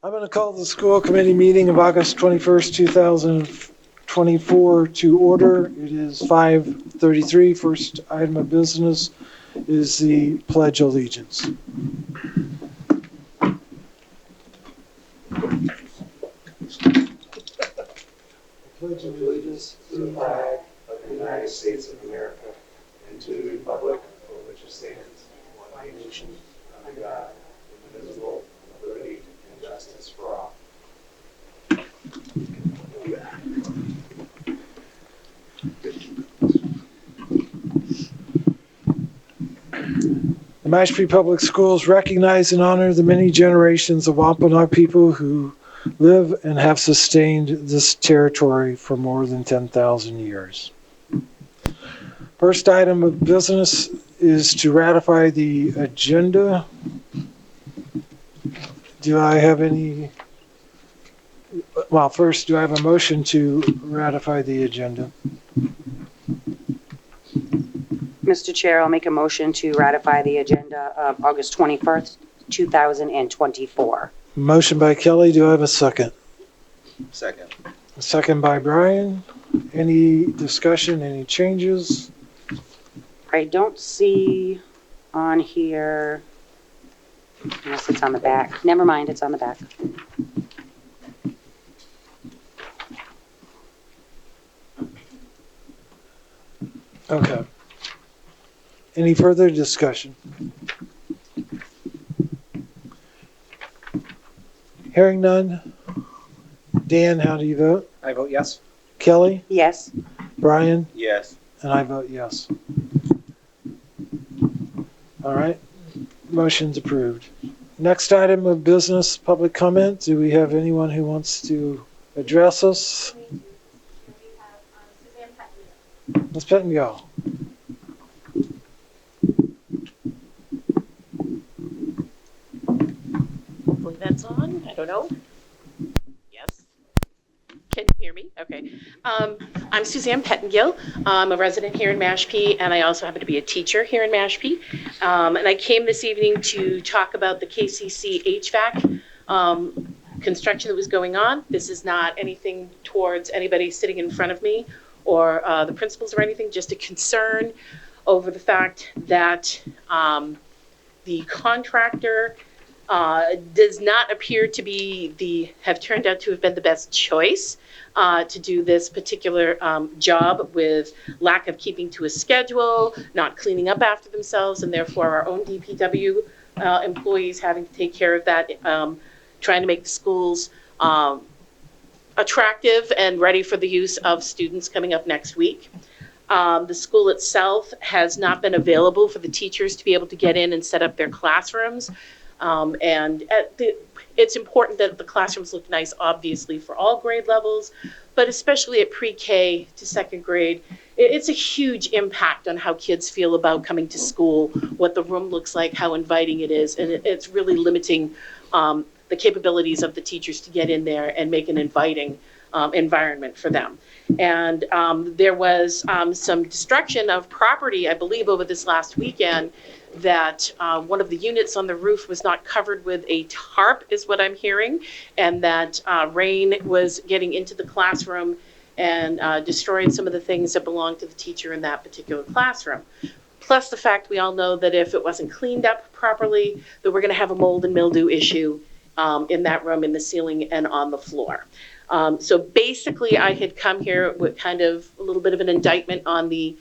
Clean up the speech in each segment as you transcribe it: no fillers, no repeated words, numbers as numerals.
I'm going to call the school committee meeting of August 21st, 2024 to order. It is 5:33. First item of business is the Pledge of Allegiance. Pledge allegiance to the flag of the United States of America and to the republic for which it stands, one nation, under God, indivisible, with liberty and justice for all. The Mashpee Public Schools recognize and honor the many generations of Wampanoag people who live and have sustained this territory for more than 10,000 years. First item of business is to ratify the agenda. Do I have any? Well, first, do I have a motion to ratify the agenda? Mr. Chair, I'll make a motion to ratify the agenda of August 21st, 2024. Motion by Kelly. Do I have a second? Second. A second by Brian. Any discussion, any changes? I don't see on here, unless it's on the back. Never mind, it's on the back. Okay. Any further discussion? Hearing none. Dan, how do you vote? I vote yes. Kelly? Yes. Brian? Yes. And I vote yes. All right. Motion's approved. Next item of business, public comment. Do we have anyone who wants to address us? Ms. Pettengill. Hopefully that's on. I don't know. Yes. Can you hear me? Okay. I'm Suzanne Pettengill. I'm a resident here in Mashpee, and I also happen to be a teacher here in Mashpee. And I came this evening to talk about the KCC HVAC construction that was going on. This is not anything towards anybody sitting in front of me or the principals or anything, just a concern over the fact that the contractor does not appear to have turned out to have been the best choice to do this particular job, with lack of keeping to a schedule, not cleaning up after themselves, and therefore our own DPW employees having to take care of that, trying to make the schools attractive and ready for the use of students coming up next week. The school itself has not been available for the teachers to be able to get in and set up their classrooms. It's important that the classrooms look nice, obviously, for all grade levels, but especially at pre-K to second grade. It's a huge impact on how kids feel about coming to school, what the room looks like, how inviting it is, and it's really limiting the capabilities of the teachers to get in there and make an inviting environment for them. And there was some destruction of property, I believe, over this last weekend, that one of the units on the roof was not covered with a tarp, is what I'm hearing, and that rain was getting into the classroom and destroying some of the things that belong to the teacher in that particular classroom. Plus the fact we all know that if it wasn't cleaned up properly, that we're going to have a mold and mildew issue in that room, in the ceiling and on the floor. So basically I had come here with kind of a little bit of an indictment on the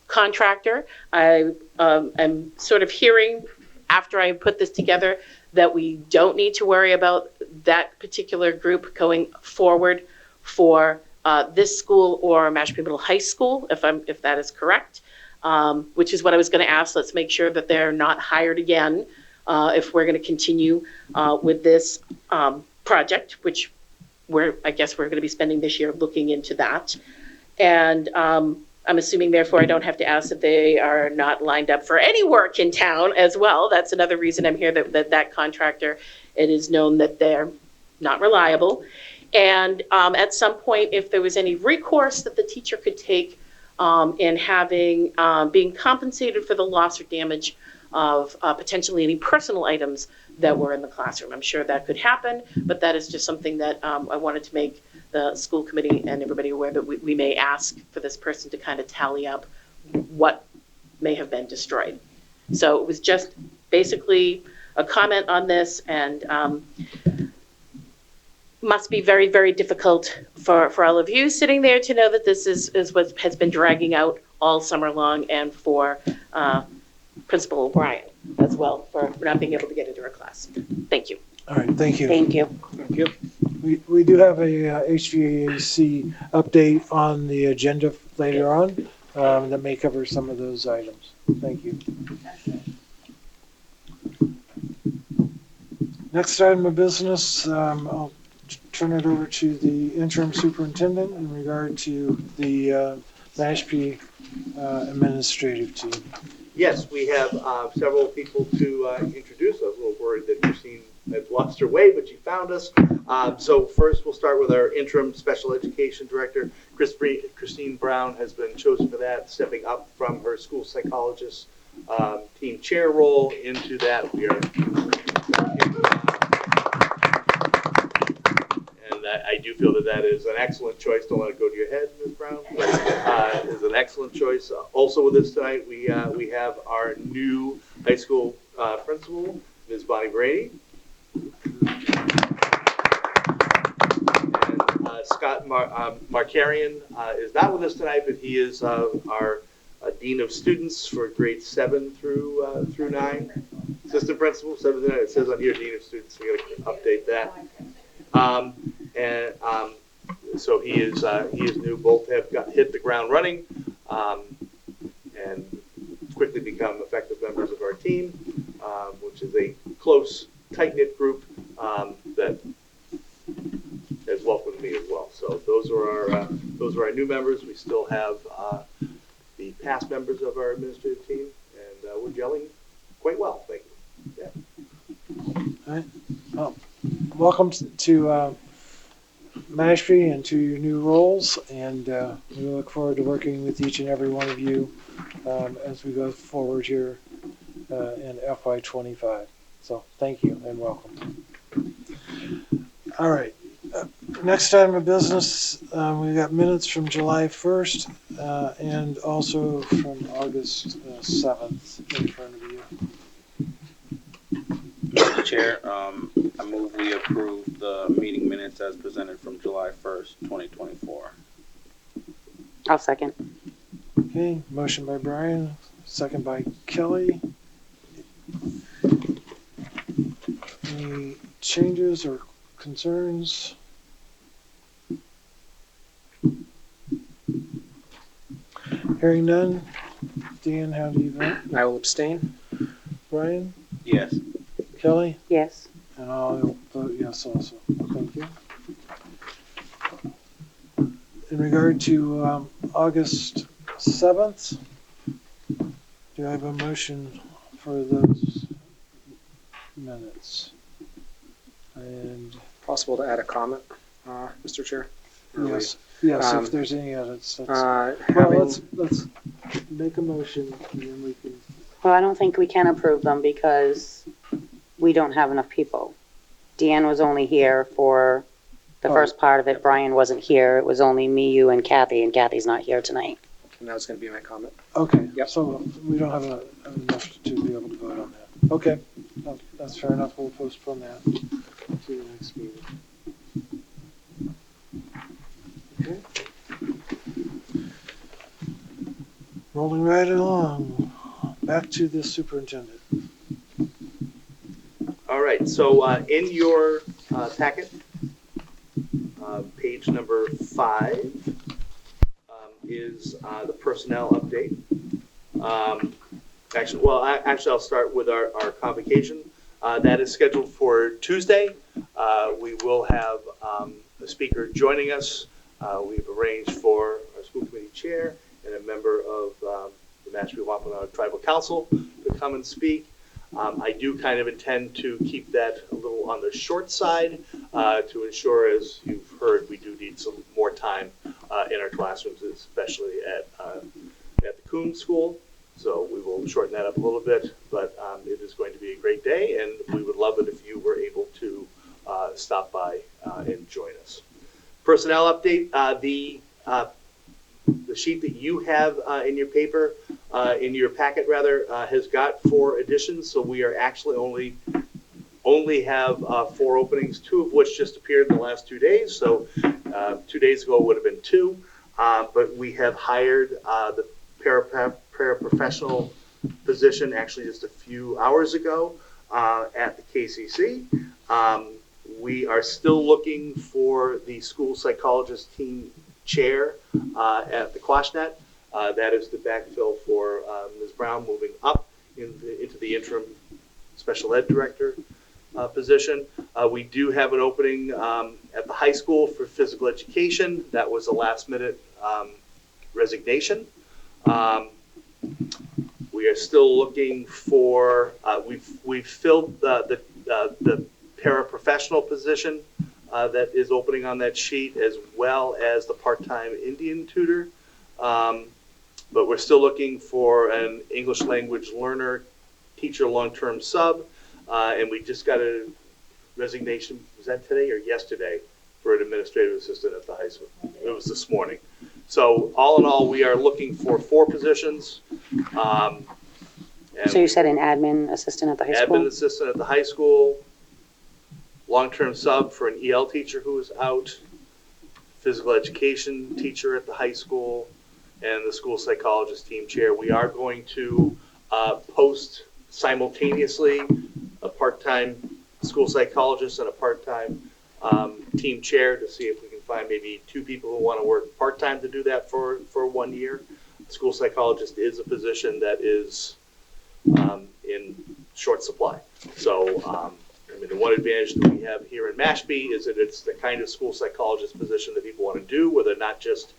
contractor. I am sort of hearing, after I put this together, that we don't need to worry about that particular group going forward for this school or Mashpee Middle High School, if that is correct, which is what I was going to ask. Let's make sure that they're not hired again if we're going to continue with this project, which I guess we're going to be spending this year looking into that. And I'm assuming, therefore, I don't have to ask that they are not lined up for any work in town as well. That's another reason I'm here, that contractor, it is known that they're not reliable. And at some point, if there was any recourse that the teacher could take in having being compensated for the loss or damage of potentially any personal items that were in the classroom. I'm sure that could happen, but that is just something that I wanted to make the school committee and everybody aware that we may ask for this person to kind of tally up what may have been destroyed. So it was just basically a comment on this, and must be very, very difficult for all of you sitting there to know that this is what has been dragging out all summer long, and for Principal O'Brien as well for not being able to get into her class. Thank you. All right, thank you. Thank you. Thank you. We do have a HVAC update on the agenda later on that may cover some of those items. Thank you. Next item of business, I'll turn it over to the interim superintendent in regard to the Mashpee administrative team. Yes, we have several people to introduce. I was a little worried that Christine had lost her way, but she found us. So first we'll start with our interim special education director. Christine Brown has been chosen for that, stepping up from her school psychologist team chair role into that. We are, and I do feel that that is an excellent choice. Don't let it go to your head, Ms. Brown. Is an excellent choice. Also with us tonight, we have our new high school principal, Ms. Bonnie Brady. And Scott Markarian is not with us tonight, but he is our dean of students for grades 7 through 9. Assistant principal, 7 to 9. It says on here, dean of students. We got to update that. So he is new. Both have hit the ground running and quickly become effective members of our team, which is a close, tight-knit group that has welcomed me as well. So those are our new members. We still have the past members of our administrative team, and we're gelling quite well. Thank you. Yeah. All right. Well, welcome to Mashpee and to your new roles, and we look forward to working with each and every one of you as we go forward here in FY25. So thank you and welcome. All right. Next item of business, we got minutes from July 1st and also from August 7th in front of you. Mr. Chair, I move we approve the meeting minutes as presented from July 1st, 2024. I'll second. Okay, motion by Brian, second by Kelly. Any changes or concerns? Hearing none. Dan, how do you vote? I will abstain. Brian? Yes. Kelly? Yes. And I'll vote yes also. Thank you. In regard to August 7th, do I have a motion for those minutes? And Possible to add a comment, Mr. Chair? yes, Um, if there's any edits. Well, Let's make a motion and then we can. Well, I don't think we can approve them because we don't have enough people. Deanne was only here for the first part of it. Brian wasn't here. It was only me, you, and Kathy's not here tonight. and that was going to be my comment. Okay, Yep. so we don't have enough to be able to vote on that. Okay, no, that's fair enough. We'll postpone that to the next meeting. Okay. Rolling right along. Back to the superintendent. All right, so in your packet, page number 5 is the personnel update. Actually, I'll start with our convocation. That is scheduled for Tuesday. We will have a speaker joining us. We've arranged for our school committee chair and a member of the Mashpee Wampanoag Tribal Council to come and speak. I do kind of intend to keep that a little on the short side to ensure, as you've heard, we do need some more time in our classrooms, especially at the Coon School. So we will shorten that up a little bit, but it is going to be a great day, and we would love it if you were able to stop by and join us. Personnel update, the sheet that you have in your paper, in your packet rather, has got 4 additions, so we are actually only have 4 openings, 2 of which just appeared in the last 2 days. So 2 days ago would have been 2, but we have hired the paraprofessional position actually just a few hours ago at the KCC. We are still looking for the school psychologist team chair at the Quashnet. That is the backfill for Ms. Brown moving up into the interim special ed director position. We do have an opening at the high school for physical education. That was a last minute resignation. We are still looking for, we've filled the paraprofessional position that is opening on that sheet, as well as the part-time Indian tutor. But we're still looking for an English language learner teacher long-term sub. And we just got a resignation, was that today or yesterday, for an administrative assistant at the high school? It was this morning. So all in all, we are looking for 4 positions. So you said an admin assistant at the high school? Admin assistant at the high school, long-term sub for an EL teacher who is out, physical education teacher at the high school, and the school psychologist team chair. We are going to post simultaneously a part-time school psychologist and a part-time team chair to see if we can find maybe 2 people who want to work part-time to do that for 1 year. The school psychologist is a position that is in short supply. So, I mean, the one advantage that we have here in Mashpee is that it's the kind of school psychologist position that people want to do, where they're not just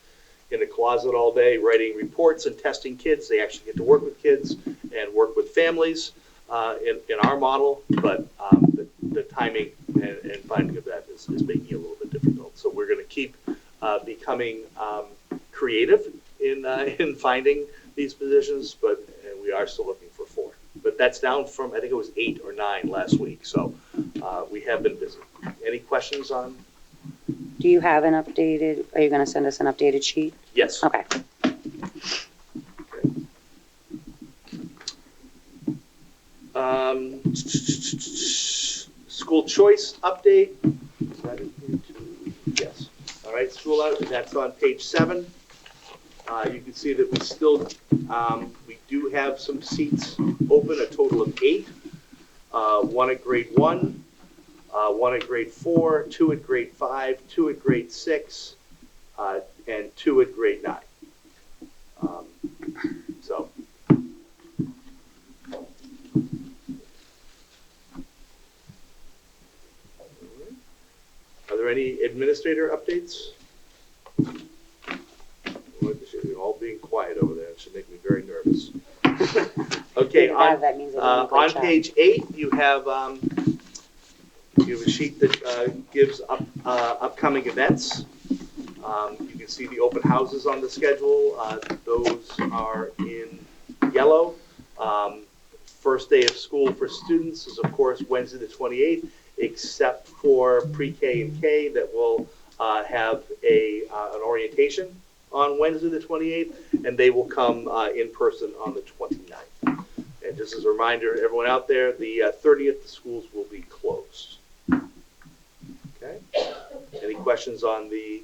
in a closet all day writing reports and testing kids. They actually get to work with kids and work with families in our model, but the timing and finding of that is making it a little bit difficult. So we're going to keep becoming creative in finding these positions, but we are still looking for 4. But that's down from, I think it was 8 or 9 last week. So we have been busy. Any questions on? Do you have an updated, are you going to send us an updated sheet? Yes. Okay. School choice update. Yes. All right, school out. That's on page 7. You can see that we still, we do have some seats open, a total of 8. 1 at grade 1, 1 at grade 4, 2 at grade 5, 2 at grade 6, and 2 at grade 9. So. Are there any administrator updates? You're all being quiet over there. It should make me very nervous. Okay, That means on page 8, you have a sheet that gives upcoming events. You can see the open houses on the schedule. Those are in yellow. First day of school for students is, of course, Wednesday the 28th, except for pre-K and K that will have an orientation on Wednesday the 28th, and they will come in person on the 29th. And just as a reminder, everyone out there, the 30th, the schools will be closed. Okay? Any questions on the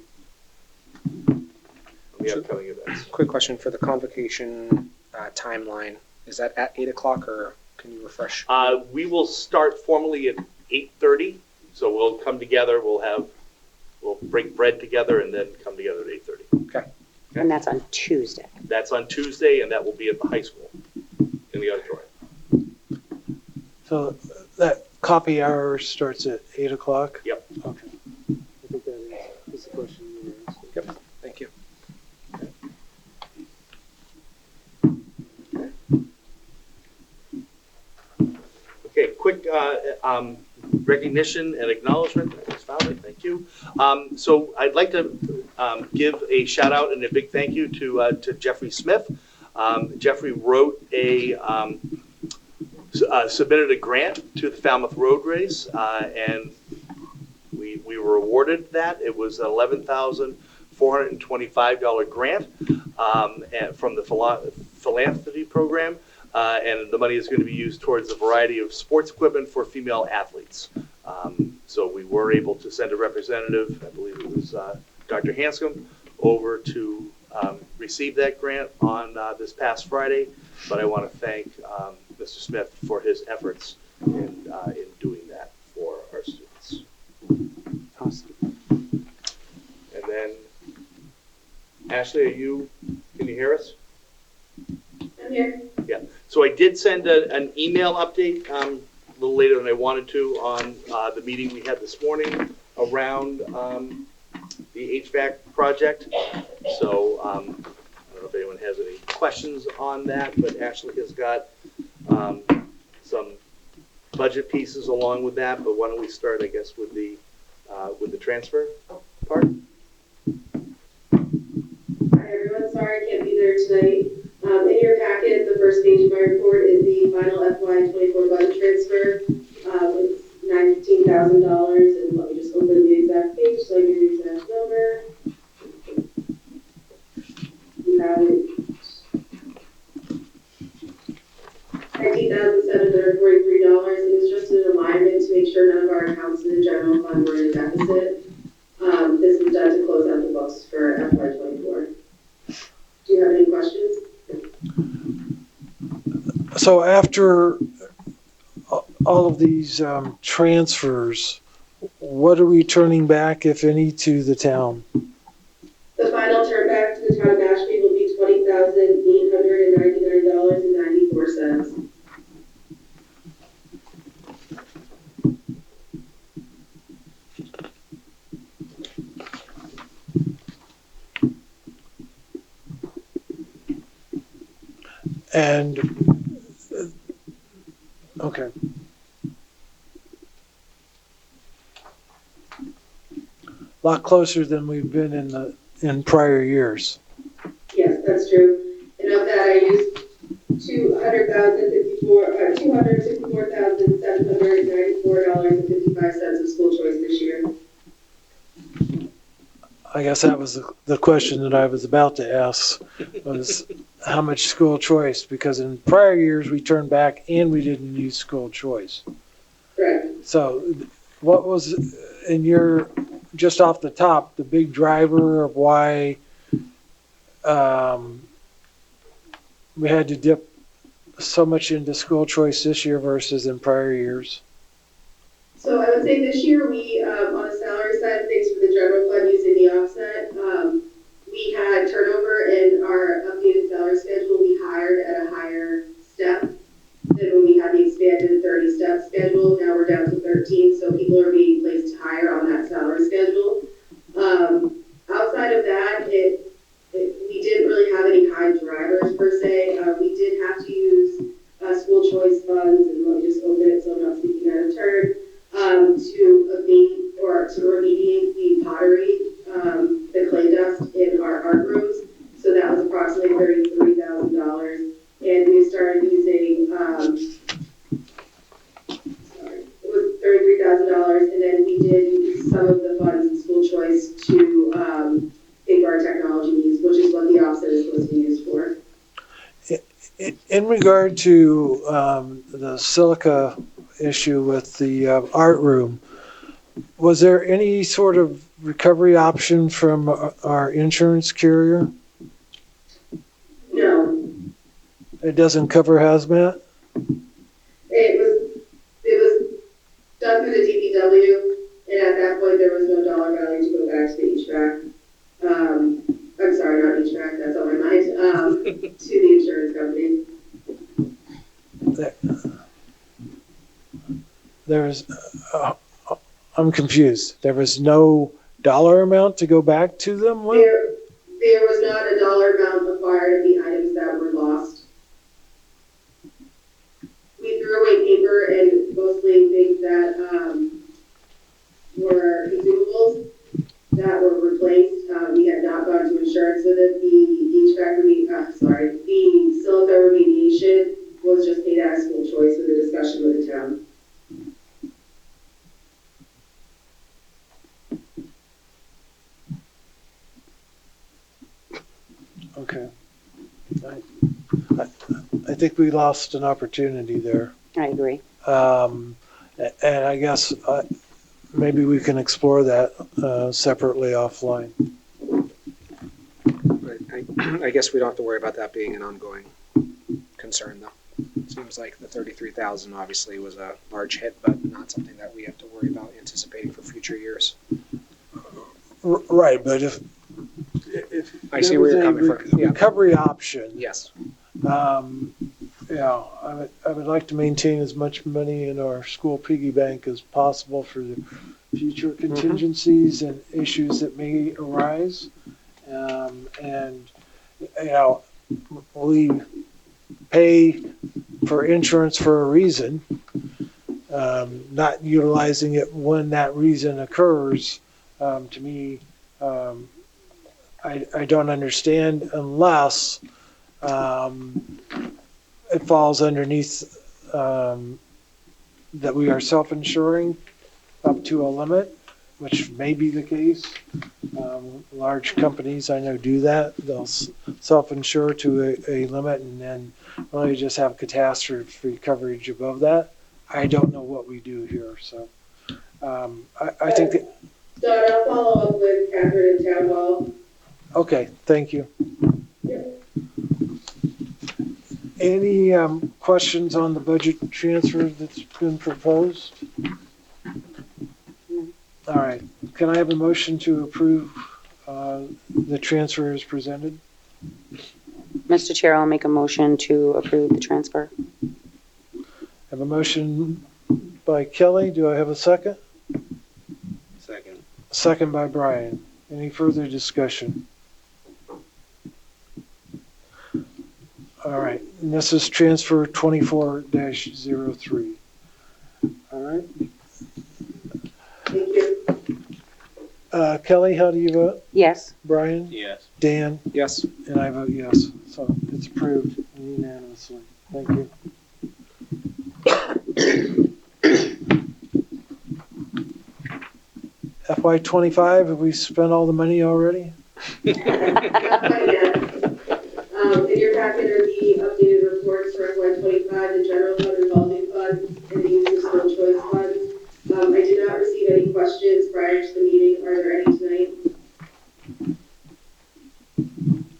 upcoming events? Quick question for the convocation timeline. Is that at 8 o'clock, or can you refresh? We will start formally at 8:30. So we'll come together, we'll break bread together and then come together at 8:30. Okay. And that's on Tuesday. That's on Tuesday, and that will be at the high school in the auditorium. So that coffee hour starts at 8 o'clock? Yep. Okay. I think that is the question you were asking. Yep. Thank you. Okay, quick recognition and acknowledgement. I just found it. Thank you. So I'd like to give a shout out and a big thank you to Jeffrey Smith. Jeffrey wrote submitted a grant to the Falmouth Road Race, and we were awarded that. It was an $11,425 grant and from the philanthropy program, and the money is going to be used towards a variety of sports equipment for female athletes. So we were able to send a representative, I believe it was Dr. Hanscom, over to receive that grant on this past Friday. But I want to thank Mr. Smith for his efforts in doing that for our students. Awesome. And then, Ashley, can you hear us? I'm here. Yeah. So I did send an email update a little later than I wanted to on the meeting we had this morning around the HVAC project. So I don't know if anyone has any questions on that, but Ashley has got some budget pieces along with that. But why don't we start, I guess, with the transfer part? Hi everyone, sorry I can't be there tonight. In your packet, the first page of my report is the final FY24 budget transfer. It's $19,000, and let me just open the exact page so I give you the exact number. You have it. $19,743. It was just an alignment to make sure none of our accounts in the general fund were in a deficit. This is done to close out the books for FY24. Do you have any questions? So after all of these transfers, what are we turning back, if any, to the town? The final turn back to the town of Mashpee will be $20,899.94. And okay. A lot closer than we've been in prior years. Yes, that's true. And of that, I used $264,794.55 of school choice this year. I guess that was the question that I was about to ask, was how much school choice? Because in prior years we turned back and we didn't use school choice. Correct. So what was in your, just off the top, the big driver of why we had to dip so much into school choice this year versus in prior years? So I would say this year we, on the salary side of things for the general fund using the offset, we had turnover in our updated salary schedule. We hired at a higher step than when we had the expanded 30-step schedule. Now we're down to 13, so people are being placed higher on that salary schedule. Outside of that, we didn't really have any high drivers per se. We did have to use school choice funds, and let me just open it so I'm not speaking out of turn, to abate or to remediate the pottery, the clay dust in our art rooms. So that was approximately $33,000. And we started using, it was $33,000, and then we did use some of the funds in school choice to pay for our technology needs, which is what the offset is supposed to be used for. In regard to the silica issue with the art room, was there any sort of recovery option from our insurance carrier? No, It doesn't cover hazmat? it was done through the DPW, and at that point there was no dollar value to go back to the HVAC. I'm sorry, not HVAC, that's on my mind, to the insurance company. There's, I'm confused. There was no dollar amount to go back to them with? There was not a dollar amount acquired of the items that were lost. We threw away paper and mostly things that were consumables that were replaced. We had not gone to insurance with it. The Okay. I think we lost an opportunity there. I agree. And I guess maybe we can explore that separately offline. But I guess we don't have to worry about that being an ongoing concern, though. Seems like the 33,000 obviously was a large hit, but not something that we have to worry about anticipating for future years. Right, but if I see there where was you're a coming from. Yeah. recovery option, Yes. yeah, I would like to maintain as much money in our school piggy bank as possible for the future contingencies and issues that may arise. And, you know, we pay for insurance for a reason. Not utilizing it when that reason occurs, to me, I don't understand unless it falls underneath that we are self-insuring up to a limit, which may be the case. Large companies I know do that. They'll self-insure to a limit and then really just have catastrophe coverage above that. I don't know what we do here, so I think that, Don, I'll follow up with Catherine in Town Hall. okay, thank you. Yep. Any questions on the budget transfer that's been proposed? All right, can I have a motion to approve the transfer as presented? Mr. Chair, I'll make a motion to approve the transfer. I have a motion by Kelly. Do I have a second? Second. Second by Brian. Any further discussion? All right, and this is transfer 24-03. All right. Thank you. Kelly, how do you vote? Yes. Brian? Yes. Dan? Yes. And I vote yes. So it's approved unanimously. Thank you. FY25, have we spent all the money already? Not quite yet. In your packet are the updated reports for FY25, the general fund revolving fund, and the use of school choice funds. I did not receive any questions prior to the meeting. Are there any tonight?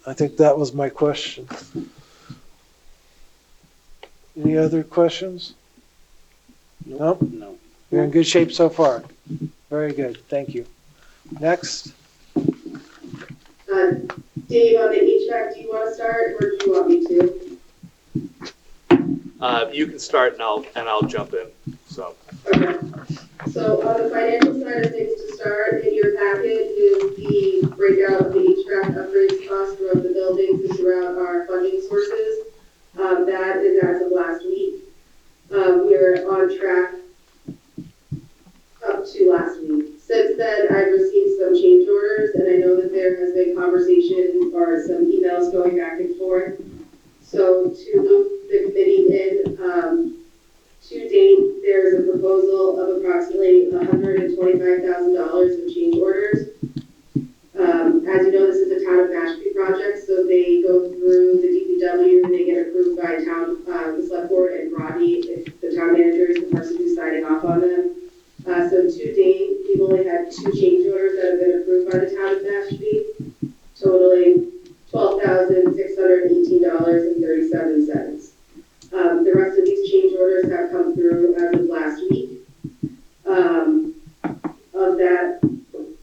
I think that was my question. Any other questions? Nope. No. You're in good shape so far. Very good. Thank you. Next. Dave, on the HVAC, do you want to start or do you want me to? You can start and I'll jump in, so. Okay. So on the financial side of things to start, in your packet is the breakout of the HVAC upgrades cost throughout the buildings and throughout our funding sources. That is as of last week. We're on track up to last week. Since then, I've received some change orders, and I know that there has been conversation or some emails going back and forth. So to loop the committee in, to date, there is a proposal of approximately $125,000 of change orders. As you know, this is a town of Mashpee project, so they go through the DPW and they get approved by the select board and Rodney, the town manager is the person who's signing off on them. So to date, we've only had 2 change orders that have been approved by the town of Mashpee, totaling $12,618.37. The rest of these change orders have come through as of last week. Of that,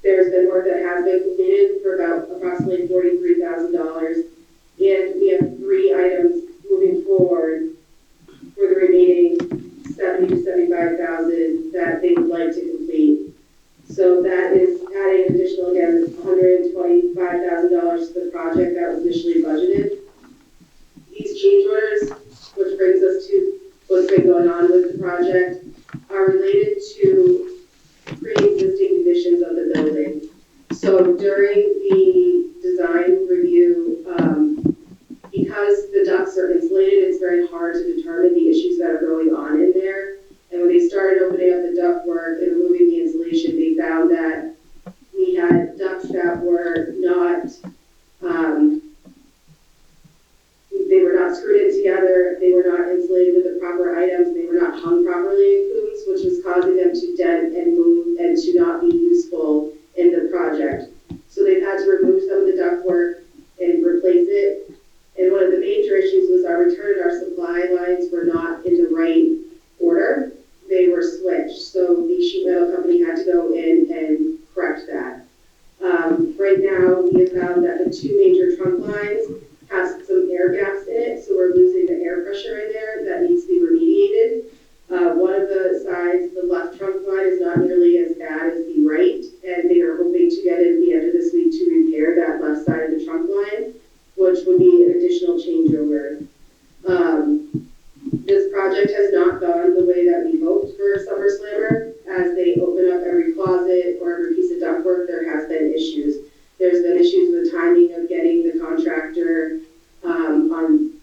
there's been work that has been completed for about approximately $43,000, and we have 3 items moving forward for the remaining $70,000 to $75,000 that they would like to complete. So that is adding an additional, again, $125,000 to the project that was initially budgeted. These change orders, which brings us to what's been going on with the project, are related to pre-existing conditions of the building. So during the design review, because the ducts are insulated, it's very hard to determine the issues that are going on in there. And when they started opening up the ductwork and removing the insulation, they found that we had ducts that were not found that the two major trunk lines have some air gaps in it, so we're losing the air pressure in there that needs to be remediated. One of the sides, the left trunk line, is not nearly as bad as the right, and they are hoping to get in at the end of this week to repair that left side of the trunk line, which would be an additional changeover. This project has not gone the way that we hoped for Summer Slammer. As they open up every closet or every piece of ductwork, there has been issues. There's been issues with timing of getting the contractor on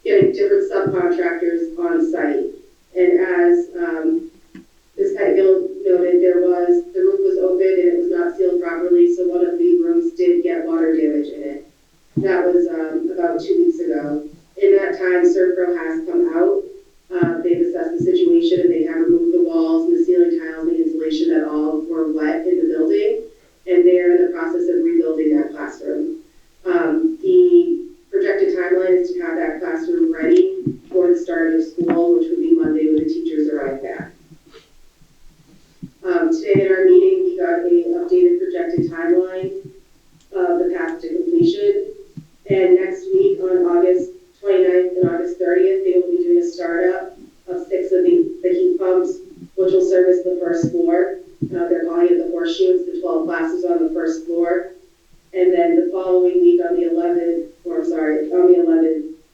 getting different subcontractors on site. And as Ms. Petgill noted, the roof was open and it was not sealed properly, so one of the rooms did get water damage in it. That was about 2 weeks ago. In that time, Serpro has come out. They've assessed the situation and they have removed the walls and the ceiling tiles and the insulation that all were wet in the building. And they're in the process of rebuilding that classroom. The projected timeline is to have that classroom ready for the start of school, which would be Monday when the teachers arrive back. Today at our meeting, we got an updated projected timeline of the path to completion. And next week on August 29th and August 30th, they will be doing a startup of 6 of the heat pumps, which will service the first floor. They're calling it the horseshoe. It's the 12 classes on the first floor. And then the following week on the 11th,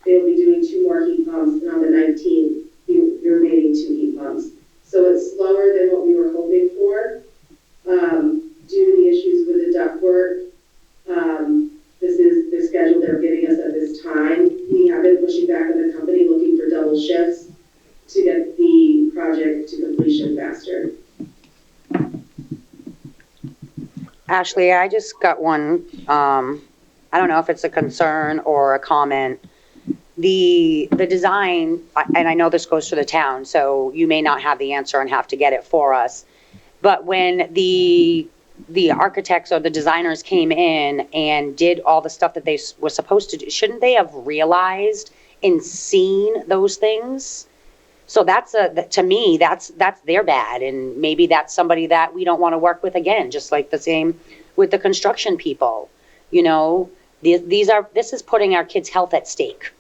they will be doing 2 more heat pumps, and on the 19th, the remaining 2 heat pumps. So it's slower than what we were hoping for. Due to the issues with the ductwork, this is the schedule they're giving us at this time. We have been pushing back on the company looking for double shifts to get the project to completion faster. Ashley, I just got one, I don't know if it's a concern or a comment. The design, and I know this goes to the town, so you may not have the answer and have to get it for us. But when the architects or the designers came in and did all the stuff that they were supposed to do, shouldn't they have realized and seen those things? So to me, that's their bad, and maybe that's somebody that we don't want to work with again, just like the same with the construction people. You know, this is putting our kids' health at stake,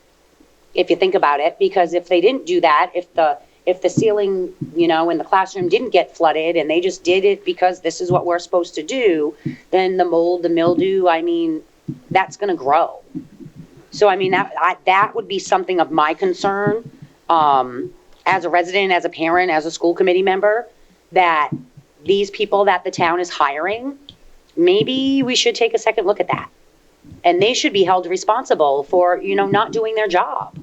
if you think about it, because if they didn't do that, if the ceiling, you know, in the classroom didn't get flooded and they just did it because this is what we're supposed to do, then the mold, the mildew, I mean, that's going to grow. So, I mean, that would be something of my concern. As a resident, as a parent, as a school committee member, that these people that the town is hiring, maybe we should take a second look at that. And they should be held responsible for, you know, not doing their job.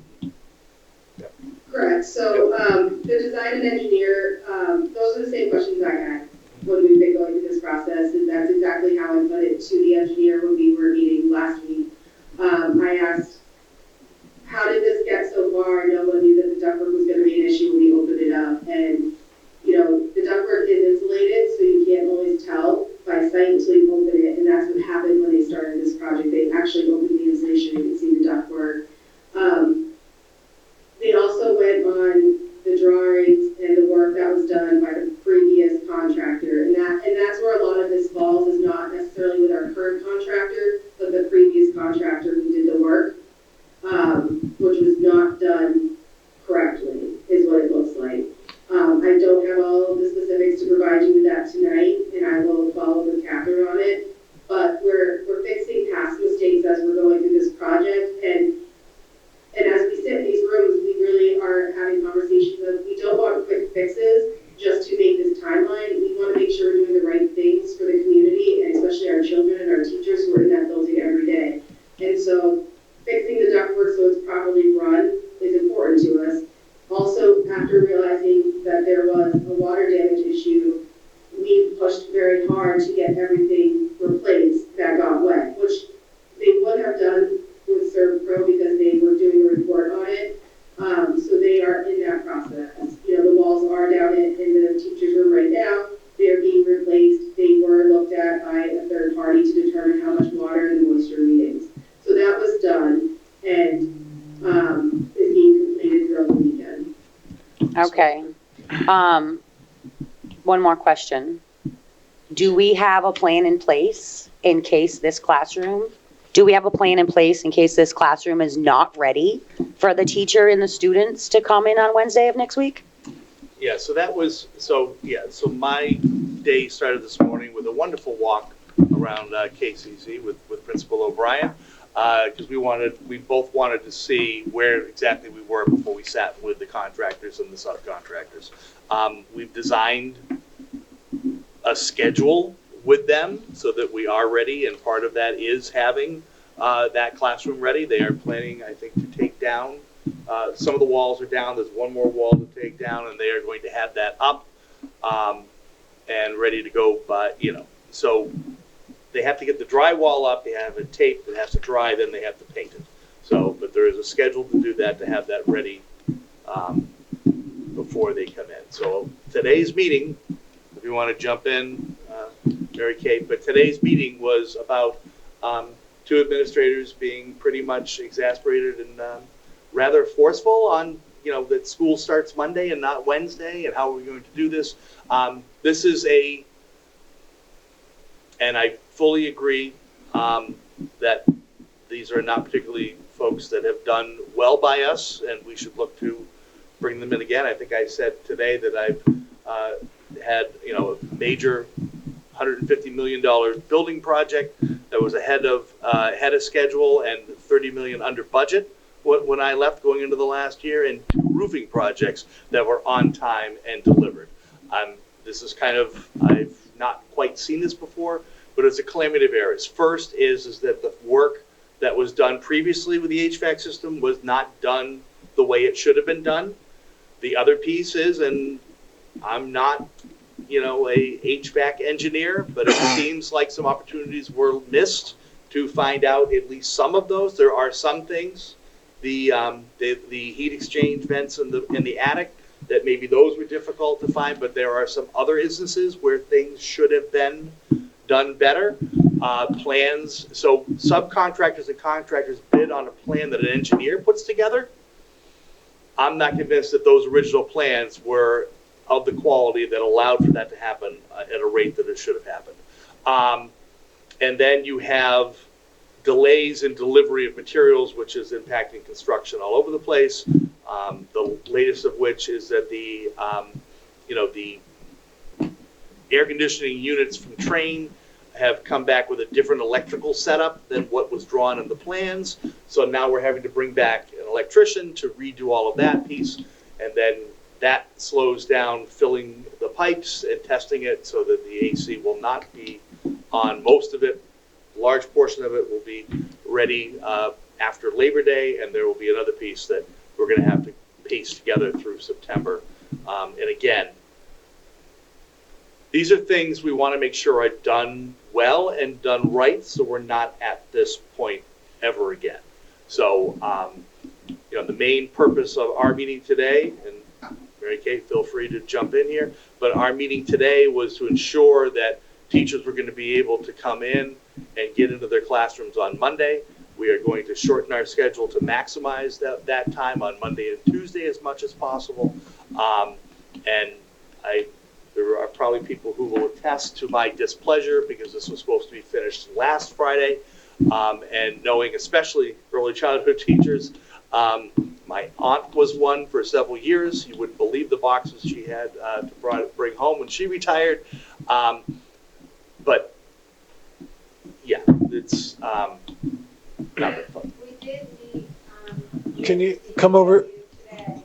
Correct. So the design and engineer, those are the same questions I had when we've been going through this process, and that's exactly how I put it to the engineer when we were meeting last week. I asked, how did this get so far? No one knew that the ductwork was going to be an issue when we opened it up. And, you know, the ductwork is insulated, so you can't always tell by sight until you open it. And that's what happened when they started this project. They actually opened the insulation, you can see the ductwork. They also went on the drawings and the work that was done by the previous contractor. And that's where a lot of this falls, is not necessarily with our current contractor, but the previous contractor who did the work. Which was not done correctly, is what it looks like. I don't have all of the specifics to provide you with that tonight, and I will follow with Catherine on it. But we're fixing past mistakes as we're going through this project, and as we sit in these rooms, we really are having conversations of, we don't want quick fixes just to make this timeline. We want to make sure we're doing the right things for the community, and especially our children and our teachers who are in that building every day. And so fixing the ductwork so it's properly run is important to us. Also, after realizing that there was a water damage issue, we pushed very hard to get everything replaced that got wet, which they would have done with Servpro because they were doing a report on it. So they are in that process. You know, the walls are down in the teacher's room right now. They're being replaced. They were looked at by a third party to determine how much water and the moisture readings. So that was done and is being completed throughout the weekend. Okay. One more question. do we have a plan in place in case this classroom, do we have a plan in place in case this classroom is not ready for the teacher and the students to come in on Wednesday of next week? Yeah, so so my day started this morning with a wonderful walk around KCC with Principal O'Brien, because we both wanted to see where exactly we were before we sat with the contractors and the subcontractors. We've designed a schedule with them so that we are ready, and part of that is having that classroom ready. They are planning, I think, to take down some of the walls are down. There's one more wall to take down, and they are going to have that up and ready to go. So they have to get the drywall up. They have it taped. It has to dry. Then they have to paint it. So, but there is a schedule to do that, to have that ready before they come in. So today's meeting, if you want to jump in, Mary Kate, but today's meeting was about two administrators being pretty much exasperated and rather forceful on, that school starts Monday and not Wednesday, and how are we going to do this? This is and I fully agree that these are not particularly folks that have done well by us, and we should look to bring them in again. I think I said today that I've had, a major $150 million building project that was ahead of schedule and $30 million under budget when I left going into the last year, and two roofing projects that were on time and delivered. This is I've not quite seen this before, but it's a calamity of errors. First is that the work that was done previously with the HVAC system was not done the way it should have been done. The other piece is, and I'm not, a HVAC engineer, but it seems like some opportunities were missed to find out at least some of those. There are some things, the heat exchange vents in the attic, that maybe those were difficult to find, but there are some other instances where things should have been done better. Plans, so subcontractors and contractors bid on a plan that an engineer puts together. I'm not convinced that those original plans were of the quality that allowed for that to happen at a rate that it should have happened. And then you have delays in delivery of materials, which is impacting construction all over the place. The latest of which is that the air conditioning units from Trane have come back with a different electrical setup than what was drawn in the plans. So now we're having to bring back an electrician to redo all of that piece, and then that slows down filling the pipes and testing it so that the AC will not be on most of it. A large portion of it will be ready after Labor Day, and there will be another piece that we're going to have to piece together through September. And again, these are things we want to make sure are done well and done right, so we're not at this point ever again. So, the main purpose of our meeting today, and Mary Kate, feel free to jump in here, but our meeting today was to ensure that teachers were going to be able to come in and get into their classrooms on Monday. We are going to shorten our schedule to maximize that time on Monday and Tuesday as much as possible. And there are probably people who will attest to my displeasure, because this was supposed to be finished last Friday. And knowing especially early childhood teachers, my aunt was one for several years. You wouldn't believe the boxes she had to bring home when she retired. But yeah, it's not been fun. We did meet, Can you come over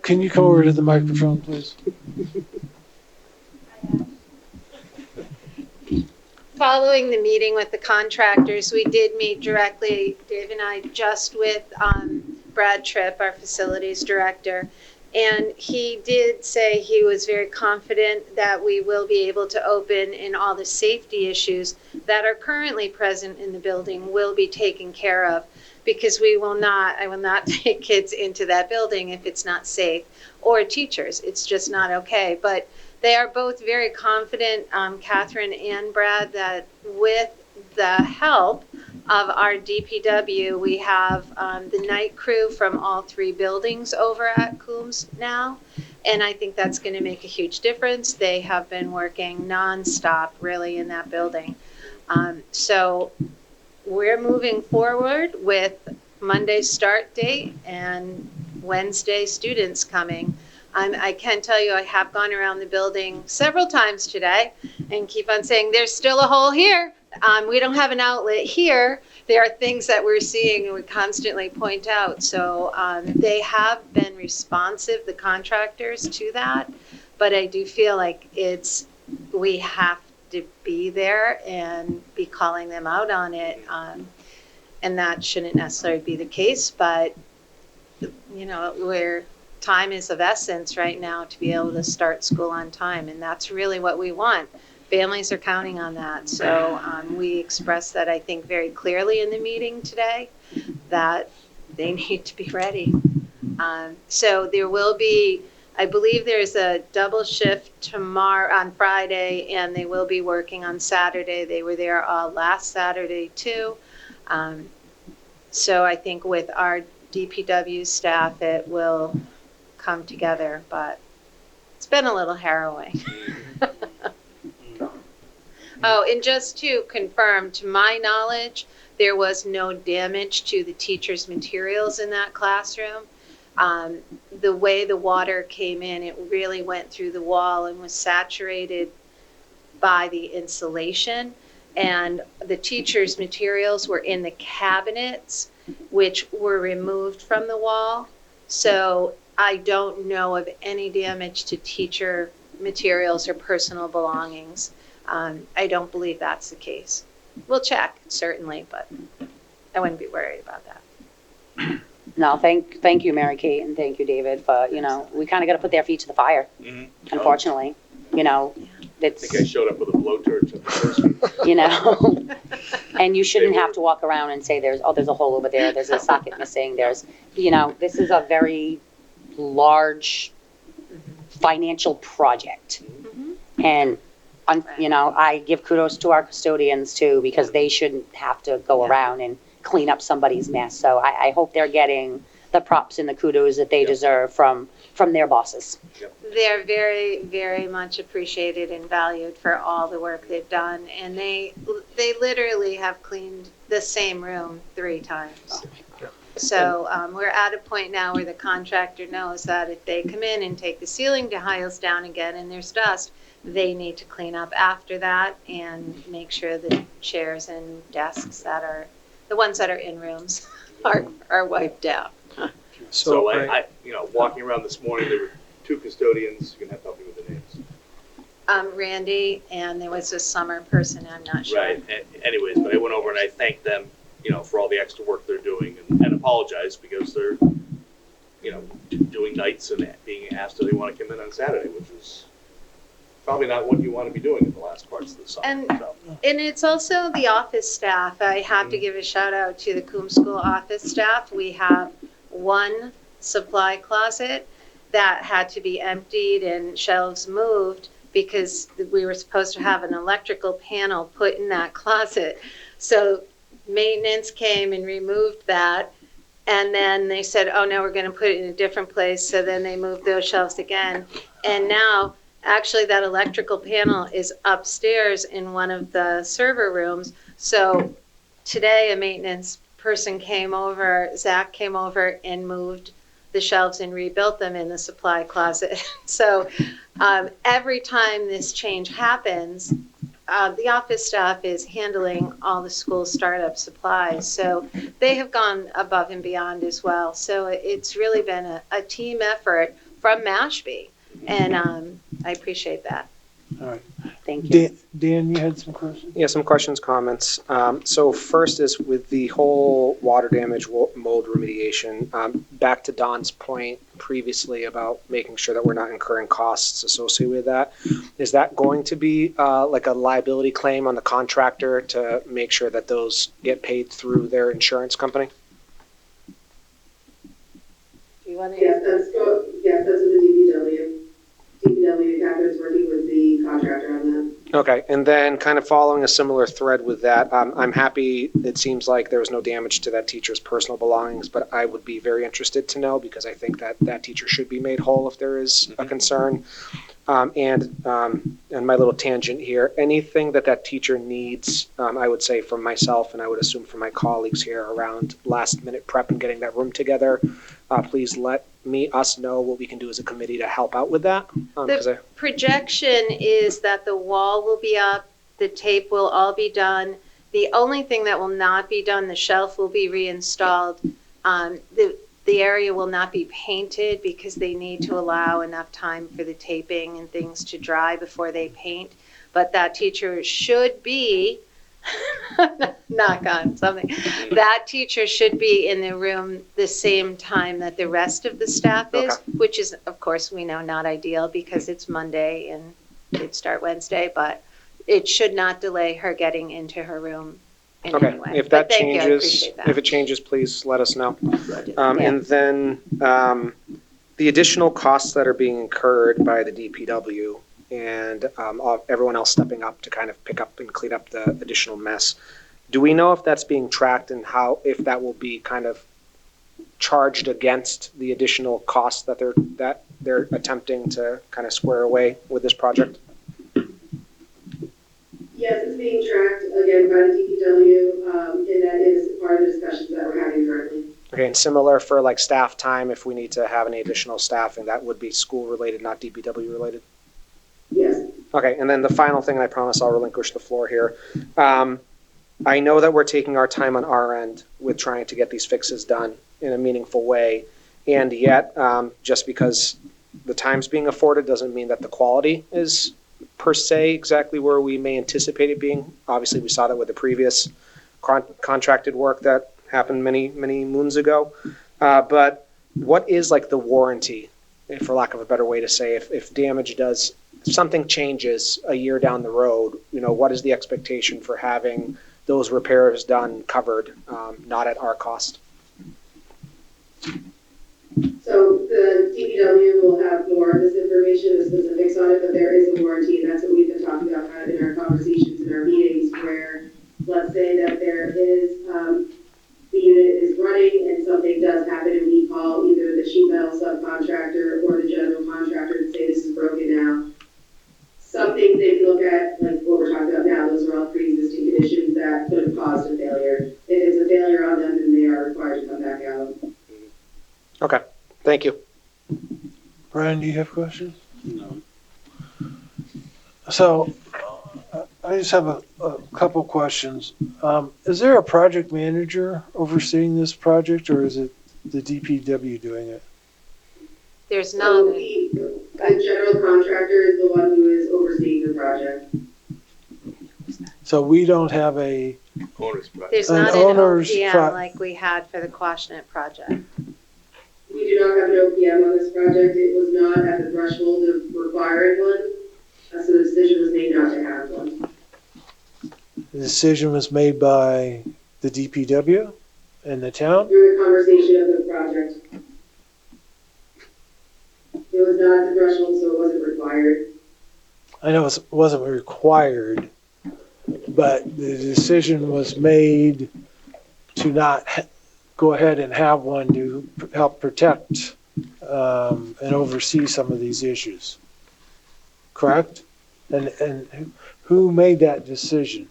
to the microphone, please? following the meeting with the contractors, we did meet directly, Dave and I, just with Brad Tripp, our facilities director. And he did say he was very confident that we will be able to open, and all the safety issues that are currently present in the building will be taken care of, because I will not take kids into that building if it's not safe, or teachers. It's just not okay. But they are both very confident, Catherine and Brad, that with the help of our DPW, we have the night crew from all three buildings over at Coombs now, And I think that's going to make a huge difference. They have been working nonstop, really, in that building. So we're moving forward with Monday's start date and Wednesday students coming. I can tell you I have gone around the building several times today and keep on saying there's still a hole here. We don't have an outlet here. There are things that we're seeing and we constantly point out. So they have been responsive, the contractors, to that. But I do feel like we have to be there and be calling them out on it. And that shouldn't necessarily be the case, but where time is of essence right now to be able to start school on time, and that's really what we want. Families are counting on that. So we expressed that, I think, very clearly in the meeting today, that they need to be ready. So there will be, I believe there's a double shift tomorrow on Friday, and they will be working on Saturday. They were there last Saturday too. So I think with our DPW staff, it will come together, but it's been a little harrowing. Oh, and just to confirm, to my knowledge, there was no damage to the teachers' materials in that classroom. The way the water came in, it really went through the wall and was saturated by the insulation. And the teachers' materials were in the cabinets, which were removed from the wall. So I don't know of any damage to teacher materials or personal belongings. I don't believe that's the case. We'll check, certainly, but I wouldn't be worried about that. No, thank you, Mary Kate, and thank you, David, but, we kind of got to put their feet to the fire, unfortunately. I It's, think I showed up with a blowtorch at the first meeting. and you shouldn't have to walk around and say there's a hole over there, there's a socket missing, this is a very large financial project. And, I give kudos to our custodians too, because they shouldn't have to go around and clean up somebody's mess. So I hope they're getting the props and the kudos that they deserve from their bosses. They're very, very much appreciated and valued for all the work they've done. And they literally have cleaned the same room 3 times. So we're at a point now where the contractor knows that if they come in and take the ceiling tiles down again and there's dust, they need to clean up after that and make sure the chairs and desks that are, the ones that are in rooms, are wiped out. So I walking around this morning, there were 2 custodians. You can have to help me with the names. Randy, and there was a summer person, I'm not sure. Right. Anyways, but I went over and I thanked them, for all the extra work they're doing, and apologized because they're, doing nights and being asked if they want to come in on Saturday, which is probably not what you want to be doing in the last parts of the summer. And it's also the office staff. I have to give a shout out to the Coombs School office staff. We have 1 supply closet that had to be emptied and shelves moved because we were supposed to have an electrical panel put in that closet. So maintenance came and removed that. And then they said, oh, no, we're going to put it in a different place. So then they moved those shelves again. And now, actually, that electrical panel is upstairs in one of the server rooms. So today, a maintenance person came over, Zach came over and moved the shelves and rebuilt them in the supply closet. So every time this change happens, the office staff is handling all the school startup supplies. So they have gone above and beyond as well. So it's really been a team effort from Mashpee. And I appreciate that. All right. Thank you. Dan, you had some questions? Yeah, some questions, comments. So first is with the whole water damage, mold remediation, back to Don's point previously about making sure that we're not incurring costs associated with that. Is that going to be like a liability claim on the contractor to make sure that those get paid through their insurance company? Do you want to? Yes, that's what the DPW. DPW captain is working with the contractor on that. Okay, and then kind of following a similar thread with that, I'm happy, it seems like there was no damage to that teacher's personal belongings, but I would be very interested to know, because I think that that teacher should be made whole if there is a concern. And my little tangent here, anything that that teacher needs, I would say from myself, and I would assume from my colleagues here around last minute prep and getting that room together, please let us know what we can do as a committee to help out with that. The projection is that the wall will be up, the tape will all be done. The only thing that will not be done, the shelf will be reinstalled. The area will not be painted because they need to allow enough time for the taping and things to dry before they paint. But that teacher should be, knock on something, that teacher should be in the room the same time that the rest of the staff is, Okay. which is, of course, we know not ideal because it's Monday and kids start Wednesday, but it should not delay her getting into her room in Okay, any way. if But that thank you, I changes, appreciate that. if it changes, please let us know. Yeah. And then the additional costs that are being incurred by the DPW and everyone else stepping up to kind of pick up and clean up the additional mess. Do we know if that's being tracked and how, if that will be kind of charged against the additional costs that they're attempting to kind of square away with this project? Yes, it's being tracked again by the DPW, and that is part of the discussions that we're having currently. Okay, and similar for like staff time, if we need to have any additional staffing, that would be school related, not DPW related? Yes. Okay, and then the final thing, and I promise I'll relinquish the floor here. I know that we're taking our time on our end with trying to get these fixes done in a meaningful way, and yet, just because the time's being afforded doesn't mean that the quality is per se exactly where we may anticipate it being. Obviously, we saw that with the previous contracted work that happened many, many moons ago. But what is like the warranty, for lack of a better way to say, if damage does, if something changes a year down the road, what is the expectation for having those repairs done, covered, not at our cost? So the DPW will have more of this information, the specifics on it, but there is a warranty, and that's what we've been talking about kind of in our conversations, in our meetings, where let's say that there is, the unit is running and something does happen and we call either the sheet metal subcontractor or the general contractor to say this is broken now. Some things they can look at, like what we're talking about now, those are all pre-existing conditions that could have caused a failure. If it's a failure on them, then they are required to come back out. Okay, thank you. Brian, do you have questions? No. So I just have a couple questions. Is there a project manager overseeing this project, or is it the DPW doing it? There's So none. the general contractor is the one who is overseeing the project. So we don't have a, Owner's project. There's An not an owner's OPM like we had for the Quashnet project. We do not have an OPM on this project. It was not at the threshold of requiring one, so the decision was made not to have one. the decision was made by the DPW and the town? Through the conversation of the project. It was not at the threshold, so it wasn't required. I know it wasn't required, but the decision was made to not go ahead and have one to help protect and oversee some of these issues. Correct? And who made that decision?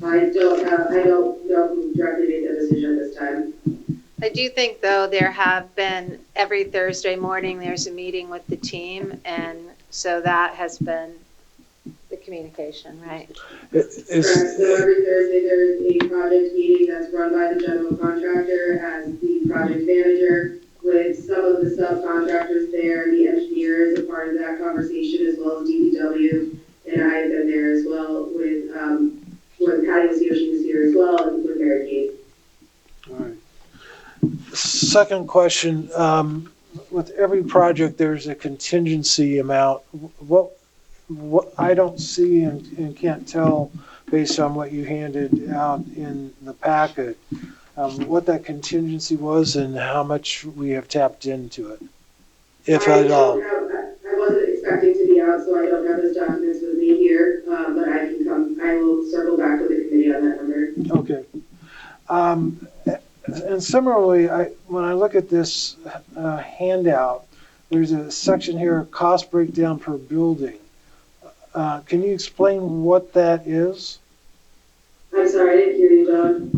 I don't know who directly made that decision at this time. I do think, though, there have been, every Thursday morning, there's a meeting with the team, and so that has been the communication, right? Correct. So every Thursday, there's a project meeting that's run by the general contractor as the project manager, with some of the subcontractors there, the engineer is a part of that conversation, as well as DPW, and I have been there as well with, when Patty was here, she was here as well, and with Mary Kate. All right. Second question, with every project, there's a contingency amount. What I don't see and can't tell based on what you handed out in the packet, what that contingency was and how much we have tapped into it, if at all. I wasn't expecting to be out, so I don't have And similarly, when I look at this handout, there's a section here, cost breakdown per building. Can you explain what that is? I'm sorry, I didn't hear you, John.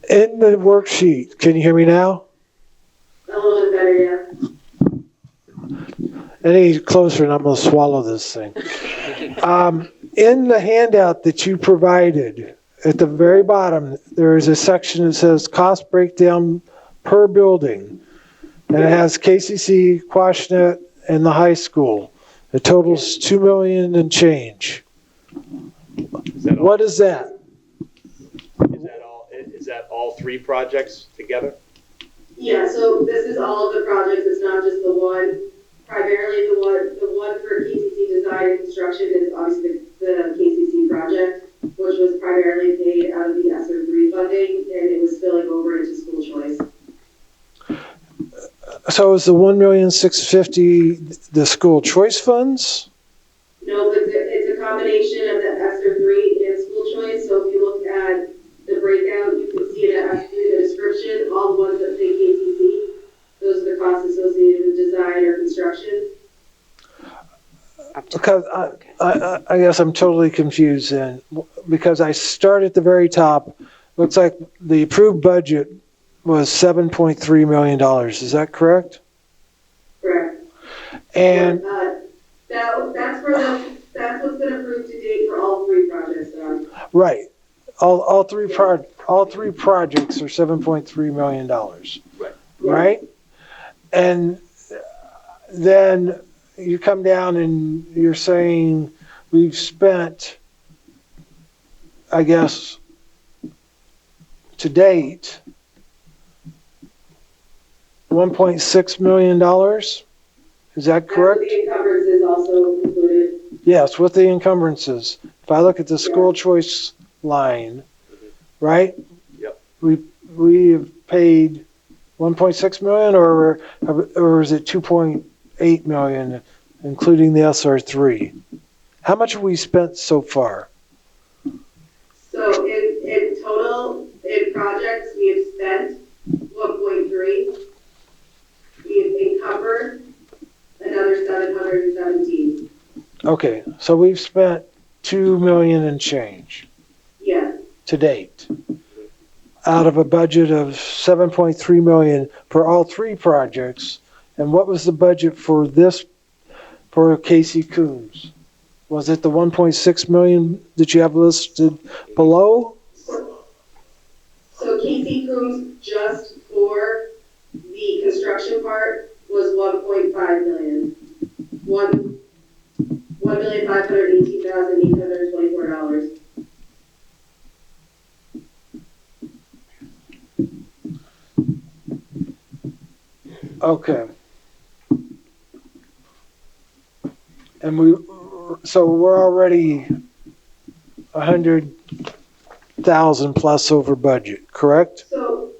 In the worksheet, can you hear me now? A little bit better, yeah. Any closer and I'm going to swallow this thing. In the handout that you provided, at the very bottom, there is a section that says cost breakdown per building. And it has KCC, Quashnet, and the high school. It totals $2 million and change. What is that? Is that all three projects together? Yeah, so this is all of the projects, it's not just the one. Primarily the one for KCC design and construction is obviously the KCC project, which was primarily paid out of the ESSER 3 funding, and it was spilling over into school choice. So is the $1,650,000 the school choice funds? No, it's a combination of the ESSER 3 and school choice, so if you look at the breakout, you can see in the description, all the ones that say KCC, those are the costs associated with design or construction. Because I guess I'm totally confused then, because I start at the very top. Looks like the approved budget was $7.3 million. Is that correct? Correct. And that's what's been approved to date for all three projects, Don. right, all three projects are $7.3 million. Right. Right? And then you come down and you're saying we've spent, I guess, to date, $1.6 million. Is that correct? That's with the encumbrances also included. Yes, with the encumbrances. If I look at the school choice line, right? Yep. We have paid 1.6 million, or is it 2.8 million, including the SR3? How much have we spent so far? So in total, in projects, we have spent 1.3. We have encumbered another 717. Okay, so we've spent 2 million and change Yes. to date, out of a budget of 7.3 million for all three projects. And what was the budget for this, for Casey Coombs? Was it the 1.6 million that you have listed below? So Casey Coombs, just for the construction part, was 1.5 million. $1,518,824. Okay. And so we're already 100,000 plus over budget, correct? So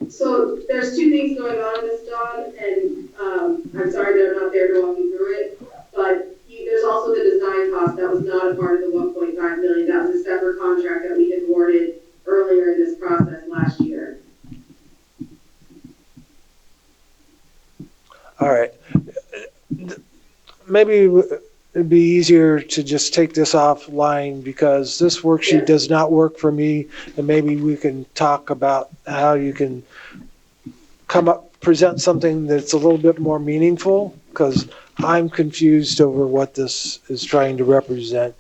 there's two things going on in this, Don, and I'm sorry that I'm not there to walk you through it, but there's also the design cost that was not a part of the 1.5 million. That was a separate contract that we had awarded earlier in this process last year. All right. Maybe it'd be easier to just take this offline because this worksheet does not work for me, and maybe we can talk about how you can present something that's a little bit more meaningful, because I'm confused over what this is trying to represent.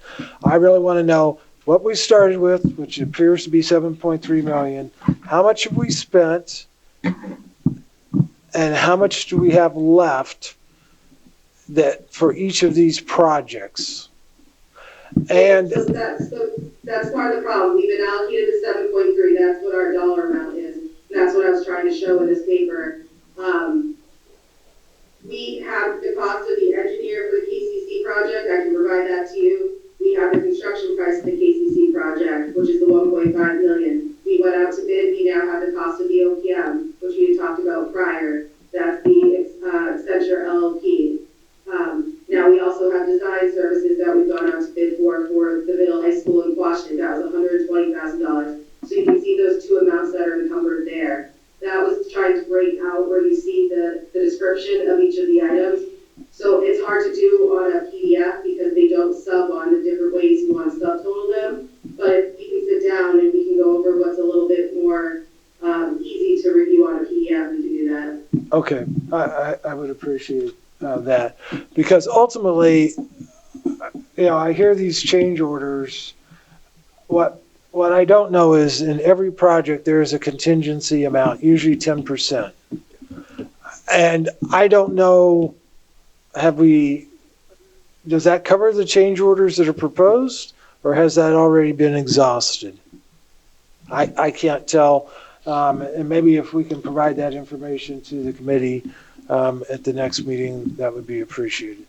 I really want to know what we started with, which appears to be 7.3 million. How much have we spent? And how much do we have left that for each of these projects? And So that's part of the problem. We've been allocated the 7.3. That's what our dollar amount is. And that's what I was trying to show in this paper. We have the cost of the engineer for the KCC project. I can provide that to you. We have the construction price of the KCC project, which is the 1.5 million. We went out to bid. We now have the cost of the OPM, which we had talked about prior. That's the Accenture LLP. Now we also have design services that we've gone out to bid for the middle high school in Washington. That was $120,000. I would appreciate that, because ultimately, I hear these change orders. What I don't know is in every project there is a contingency amount, usually 10%, and I don't know. Does that cover the change orders that are proposed, or has that already been exhausted? I can't tell, and maybe if we can provide that information to the committee at the next meeting, that would be appreciated.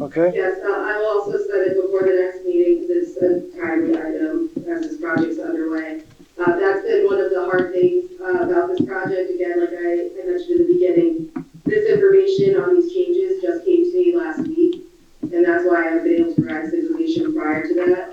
Okay? Yes, I will also set it before the next meeting, because it's a timely item as this project's underway. That's been one of the hard things about this project. Again, like I mentioned in the beginning, this information on these changes just came to me last week, and that's why I've been able to provide this information prior to that.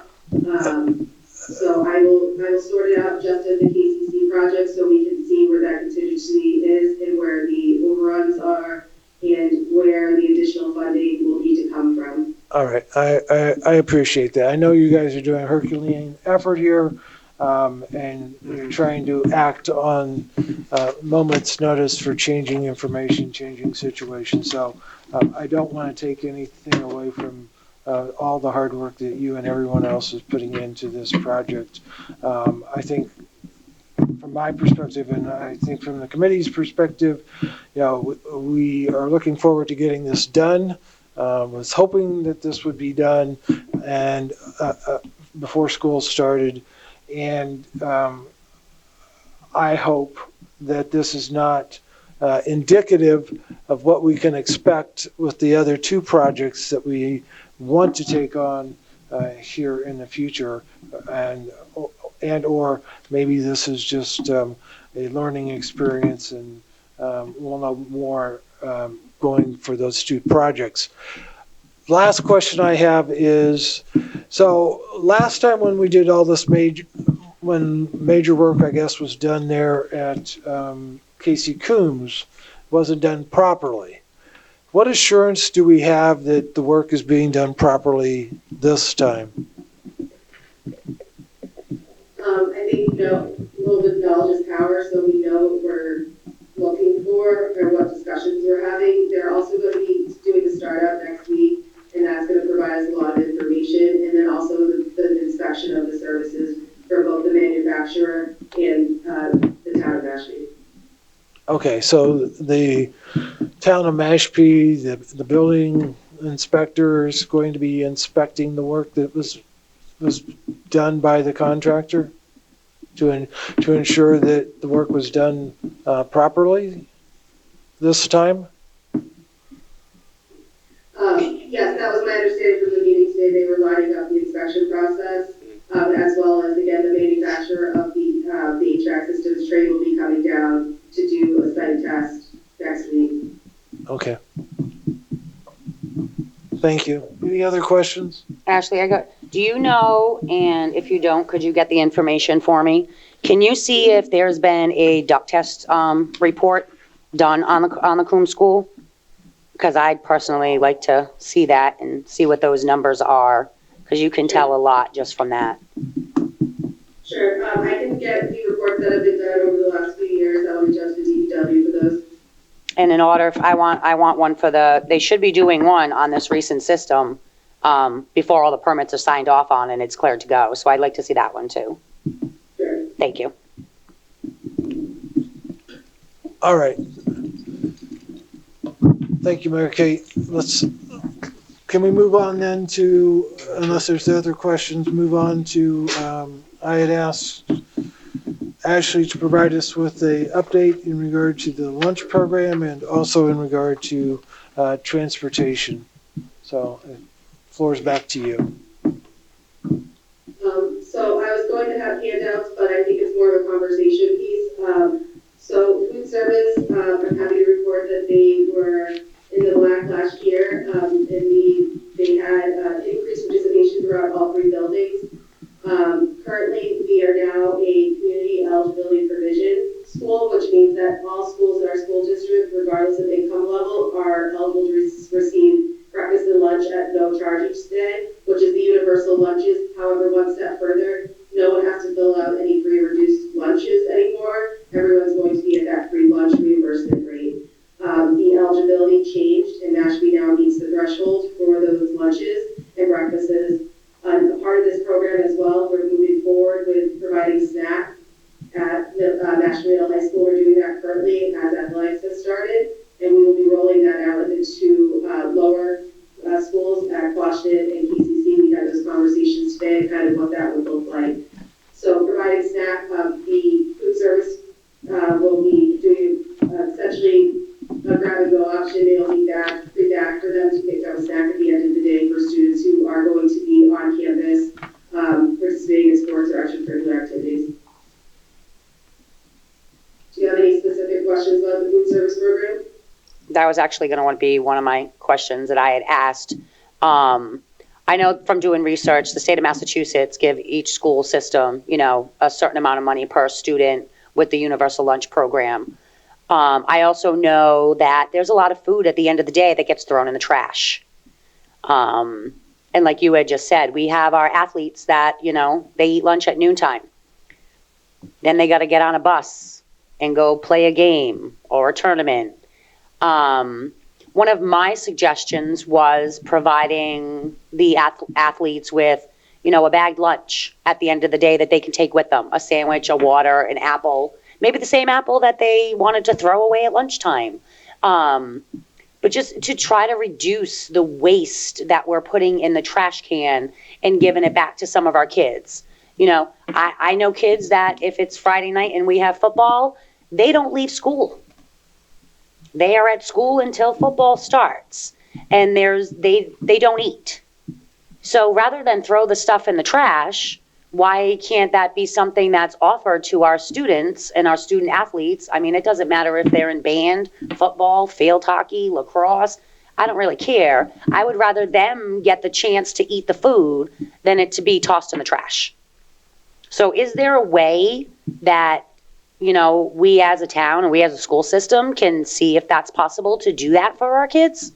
So I will sort it out just as the KCC project, so we can see where that contingency is and where the overruns are and where the additional funding will need to come from. All right, I appreciate that. I know you guys are doing a Herculean effort here, and you're trying to act on moment's notice for changing information, changing situations. So I don't want to take anything away from all the hard work that you and everyone else is putting into this project. I think from my perspective, and I think from the committee's perspective, we are looking forward to getting this done. Was hoping that this would be done and before school started, and I hope that this is not indicative of what we can expect with the other two projects that we want to take on here in the future, and or maybe this is just a learning experience, and we'll know more going for those two projects. Last question I have is, so last time when we did all this when major work, I guess, was done there at Casey Coombs, wasn't done properly. What assurance do we have that the work is being done properly this time? I think, a little bit of knowledge is power, so we know what we're looking for or what discussions we're having. They're also going to be doing the startup next week, and that's going to provide us a lot of information, and then also the inspection of the services for both the manufacturer and the town of Mashpee. Okay, so the town of Mashpee, the building inspector is going to be inspecting the work that was done by the contractor to ensure that the work was done properly this time? Yes, that was my understanding from the meeting today. They were lining up the inspection process, as well as, again, the manufacturer of the HVAC systems train will be coming down to do a site test next week. Okay. Thank you. Any other questions? Ashley, do you know, and if you don't, could you get the information for me? Can you see if there's been a duct test report done on the Coombs School? Because I'd personally like to see that and see what those numbers are, because you can tell a lot just from that. Sure. I can get the reports that have been done over the last few years. I'll reach out to DPW for those. And in order, I want one for they should be doing one on this recent system before all the permits are signed off on and it's cleared to go. So I'd like to see that one too. Sure. Thank you. All right. Thank you, Mary Kate. Can we move on then to, unless there's other questions, move on to, I had asked Ashley to provide us with an update in regard to the lunch program and also in regard to transportation. So, floor is back to you. So I was going to have handouts, but I think it's more of a conversation piece. So food service, I'm happy to report that they were in the black last year, and they had increased participation throughout all three buildings. Currently, we are now a community eligibility provision school, which means that all schools in our school district, regardless of income level, are eligible to receive breakfast and lunch at no charge each day, which is the universal lunches. However, one step further, no one has to fill out any free or reduced lunches anymore. Everyone's going to be at that free lunch reimbursement rate. The because a part of this program as well, we're moving forward with providing snack at Mashpee Middle High School. We're doing that currently as athletics has started, and we will be rolling that out into two lower schools at Quashnet and KCC. We had those conversations today, kind of what that would look like. So providing snack, the food service will be doing essentially a grab-and-go option. They'll be pre-bagged for them to pick up a snack at the end of the day for students who are going to be on campus participating in sports or extracurricular activities. Do you have any specific questions about the food service program? That was actually going to be one of my questions that I had asked. I know from doing research, the state of Massachusetts give each school system, a certain amount of money per student with the universal lunch program. I also know that there's a lot of food at the end of the day that gets thrown in the trash. And like you had just said, we have our athletes that, they eat lunch at noontime. Then they got to get on a bus and go play a game or a tournament. One of my suggestions was providing the athletes with, a bagged lunch at the end of the day that they can take with them, a sandwich, a water, an apple, maybe the same apple that they wanted to throw away at lunchtime. But just to try to reduce the waste that we're putting in the trash can and giving it back to some of our kids. I know kids that if it's Friday night and we have football, they don't leave school. They are at school until football starts, and they don't eat. So rather than throw the stuff in the trash, why can't that be something that's offered to our students and our student athletes? I mean, it doesn't matter if they're in band, football, field hockey, lacrosse. I don't really care. I would rather them get the chance to eat the food than it to be tossed in the trash. So is there a way that we as a town and we as a school system can see if that's possible to do that for our kids?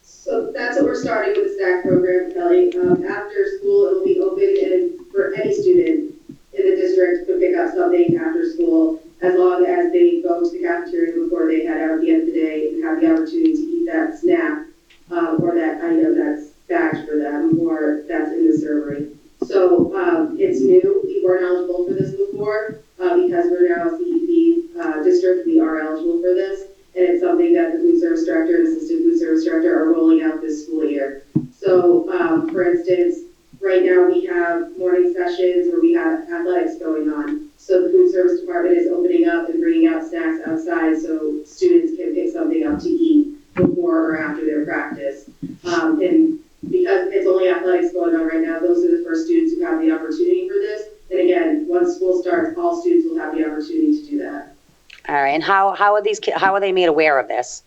So that's what we're starting with the snack program, Kelly. After school, it will be open and for any student in the district to pick up something after school, as long as they go to the cafeteria before they head out at the end of the day and have the opportunity to eat that snack or that item that's bagged for them or that's in the servery. So it's new. We weren't eligible for this before because we're now a CEP district. We are eligible for this, and it's something that the food service director and assistant food service director are rolling out this school year. So, for instance, right now we have morning sessions where we have athletics going on. So the food service department is opening up and bringing out snacks outside so students can pick something up to eat before or after their practice. And because it's only athletics going on right now, those are the first students who have the opportunity for this. And again, once school starts, all students will have the opportunity to do that. All right, and how are they made aware of this?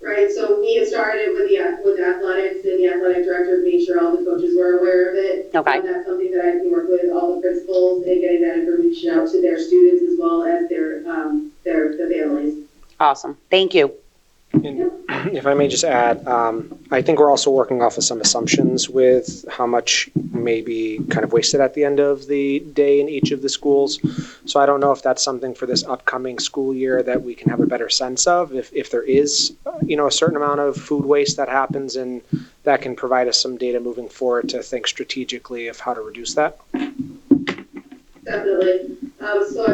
Right, so we had started with athletics, and the athletic director made sure all the coaches were aware of it. Okay. That's something that I can work with all the principals and getting that information out to their students as well as their families. Awesome, thank you. And if I may just add, I think we're also working off of some assumptions with how much may be kind of wasted at the end of the day in each of the schools. So I don't know if that's something for this upcoming school year that we can have a better sense of, if there is, a certain amount of food waste that happens, and that can provide us some data moving forward to think strategically of how to reduce that. Definitely. So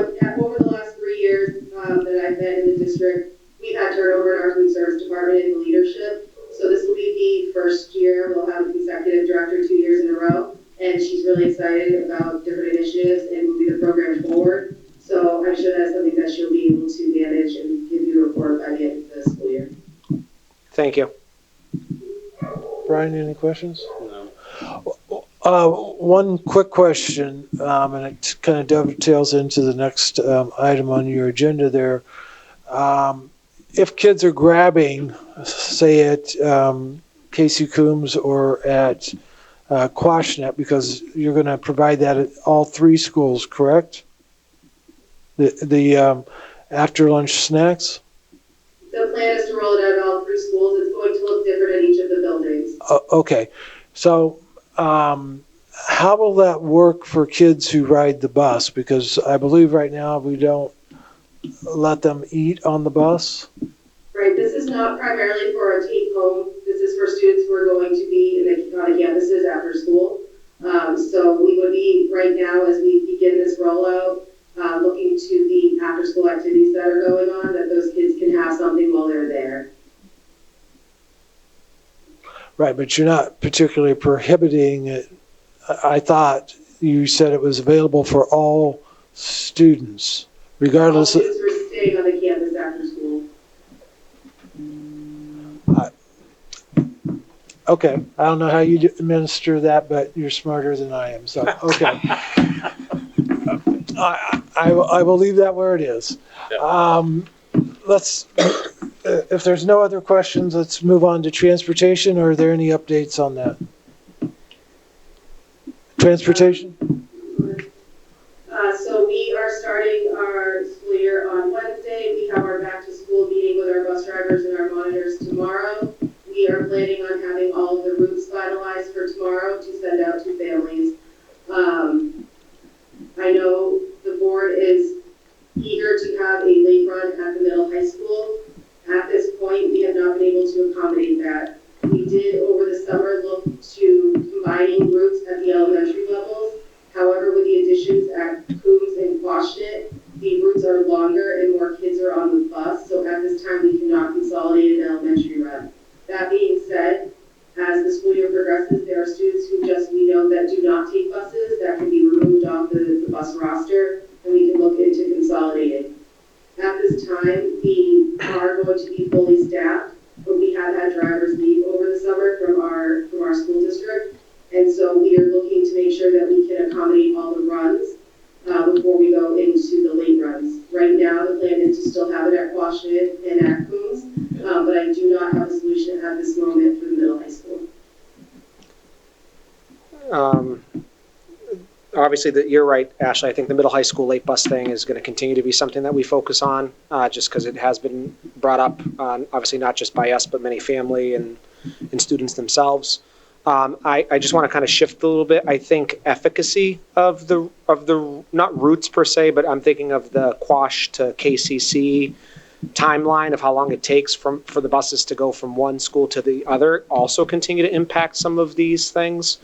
over the last 3 years that I've been in the district, we've had turnover in our food service department in the leadership. So this will be the first year we'll have a consecutive director 2 years in a row. And she's really excited about different initiatives and moving the program forward. So I'm sure that's something that she'll be able to manage and give you a report by the end of the school year. Thank you. Brian, any questions? No. One quick question, and it kind of dovetails into the next item on your agenda there. If kids are grabbing, say at Casey Coombs or at Quashnet, because you're going to provide that at all three schools, correct? The after lunch snacks? The plan is to roll it out at all 3 schools. It's going to look different in each of the buildings. Okay, so how will that work for kids who ride the bus? Because I believe right now we don't let them eat on the bus. Right, this is not primarily for a take home. This is is for students who are going to be on the campuses after school. So we would be, right now, as we begin this rollout, looking to the after-school activities that are going on, that those kids can have something while they're there. Right, but you're not particularly prohibiting it. I thought you said it was available for all students, regardless All of... students who are staying on the campus after school. Okay, I don't know how you administer that, but you're smarter than I am, so, okay. I will leave that where it is. Let's, if there's no other questions, let's move on to transportation, or are there any updates on that? Transportation? So we are starting our school year on Wednesday. We have our back to school meeting with our bus drivers and our monitors tomorrow. We are planning on having all of the routes finalized for tomorrow to send out to families. I know the board is eager to have a late run at the middle high school. At this point, we have not been able to accommodate that. We did over the summer look to combining routes at the elementary levels. However, with the additions at Coombs and Quashnet, the routes are longer and more kids are on the bus. So at this time, we cannot consolidate an elementary run. That being said, as the school year progresses, there are students who we know that do not take buses that can be removed off the bus roster, and we can look into consolidating. At this time, we are going to be fully staffed, but we have had drivers leave over the summer from our school district, and so we are looking to make sure that we can accommodate all the runs before we go into the late runs. Right now, the plan is to still have it at Quashnet and at Coombs, but I do not have a solution at this moment for the middle high school. Obviously, you're right, Ashley. I think the middle high school late bus thing is going to continue to be something that we focus on, just because it has been brought up, obviously not just by us, but many family and students themselves. I just want to kind of shift a little bit. I think efficacy of the not routes per se, but I'm thinking of the Quash to KCC timeline of how long it takes for the buses to go from one school to the other also continue to impact some of these things.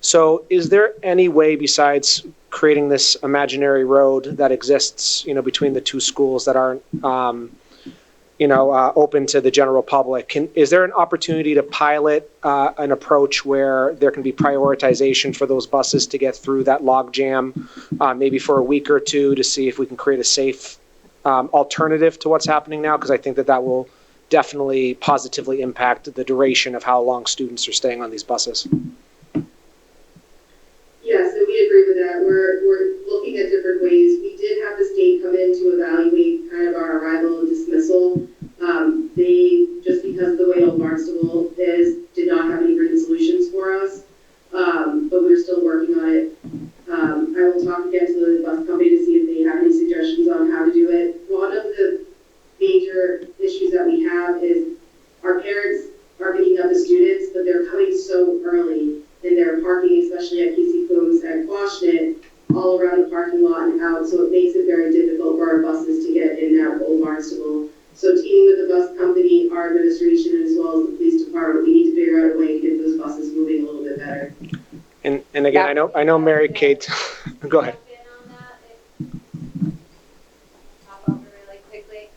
So is there any way besides creating this imaginary road that exists, between the two schools that aren't, open to the general public? Is there an opportunity to pilot an approach where there can be prioritization for those buses to get through that log jam, maybe for a week or two, to see if we can create a safe alternative to what's happening now? Because I think that will definitely positively impact the duration of how long students are staying on these buses. Yes, and we agree with that. We're looking at different ways. We did have the state come in to evaluate kind of our arrival and dismissal. They, just because of the way Old Barnstable is, did not have any written solutions for us, but we're still working on it. I will talk again to the bus company to see if they have any suggestions on how to do it. One of the major issues that we have is our parents are picking up the students, but they're coming so early, and they're parking, especially at KC Coombs and Quashnet, all around the parking lot and out, so it makes it very difficult for our buses to get in and out of Old Barnstable. So teaming with the bus company, our administration, as well as the police department, we need to figure out a way to get those buses moving a little bit better. And again, I know Mary Kate. Go ahead. Hop over really quickly.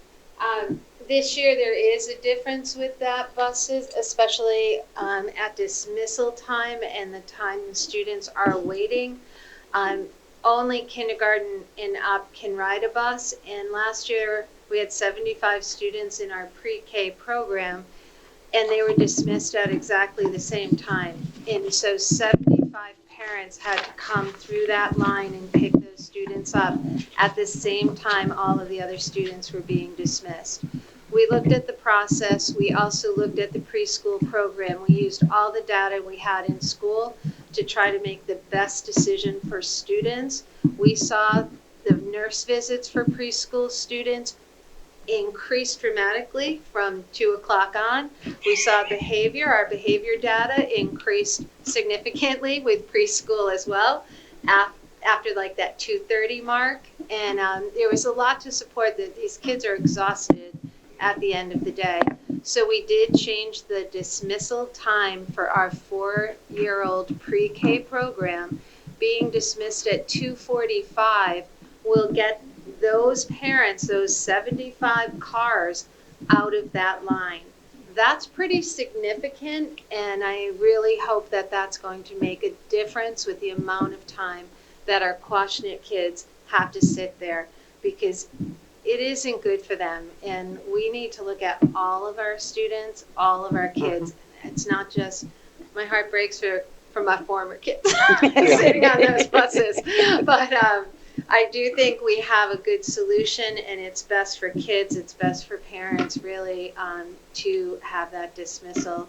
This year there is a difference with that buses, especially at dismissal time and the time the students are waiting. Only kindergarten and up can ride a bus, and last year we had 75 students in our pre-K program, and they were dismissed at exactly the same time. And so 75 parents had to come through that line and pick those students up at the same time all of the other students were being dismissed. We looked at the process. We also looked at the preschool program. We used all the data we had in school to try to make the best decision for students. We saw the nurse visits for preschool students increased dramatically from 2 o'clock on. We saw our behavior data increased significantly with preschool as well after like that 2:30 mark. And there was a lot to support that these kids are exhausted at the end of the day. So we did change the dismissal time for our 4-year-old pre-K program. Being dismissed at 2:45 will get those parents, those 75 cars, out of that line. That's pretty significant, and I really hope that that's going to make a difference with the amount of time that our Quashnet kids have to sit there, because it isn't good for them. And we need to look at all of our students, all of our kids. It's not just, my heart breaks for my former kids sitting on those buses. But I do think we have a good solution, and it's best for kids, it's best for parents, really, to have that dismissal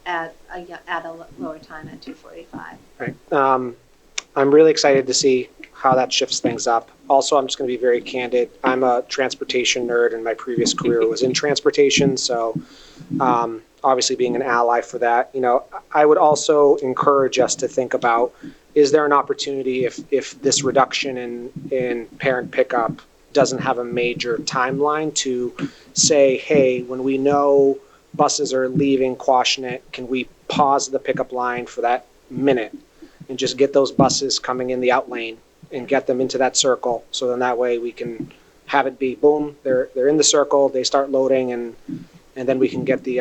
at a lower time at 2:45. Right. I'm really excited to see how that shifts things up. Also, I'm just going to be very candid. I'm a transportation nerd, and my previous career was in transportation. So, obviously, being an ally for that, I would also encourage us to think about: is there an opportunity if this reduction in parent pickup doesn't have a major timeline to say, hey, when we know buses are leaving Quashnet, can we pause the pickup line for that minute and just get those buses coming in the out lane and get them into that circle? So then that way we can have it be boom, they're in the circle, they start loading, and then we can get the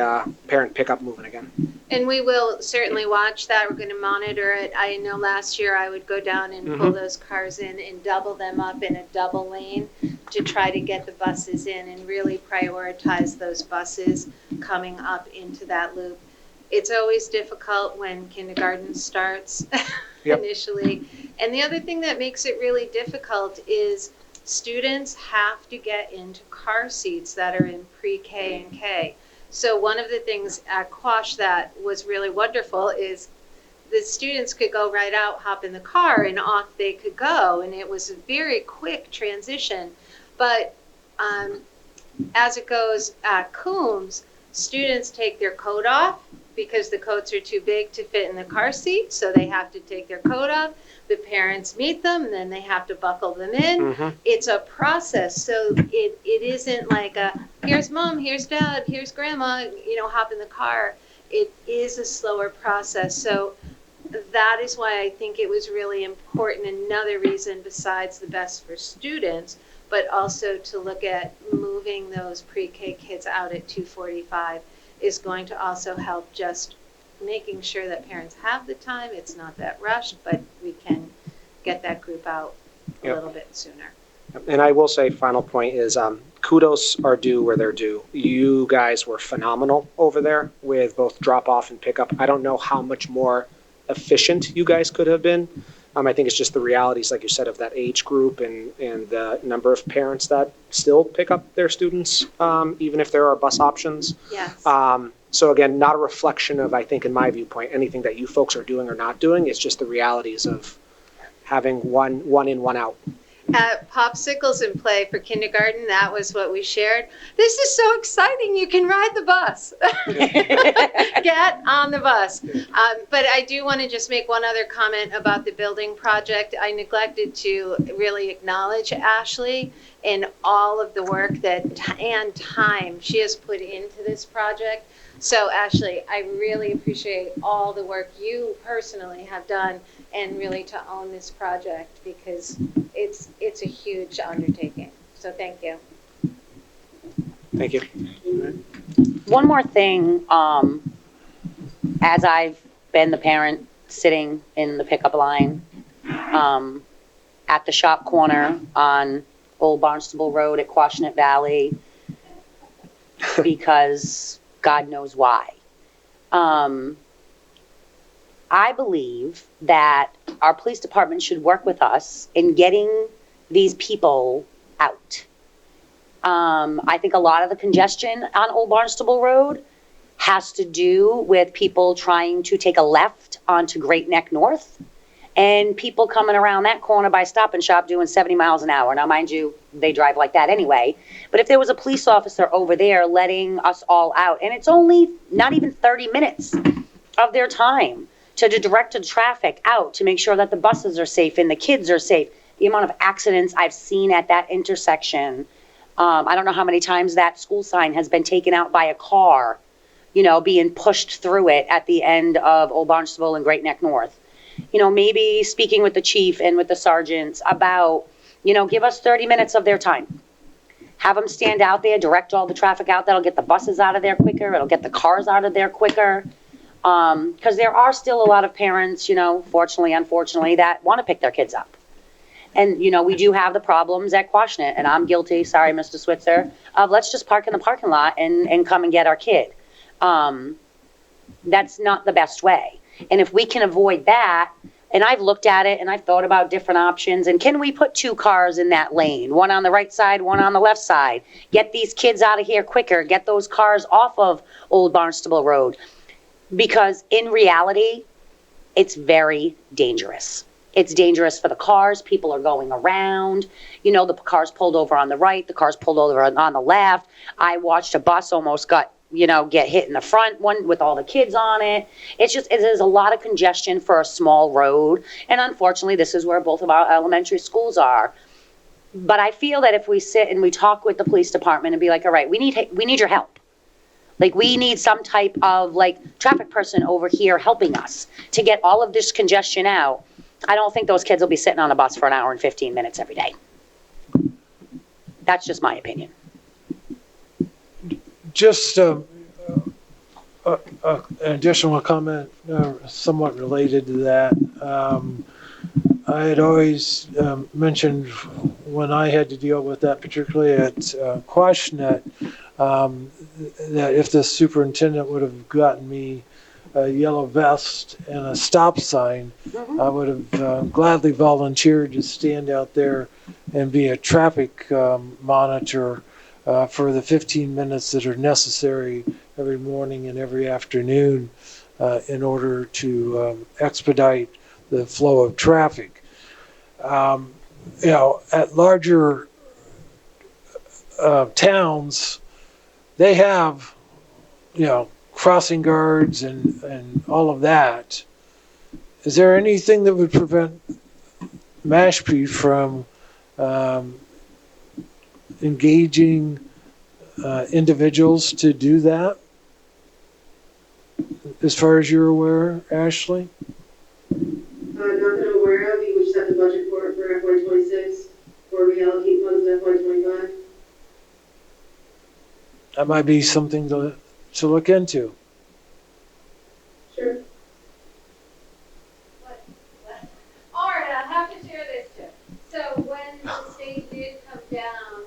parent pickup moving again. And we will certainly watch that. We're going to monitor it. I know last year I would go down and pull those cars in and double them up in a double lane to try to get the buses in and really prioritize those buses coming up into that loop. It's always difficult when kindergarten starts initially. And the other thing that makes it really difficult is students have to get into car seats that are in pre-K and K. So one of the things at Quash that was really wonderful is the students could go right out, hop in the car, and off they could go. And it was a very quick transition. But as it goes at Coombs, students take their coat off because the coats are too big to fit in the car seat. So they have to take their coat off. The parents meet them, and then they have to buckle them in. It's a process. So it isn't like here's mom, here's dad, here's grandma, hop in the car. It is a slower process. So that is why I think it was really important. Another reason besides the best for students, but also to look at moving those pre-K kids out at 2:45 is going to also help just making sure that parents have the time. It's not that rushed, but we can get that group out a little bit sooner. And I will say, final point is kudos are due where they're due. You guys were phenomenal over there with both drop off and pickup. I don't know how much more efficient you guys could have been. I think it's just the realities, like you said, of that age group and the number of parents that still pick up their students, even if there are bus options. Yes. So again, not a reflection of, I think, in my viewpoint, anything that you folks are doing or not doing. It's just the realities of having one in, one out. Popsicles in play for kindergarten, that was what we shared. This is so exciting, you can ride the bus. Get on the bus. But I do want to just make one other comment about the building project. I neglected to really acknowledge Ashley and all of the work and time she has put into this project. So Ashley, I really appreciate all the work you personally have done and really to own this project, because it's a huge undertaking. So thank you. Thank you. One more thing, as I've been the parent sitting in the pickup line, at the shop corner on Old Barnstable Road at Quashnet Valley, because God knows why. I believe that our police department should work with us in getting these people out. I think a lot of the congestion on Old Barnstable Road has to do with people trying to take a left onto Great Neck North and people coming around that corner by Stop and Shop doing 70 miles an hour. Now, mind you, they drive like that anyway. But if there was a police officer over there letting us all out, and it's only not even 30 minutes of their time to direct the traffic out to make sure that the buses are safe and the kids are safe. The amount of accidents I've seen at that intersection I don't know how many times that school sign has been taken out by a car, being pushed through it at the end of Old Barnstable and Great Neck North. Maybe speaking with the chief and with the sergeants about, give us 30 minutes of their time. Have them stand out there, direct all the traffic out. That'll get the buses out of there quicker. It'll get the cars out of there quicker. Because there are still a lot of parents, fortunately, unfortunately, that want to pick their kids up. And, we do have the problems at Quashnet, and I'm guilty, sorry, Mr. Switzer, of let's just park in the parking lot and come and get our kid. That's not the best way. And if we can avoid that, and I've looked at it and I've thought about different options, and can we put 2 cars in that lane, one on the right side, one on the left side, get these kids out of here quicker, get those cars off of Old Barnstable Road? Because in reality, it's very dangerous. It's dangerous for the cars. People are going around. The cars pulled over on the right, the cars pulled over on the left. I watched a bus almost get hit in the front one with all the kids on it. It is a lot of congestion for a small road. And unfortunately, this is where both of our elementary schools are. But I feel that if we sit and we talk with the police department and be like, all right, we need your help. Like, we need some type of traffic person over here helping us to get all of this congestion out. I don't think those kids will be sitting on a bus for an hour and 15 minutes every day. That's just my opinion. Just an additional comment, somewhat related to that. I had always mentioned when I had to deal with that, particularly at Quashnet, that if the superintendent would have gotten me a yellow vest and a stop sign, I would have gladly volunteered to stand out there and be a traffic monitor for the 15 minutes that are necessary every morning and every afternoon in order to expedite the flow of traffic. At larger towns, they have, crossing guards and all of that. Is there anything that would prevent Mashpee from engaging individuals to do that? As far as you're aware, Ashley? Not that I'm aware of. We just have to budget for it for FY26 or reallocate funds in FY25. That might be something to look into. Sure. All right, I'll have to share this too. So when the state did come down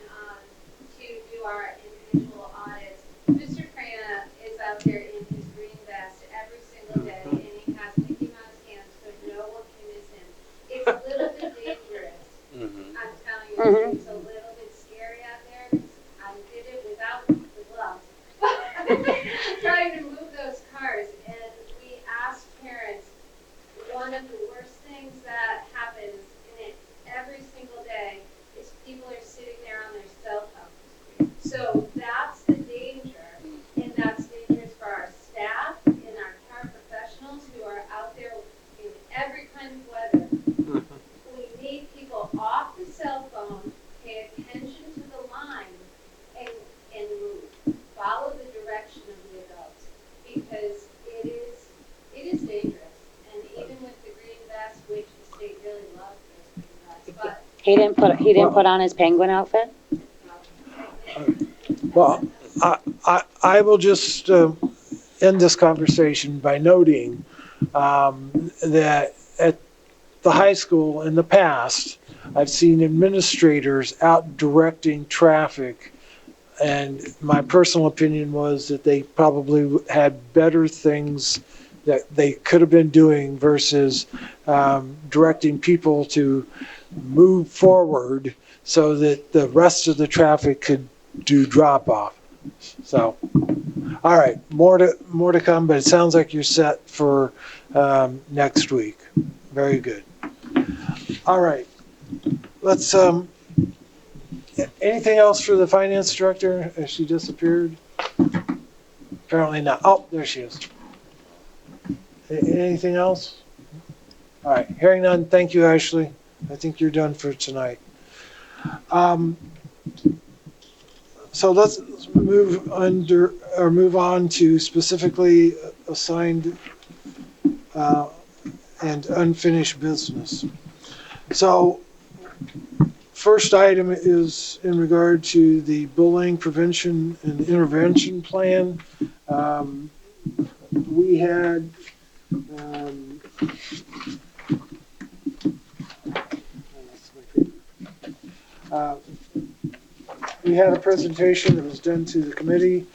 to do our individual audits, Mr. Crana is out there in his green vest every single day, and he has Mickey Mouse hands so no one can miss him. It's a little bit dangerous. I'm telling you, it's a little bit scary out there. I did it without the gloves. Trying to move those cars, and we asked parents, one of the worst things that happens in it every single day is people are sitting there on their cell phones. So that's the danger, and that's dangerous for our staff and our paraprofessionals who are out there in every kind of weather. We need people off the cell phone, pay attention to the line, and move. Follow the direction of the adults, because it is dangerous. And even with the green vest, which the state really loves those green vests, but He didn't put on his penguin outfit? Well, I will just end this conversation by noting that at the high school in the past, I've seen administrators out directing traffic, and my personal opinion was that they probably had better things that they could have been doing versus directing people to move forward so that the rest of the traffic could do drop off. So, all right, more to come, but it sounds like you're set for next week. Very good. All right, let's, anything else for the finance director? Has she disappeared? Apparently not. Oh, there she is. Anything else? All right, hearing none, thank you, Ashley. I think you're done for tonight. So let's move move on to specifically assigned and unfinished business. So first item is in regard to the bullying prevention and intervention plan. We had we had a presentation that was done to the committee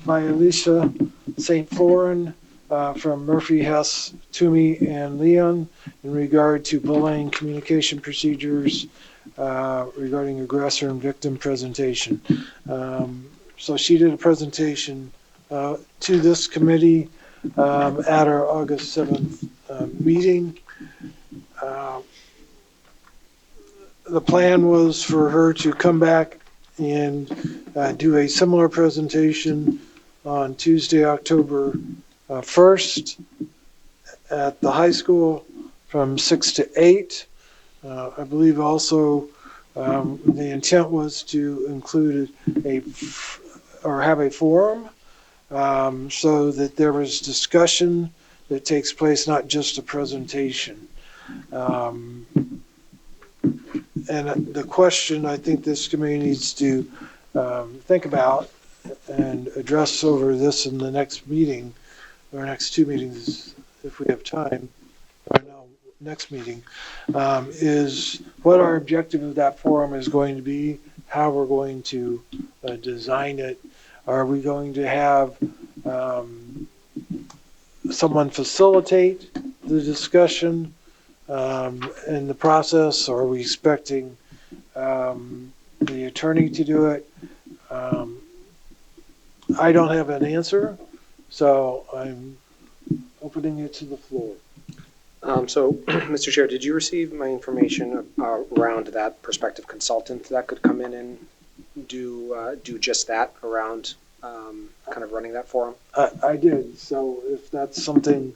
by Alicia St. Florin from Murphy, Hess, Toomey, and Leon in regard to bullying communication procedures regarding aggressor and victim presentation. So she did a presentation to this committee at our August 7th meeting. The plan was for her to come back and do a similar presentation on Tuesday, October 1st at the high school from 6 to 8. I believe also the intent was to include have a forum so that there was discussion that takes place, not just a presentation. And the question I think this committee needs to think about and address over this in the next meeting, or next two meetings if we have time, or no, next meeting, is what our objective of that forum is going to be, how we're going to design it. Are we going to have someone facilitate the discussion in the process, or are we expecting the attorney to do it? I don't have an answer, so I'm opening it to the floor. So, Mr. Chair, did you receive my information around that prospective consultant that could come in and do just that around kind of running that forum? I did. So if that's something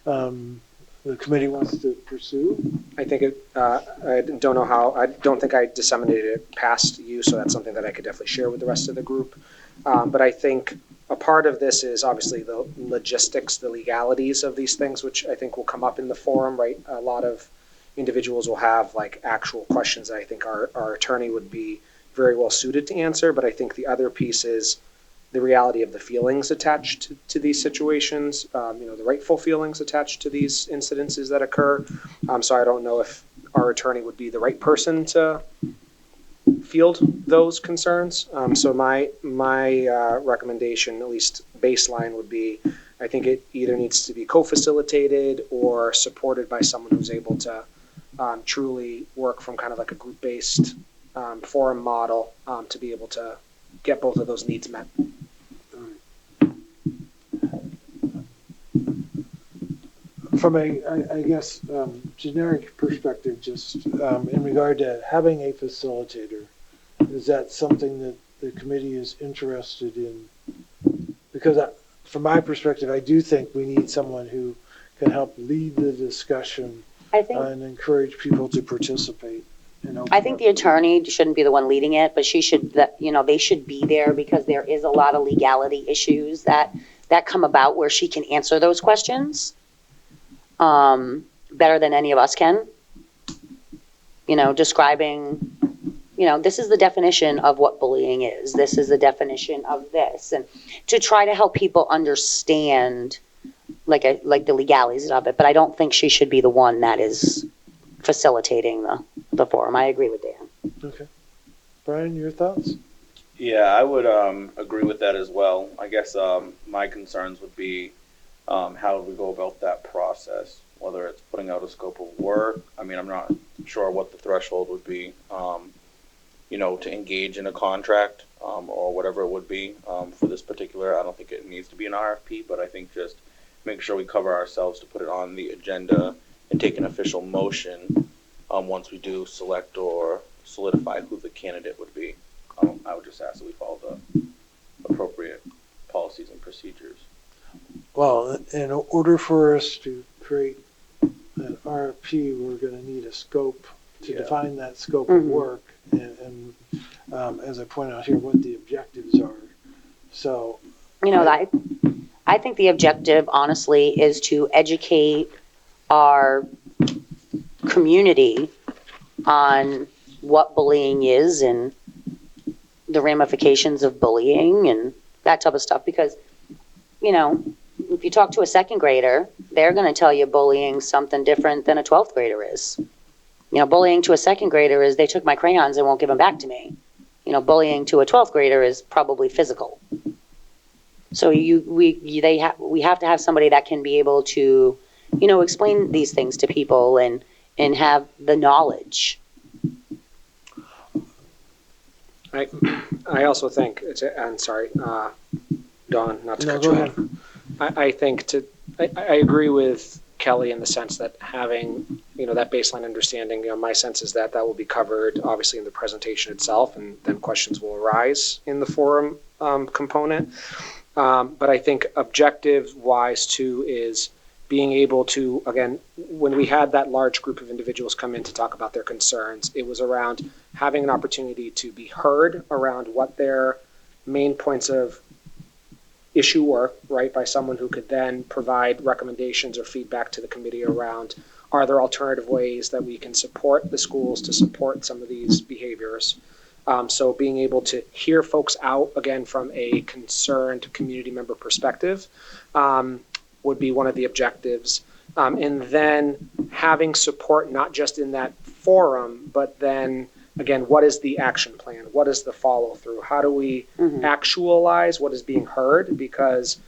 the committee wants to pursue, I think I don't know how. I don't think I disseminated it past you, so that's something that I could definitely share with the rest of the group. But I think a part of this is obviously the logistics, the legalities of these things, which I think will come up in the forum, right? A lot of individuals will have like actual questions that I think our attorney would be very well suited to answer. But I think the other piece is the reality of the feelings attached to these situations, the rightful feelings attached to these incidences that occur. So I don't know if our attorney would be the right person to field those concerns. So my recommendation, at least baseline, would be I think it either needs to be co-facilitated or supported by someone who's able to truly work from kind of like a group-based forum model to be able to get both of those needs met. From I guess, generic perspective, just in regard to having a facilitator, is that something that the committee is interested in? Because from my perspective, I do think we need someone who can help lead the discussion and encourage people to participate. I think the attorney shouldn't be the one leading it, but they should be there because there is a lot of legality issues that come about where she can answer those questions better than any of us can. Describing, this is the definition of what bullying is. This is the definition of this, and to try to help people understand like the legalities of it. But I don't think she should be the one that is facilitating the forum. I agree with Dan. Okay. Brian, your thoughts? Yeah, I would agree with that as well. I guess my concerns would be how do we go about that process, whether it's putting out a scope of work. I mean, I'm not sure what the threshold would be, to engage in a contract or whatever it would be for this particular. I don't think it needs to be an RFP, but I think just make sure we cover ourselves to put it on the agenda and take an official motion once we do select or solidify who the candidate would be. I would just ask that we follow the appropriate policies and procedures. Well, in order for us to create an RFP, we're going to need a scope to define that scope of work. And as I point out here, what the objectives are. So, You know, I think the objective, honestly, is to educate our community on what bullying is and the ramifications of bullying and that type of stuff. Because, you know, if you talk to a second grader, they're going to tell you bullying's something different than a 12th grader is. You know, bullying to a second grader is they took my crayons and won't give them back to me. You know, bullying to a 12th grader is probably physical. So we have to have somebody that can be able to, you know, explain these things to people and have the knowledge. I also think I'm sorry, Dawn, not to no, cut go you ahead. off. I think I agree with Kelly in the sense that having, you know, that baseline understanding, you know, my sense is that will be covered obviously in the presentation itself, and then questions will arise in the forum component. But I think objective wise too is being able to, again, when we had that large group of individuals come in to talk about their concerns, it was around having an opportunity to be heard around what their main points of issue were, right, by someone who could then provide recommendations or feedback to the committee around, are there alternative ways that we can support the schools to support some of these behaviors? So being able to hear folks out, again, from a concerned community member perspective, would be one of the objectives. And then having support not just in that forum, but then, again, what is the action plan? What is the follow through? How do we actualize what is being heard? Because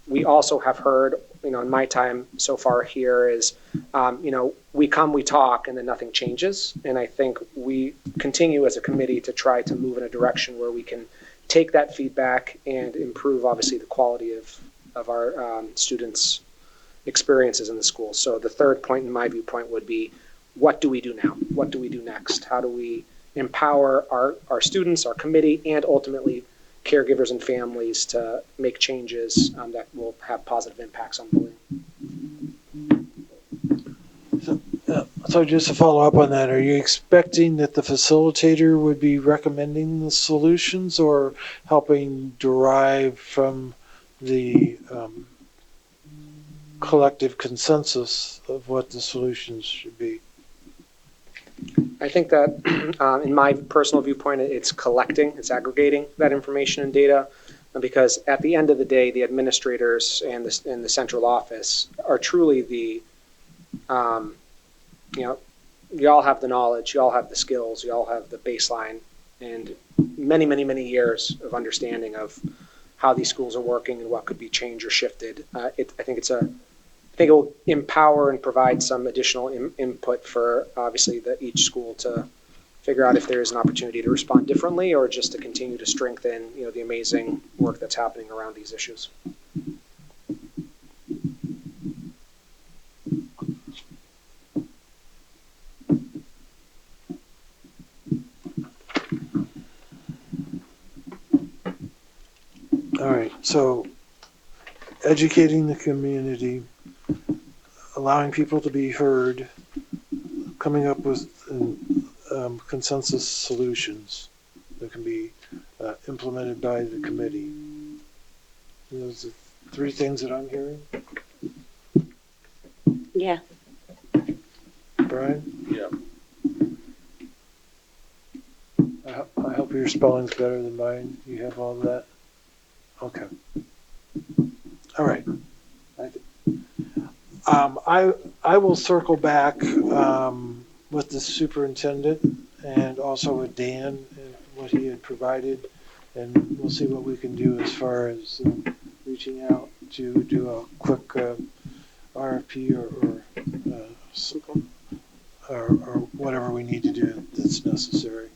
we also have heard, you know, in my time so far here is, you know, we come, we talk, and then nothing changes. And I think we continue as a committee to try to move in a direction where we can take that feedback and improve, obviously, the quality of our students' experiences in the school. So the third point in my viewpoint would be, what do we do now? What do we do next? How do we empower our students, our committee, and ultimately caregivers and families to make changes that will have positive impacts on bullying? So just to follow up on that, are you expecting that the facilitator would be recommending the solutions or helping derive from the collective consensus of what the solutions should be? I think that, in my personal viewpoint, it's collecting, it's aggregating that information and data, because at the end of the day, the administrators and the central office are truly the, you know, you all have the knowledge, you all have the skills, you all have the baseline, and many, many, many years of understanding of how these schools are working and what could be changed or shifted. I think it will empower and provide some additional input for obviously each school to figure out if there is an opportunity to respond differently or just to continue to strengthen, you know, the amazing work that's happening around these issues. All right, so educating the community, allowing people to be heard, coming up with consensus solutions that can be implemented by the committee. Those are three things that I'm hearing. Yeah. Brian? Yeah. I hope your spelling's better than mine. You have all of that? Okay. All right. I will circle back with the superintendent and also with Dan and what he had provided, and we'll see what we can do as far as reaching out to do a quick RFP or whatever we need to do that's necessary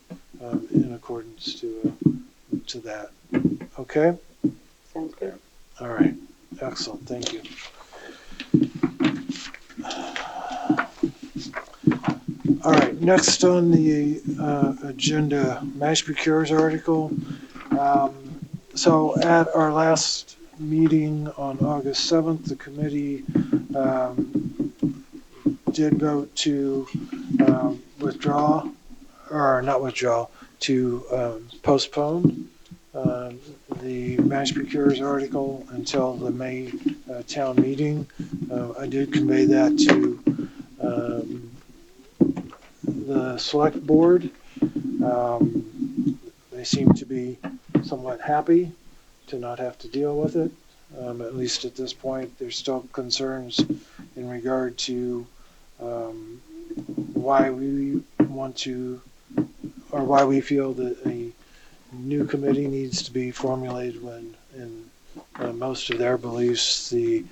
in accordance to that. Okay? Sounds good. All right. Excellent. Thank you. All right, next on the agenda, Mashpee Cures article. So at our last meeting on August 7th, the committee did vote to withdraw, or not withdraw, to postpone the Mashpee Cures article until the May town meeting. I did convey that to the select board. They seem to be somewhat happy to not have to deal with it. At least at this point, there's still concerns in regard to why we want to, or why we feel that a new committee needs to be formulated when, in most of their beliefs, the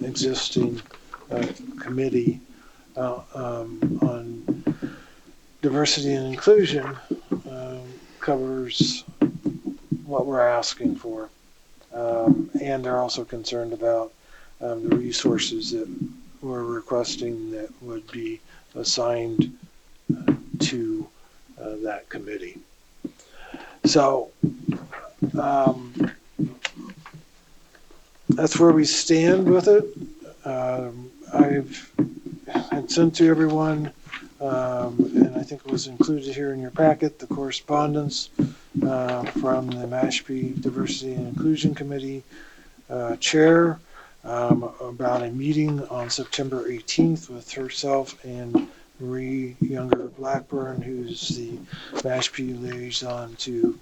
existing committee on diversity and inclusion covers what we're asking for. And they're also concerned about the resources that we're requesting that would be assigned to that committee. So that's where we stand with it. I've had sent to everyone, and I think it was included here in your packet, the correspondence from the Mashpee Diversity and Inclusion Committee chair about a meeting on September 18th with herself and Marie Younger Blackburn, who's the Mashpee liaison to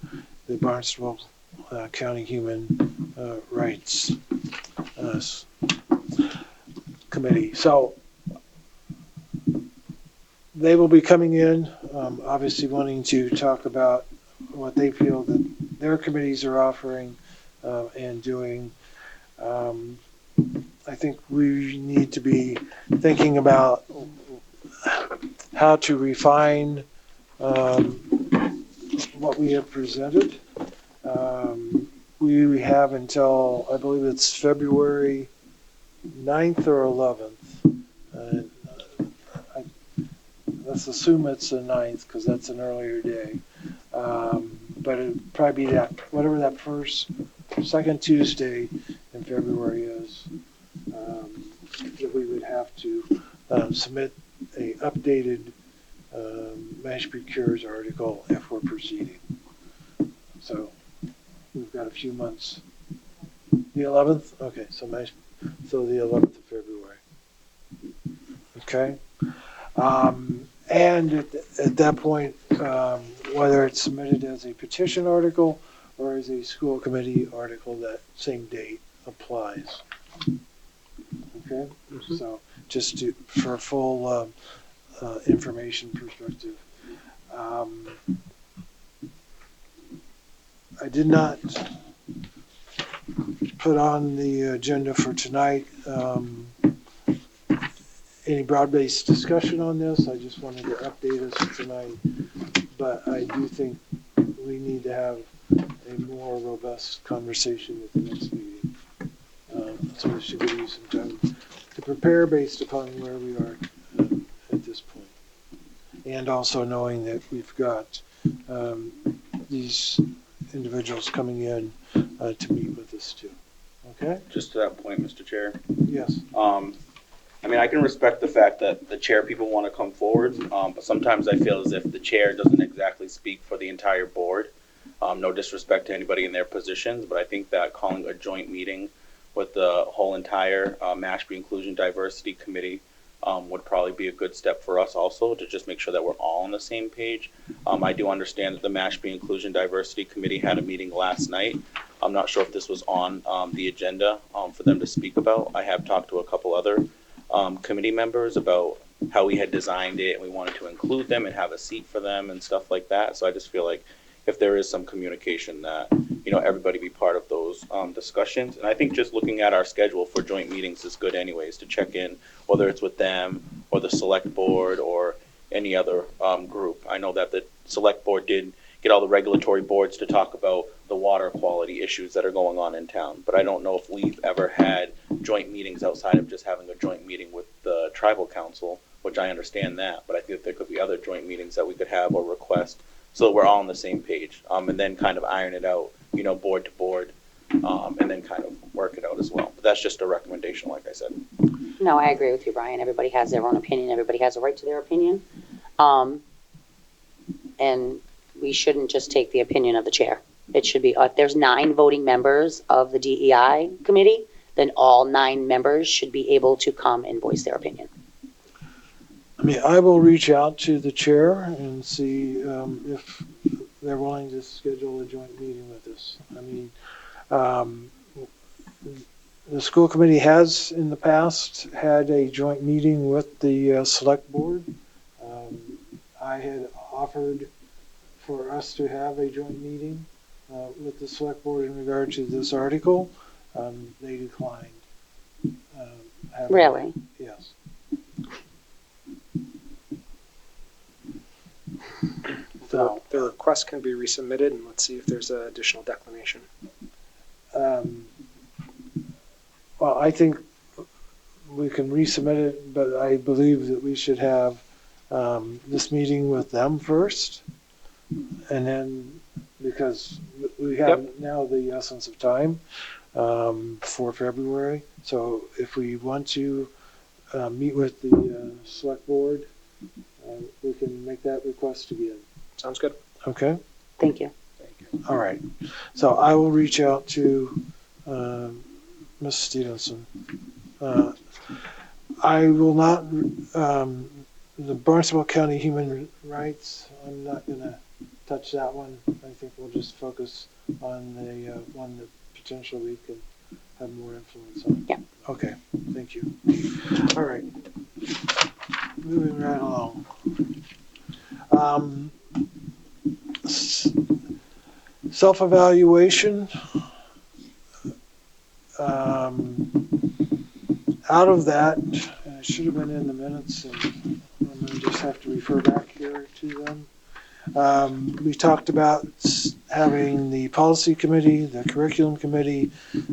the Barnstable County Human Rights Committee. So they will be coming in, obviously wanting to talk about what they feel that their committees are offering and doing. I think we need to be thinking about how to refine what we have presented. We have until, I believe it's February 9th or 11th. Let's assume it's the 9th because that's an earlier day. But it'd probably be that, whatever that second Tuesday in February is, that we would have to submit a updated Mashpee Cures article if we're proceeding. So we've got a few months. The 11th? Okay, so the 11th of February. Okay. And at that point, whether it's submitted as a petition article or as a school committee article, that same date applies. Okay, so just for full information perspective, I did not put on the agenda for tonight any broad-based discussion on this. I just wanted to update us tonight, but I do think we need to have a more robust conversation at the next meeting. So we should give you some time to prepare based upon where we are at this point. And also knowing that we've got these individuals coming in to meet with us too. Okay? Just to that point, Mr. Chair. Yes. I mean, I can respect the fact that the chair people want to come forward, but sometimes I feel as if the chair doesn't exactly speak for the entire board. No disrespect to anybody in their positions, but I think that calling a joint meeting with the whole entire Mashpee Inclusion Diversity Committee would probably be a good step for us also to just make sure that we're all on the same page. I do understand that the Mashpee Inclusion Diversity Committee had a meeting last night. I'm not sure if this was on the agenda for them to speak about. I have talked to a couple other committee members about how we had designed it and we wanted to include them and have a seat for them and stuff like that. So I just feel like if there is some communication that, everybody be part of those discussions. And I think just looking at our schedule for joint meetings is good anyways, to check in, whether it's with them or the select board or any other group. I know that the select board did get all the regulatory boards to talk about the water quality issues that are going on in town. But I don't know if we've ever had joint meetings outside of just having a joint meeting with the tribal council, which I understand that. But I think there could be other joint meetings that we could have or request so that we're all on the same page, and then kind of iron it out, board to board, and then kind of work it out as well. But that's just a recommendation, like I said. No, I agree with you, Brian. Everybody has their own opinion. Everybody has a right to their opinion. And we shouldn't just take the opinion of the chair. It should be, if there's 9 voting members of the DEI committee, then all 9 members should be able to come and voice their opinion. I mean, I will reach out to the chair and see if they're willing to schedule a joint meeting with us. I mean, the school committee has in the past had a joint meeting with the select board. I had offered for us to have a joint meeting with the select board in regard to this article. They declined. Really? Yes. The request can be resubmitted, and let's see if there's an additional declination. Well, I think we can resubmit it, but I believe that we should have this meeting with them first. And then, because we have now the essence of time for February. So if we want to meet with the select board, we can make that request again. Sounds good. Okay? Thank you. All right. So I will reach out to Ms. Stevenson. I will not, the Barnstable County Human Rights, I'm not going to touch that one. I think we'll just focus on the one that potentially we can have more influence on. Yeah. Okay. Thank you. All right. Moving right along. Self-evaluation. Out of that, and it should have been in the minutes, and I'm going to just have to refer back here to them. We talked about having the policy committee, the curriculum committee,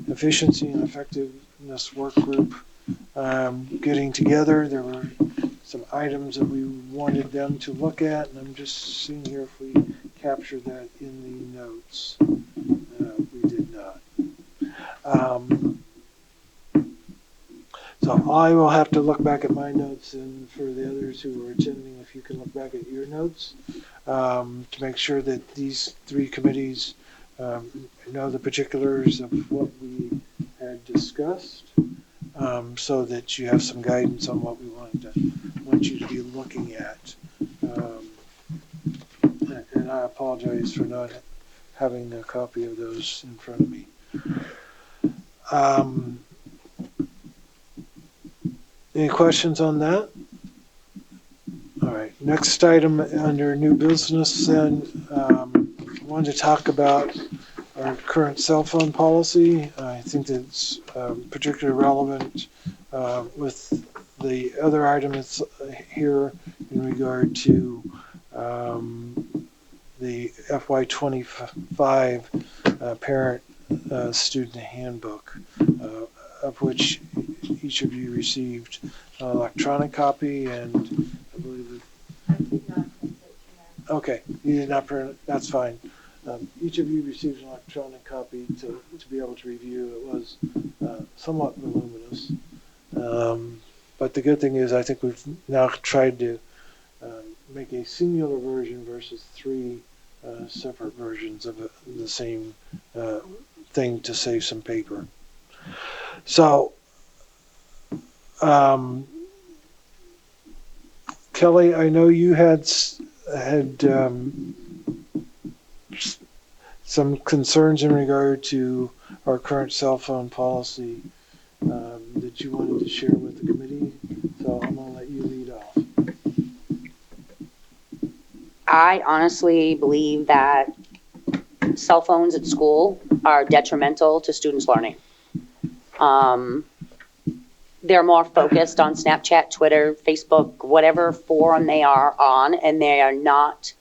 efficiency and effectiveness work group getting together. There were some items that we wanted them to look at, and I'm just seeing here if we captured that in the notes. We did not. So I will have to look back at my notes, and for the others who are attending, if you can look back at your notes to make sure that these 3 committees know the particulars of what we had discussed, so that you have some guidance on what we want you to be looking at. And I apologize for not having a copy of those in front of me. Any questions on that? All right, next item under new business then, I wanted to talk about our current cell phone policy. I think that's particularly relevant with the other items here in regard to the FY25 parent student handbook, of which each of you received an electronic copy, and I believe okay, you did not print it, that's fine. Each of you received an electronic copy to be able to review. It was somewhat voluminous, but the good thing is I think we've now tried to make a singular version versus 3 separate versions of the same thing to save some paper. So, Kelly, I know you had some concerns in regard to our current cell phone policy that you wanted to share with the committee, so I'm going to let you lead off. I honestly believe that cell phones at school are detrimental to students' learning. They're more focused on Snapchat, Twitter, Facebook, whatever forum they are on, and they are not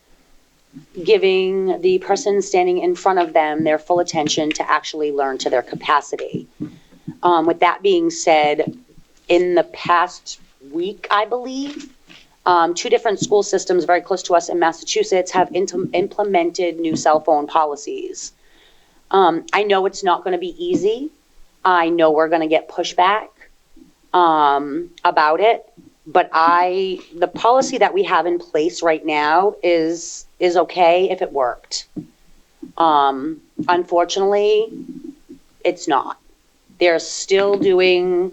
giving the person standing in front of them their full attention to actually learn to their capacity. With that being said, in the past week, I believe, 2 different school systems very close to us in Massachusetts have implemented new cell phone policies. I know it's not going to be easy. I know we're going to get pushback about it, But the policy that we have in place right now is okay if it worked. Unfortunately, it's not. They're still doing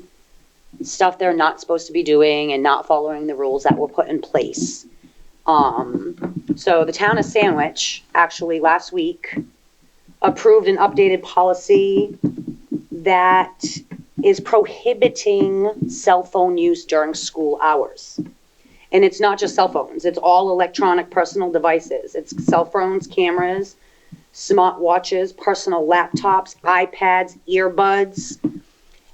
stuff they're not supposed to be doing and not following the rules that were put in place. So the town of Sandwich actually last week approved an updated policy that is prohibiting cell phone use during school hours. And it's not just cell phones, it's all electronic personal devices. It's cell phones, cameras, smart watches, personal laptops, iPads, earbuds.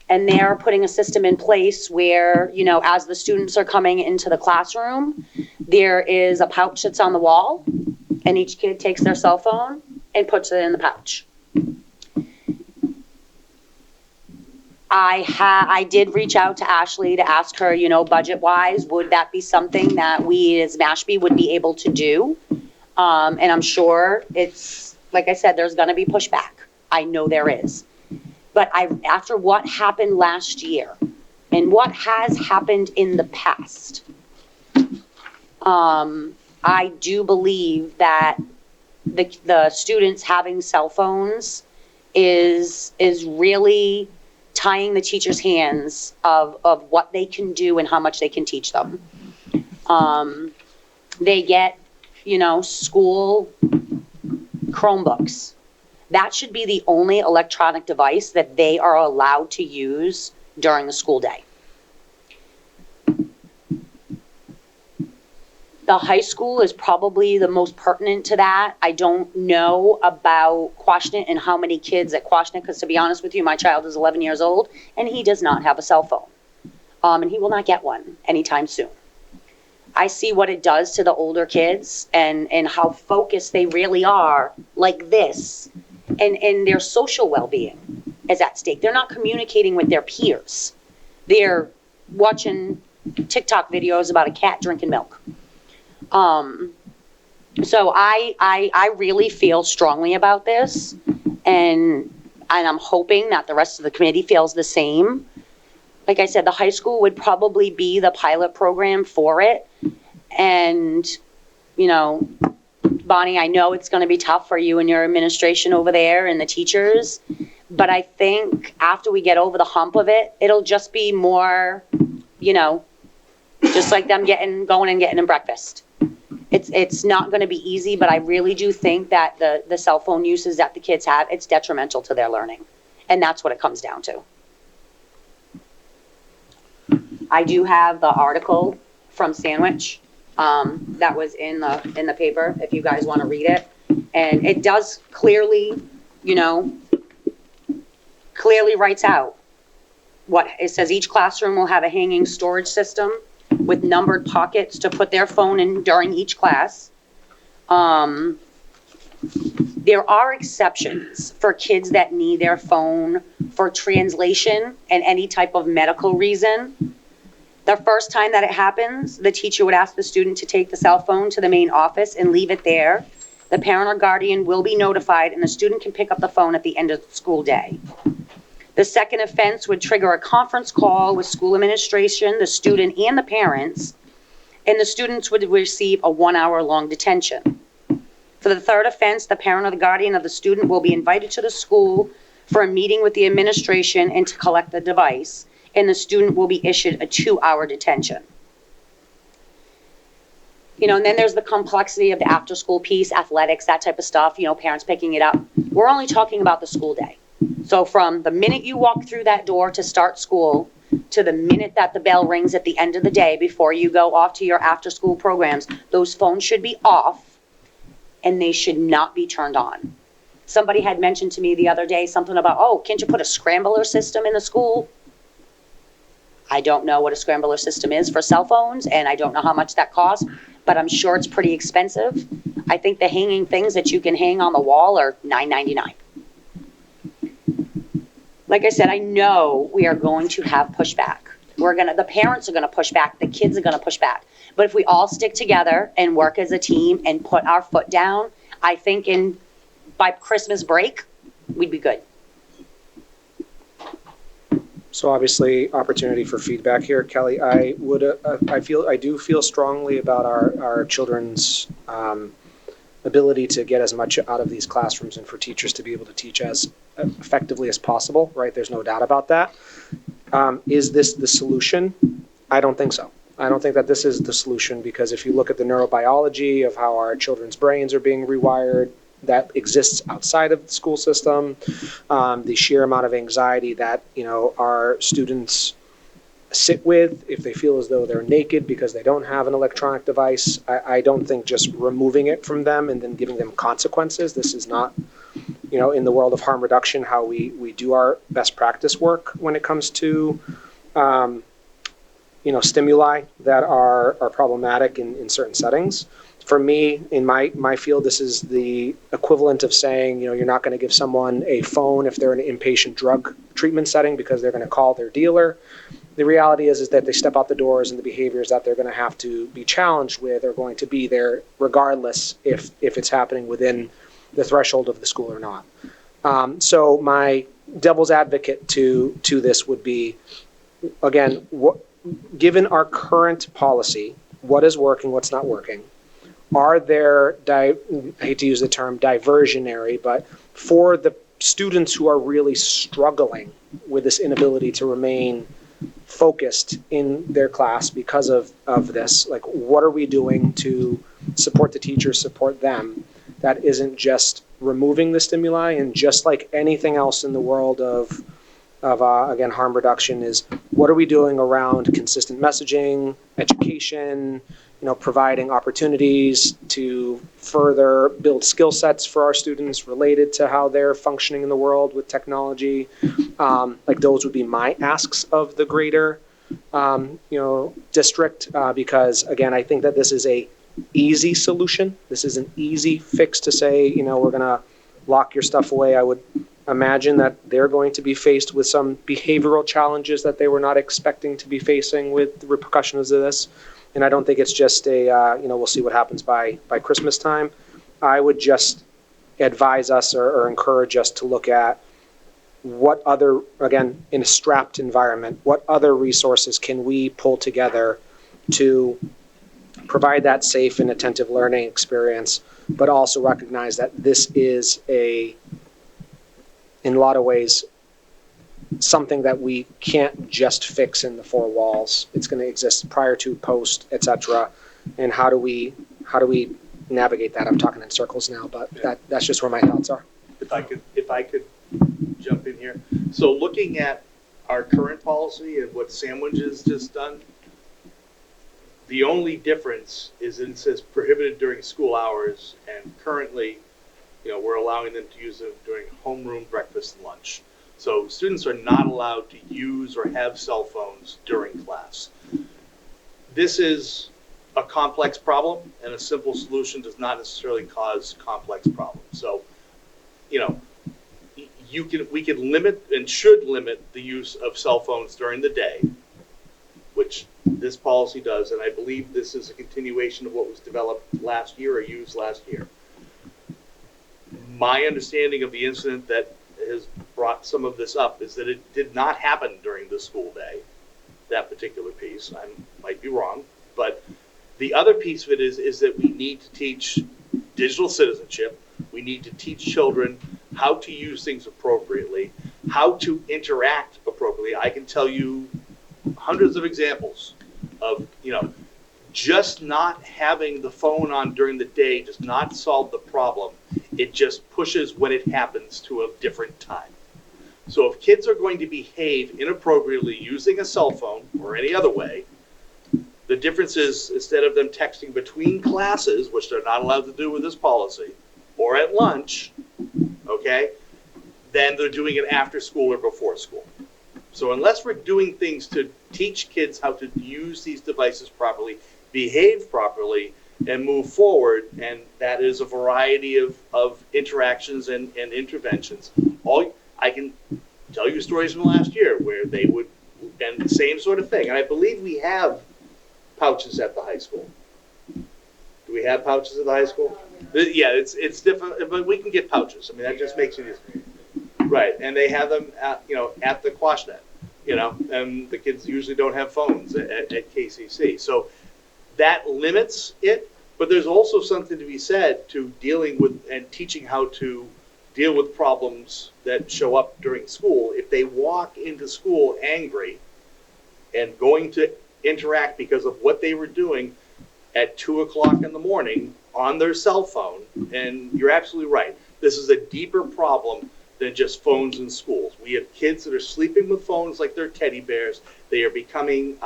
And they're putting a system in place where, you know, as the students are coming into the classroom, there is a pouch that's on the wall, and each kid takes their cell phone and puts it in the pouch. I did reach out to Ashley to ask her, you know, budget-wise, would that be something that we as Mashpee would be able to do? And I'm sure it's, like I said, there's gonna be pushback. I know there is. But after what happened last year and what has happened in the past, I do believe that the students having cell phones is really tying the teachers' hands of what they can do and how much they can teach them. They get, you know, school Chromebooks. That should be the only electronic device that they are allowed to use during the school day. The high school is probably the most pertinent to that. I don't know about Quashnet and how many kids at Quashnet, because to be honest with you, my child is 11 years old and he does not have a cell phone. And he will not get one anytime soon. I see what it does to the older kids and how focused they really are like this. And their social well-being is at stake. They're not communicating with their peers. They're watching TikTok videos about a cat drinking milk. So I really feel strongly about this, and I'm hoping that the rest of the committee feels the same. Like I said, the high school would probably be the pilot program for it. And, you know, Bonnie, I know it's going to be tough for you and your administration over there and the teachers, but I think after we get over the hump of it, it'll just be more, you know, just like them going and getting them breakfast. It's not going to be easy, but I really do think that the cell phone uses that the kids have, it's detrimental to their learning. And that's what it comes down to. I do have the article from Sandwich that was in the paper, if you guys want to read it. And it does clearly, you know, clearly writes out what it says. Each classroom will have a hanging storage system with numbered pockets to put their phone in during each class. There are exceptions for kids that need their phone for translation and any type of medical reason. The first time that it happens, the teacher would ask the student to take the cell phone to the main office and leave it there. The parent or guardian will be notified and the student can pick up the phone at the end of the school day. The second offense would trigger a conference call with school administration, the student, and the parents, and the students would receive a 1-hour-long detention. For the third offense, the parent or the guardian of the student will be invited to the school for a meeting with the administration and to collect the device, and the student will be issued a 2-hour detention. You know, and then there's the complexity of the after-school piece, athletics, that type of stuff, you know, parents picking it up. We're only talking about the school day. So from the minute you walk through that door to start school to the minute that the bell rings at the end of the day before you go off to your after-school programs, those phones should be off and they should not be turned on. Somebody had mentioned to me the other day something about, oh, can't you put a scrambler system in the school? I don't know what a scrambler system is for cell phones, and I don't know how much that costs, but I'm sure it's pretty expensive. I think the hanging things that you can hang on the wall are $9.99. Like I said, I know we are going to have pushback. The parents are gonna push back, the kids are gonna push back. But if we all stick together and work as a team and put our foot down, I think by Christmas break, we'd be good. So obviously, opportunity for feedback here, Kelly. I do feel strongly about our children's ability to get as much out of these classrooms and for teachers to be able to teach as effectively as possible. Right? There's no doubt about that. Is this the solution? I don't think so. I don't think that this is the solution, because if you look at the neurobiology of how our children's brains are being rewired, that exists outside of the school system, the sheer amount of anxiety that our students sit with if they feel as though they're naked because they don't have an electronic device. I don't think just removing it from them and then giving them consequences. This is not, in the world of harm reduction, how we do our best practice work when it comes to stimuli that are problematic in certain settings. For me, in my field, this is the equivalent of saying, you're not going to give someone a phone if they're in an inpatient drug treatment setting because they're going to call their dealer. The reality is that they step out the doors, and the behaviors that they're going to have to be challenged with are going to be there regardless if it's happening within the threshold of the school or not. So my devil's advocate to this would be, again, given our current policy, what is working, what's not working? Are there, I hate to use the term diversionary, but for the students who are really struggling with this inability to remain focused in their class because of this, like, what are we doing to support the teachers, support them, that isn't just removing the stimuli? And just like anything else in the world of again, harm reduction, is what are we doing around consistent messaging, education, providing opportunities to further build skill sets for our students related to how they're functioning in the world with technology. Like, those would be my asks of the greater, district, because again, I think that this is a easy solution. This is an easy fix to say, we're going to lock your stuff away. I would imagine that they're going to be faced with some behavioral challenges that they were not expecting to be facing with the repercussions of this. And I don't think it's just we'll see what happens by Christmas time. I would just advise us or encourage us to look at what other, again, in a strapped environment, what other resources can we pull together to provide that safe and attentive learning experience, but also recognize that this is in a lot of ways, something that we can't just fix in the four walls. It's going to exist prior to, post, etc. And how do we navigate that? I'm talking in circles now, but that's just where my thoughts are. If I could jump in here. So looking at our current policy and what Sandwich has just done, the only difference is that it says prohibited during school hours, and currently, we're allowing them to use them during homeroom, breakfast, and lunch. So students are not allowed to use or have cell phones during class. This is a complex problem, and a simple solution does not necessarily cause complex problems. So, we can limit and should limit the use of cell phones during the day, which this policy does, and I believe this is a continuation of what was developed last year or used last year. My understanding of the incident that has brought some of this up is that it did not happen during the school day, that particular piece. I might be wrong, but the other piece of it is that we need to teach digital citizenship. We need to teach children how to use things appropriately, how to interact appropriately. I can tell you hundreds of examples of, just not having the phone on during the day does not solve the problem. It just pushes when it happens to a different time. So if kids are going to behave inappropriately using a cell phone or any other way, the difference is, instead of them texting between classes, which they're not allowed to do with this policy, or at lunch, okay, then they're doing it after school or before school. So unless we're doing things to teach kids how to use these devices properly, behave properly, and move forward, and that is a variety of interactions and interventions. I can tell you stories from last year where they would, and the same sort of thing. And I believe we have pouches at the high school. Do we have pouches at the high school? Yeah, it's different, but we can get pouches. I mean, that just makes it easy. Right, and they have them at the Quashnet. and the kids usually don't have phones at KCC. So that limits it, but there's also something to be said to dealing with and teaching how to deal with problems that show up during school. If they walk into school angry and going to interact because of what they were doing at 2:00 in the morning on their cell phone, and you're absolutely right, this is a deeper problem than just phones in schools. We have kids that are sleeping with phones like they're teddy bears. They are becoming,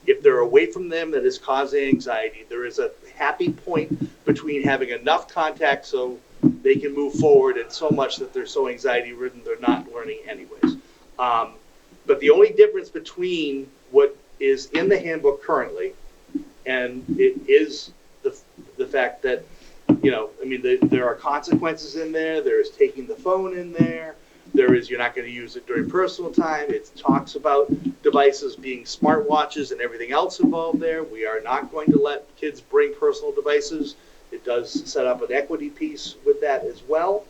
if they're away from them, that is causing anxiety. There is a happy point between having enough contact so they can move forward, and so much that they're so anxiety ridden they're not learning anyways. But the only difference between what is in the handbook currently and it is the fact that, there are consequences in there. There is taking the phone in there. There is, you're not going to use it during personal time. It talks about devices being smartwatches and everything else involved there. We are not going to let kids bring personal devices. It does set up an equity piece with that as well.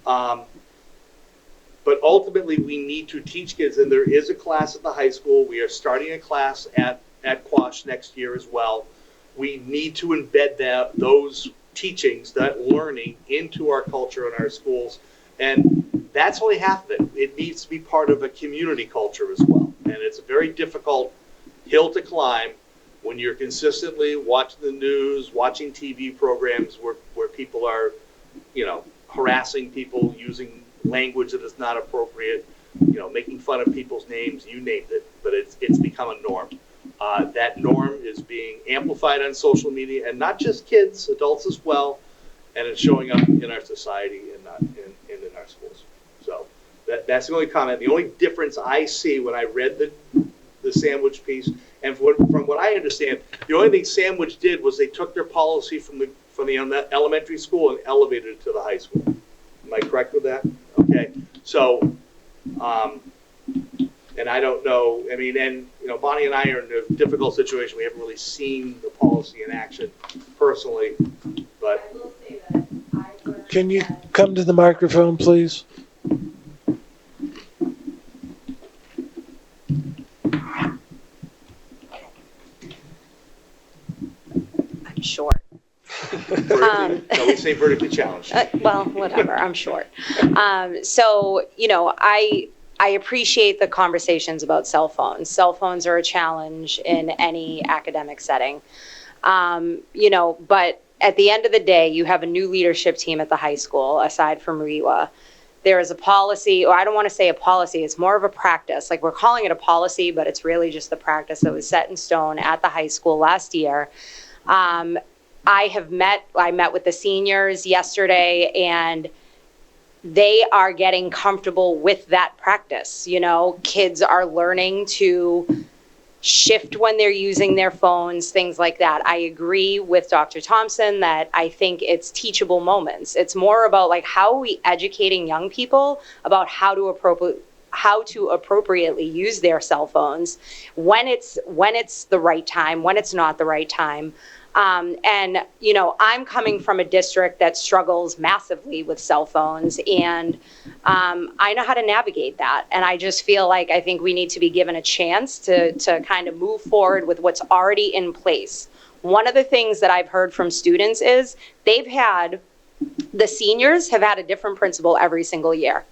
But ultimately, we need to teach kids, and there is a class at the high school. We are starting a class at Quash next year as well. We need to embed those teachings, that learning, into our culture and our schools. And that's only half of it. It needs to be part of a community culture as well. And it's a very difficult hill to climb when you're consistently watching the news, watching TV programs where people are, harassing people, using language that is not appropriate, making fun of people's names, you named it. But it's become a norm. That norm is being amplified on social media, and not just kids, adults as well, and it's showing up in our society and in our schools. So that's the only comment. The only difference I see when I read the sandwich piece, and from what I understand, the only thing Sandwich did was they took their policy from the elementary school and elevated it to the high school. Am I correct with that? Okay. So, and I don't know, Bonnie and I are in a difficult situation. We haven't really seen the policy in action personally, but. I will say that Can you come to the microphone, please? I'm short. We say vertically challenged. Well, whatever, I'm short. So, I appreciate the conversations about cell phones. Cell phones are a challenge in any academic setting. But at the end of the day, you have a new leadership team at the high school, aside from Rewa. There is a policy, or I don't want to say a policy, it's more of a practice. Like, we're calling it a policy, but it's really just the practice that was set in stone at the high school last year. I met with the seniors yesterday, and they are getting comfortable with that practice. Kids are learning to shift when they're using their phones, things like that. I agree with Dr. Thompson that I think it's teachable moments. It's more about, like, how are we educating young people about how to appropriately use their cell phones, when it's the right time, when it's not the right time. I'm coming from a district that struggles massively with cell phones, and I know how to navigate that. And I just feel like I think we need to be given a chance to kind of move forward with what's already in place. One of the things that I've heard from students is the seniors have had a different principal every single year.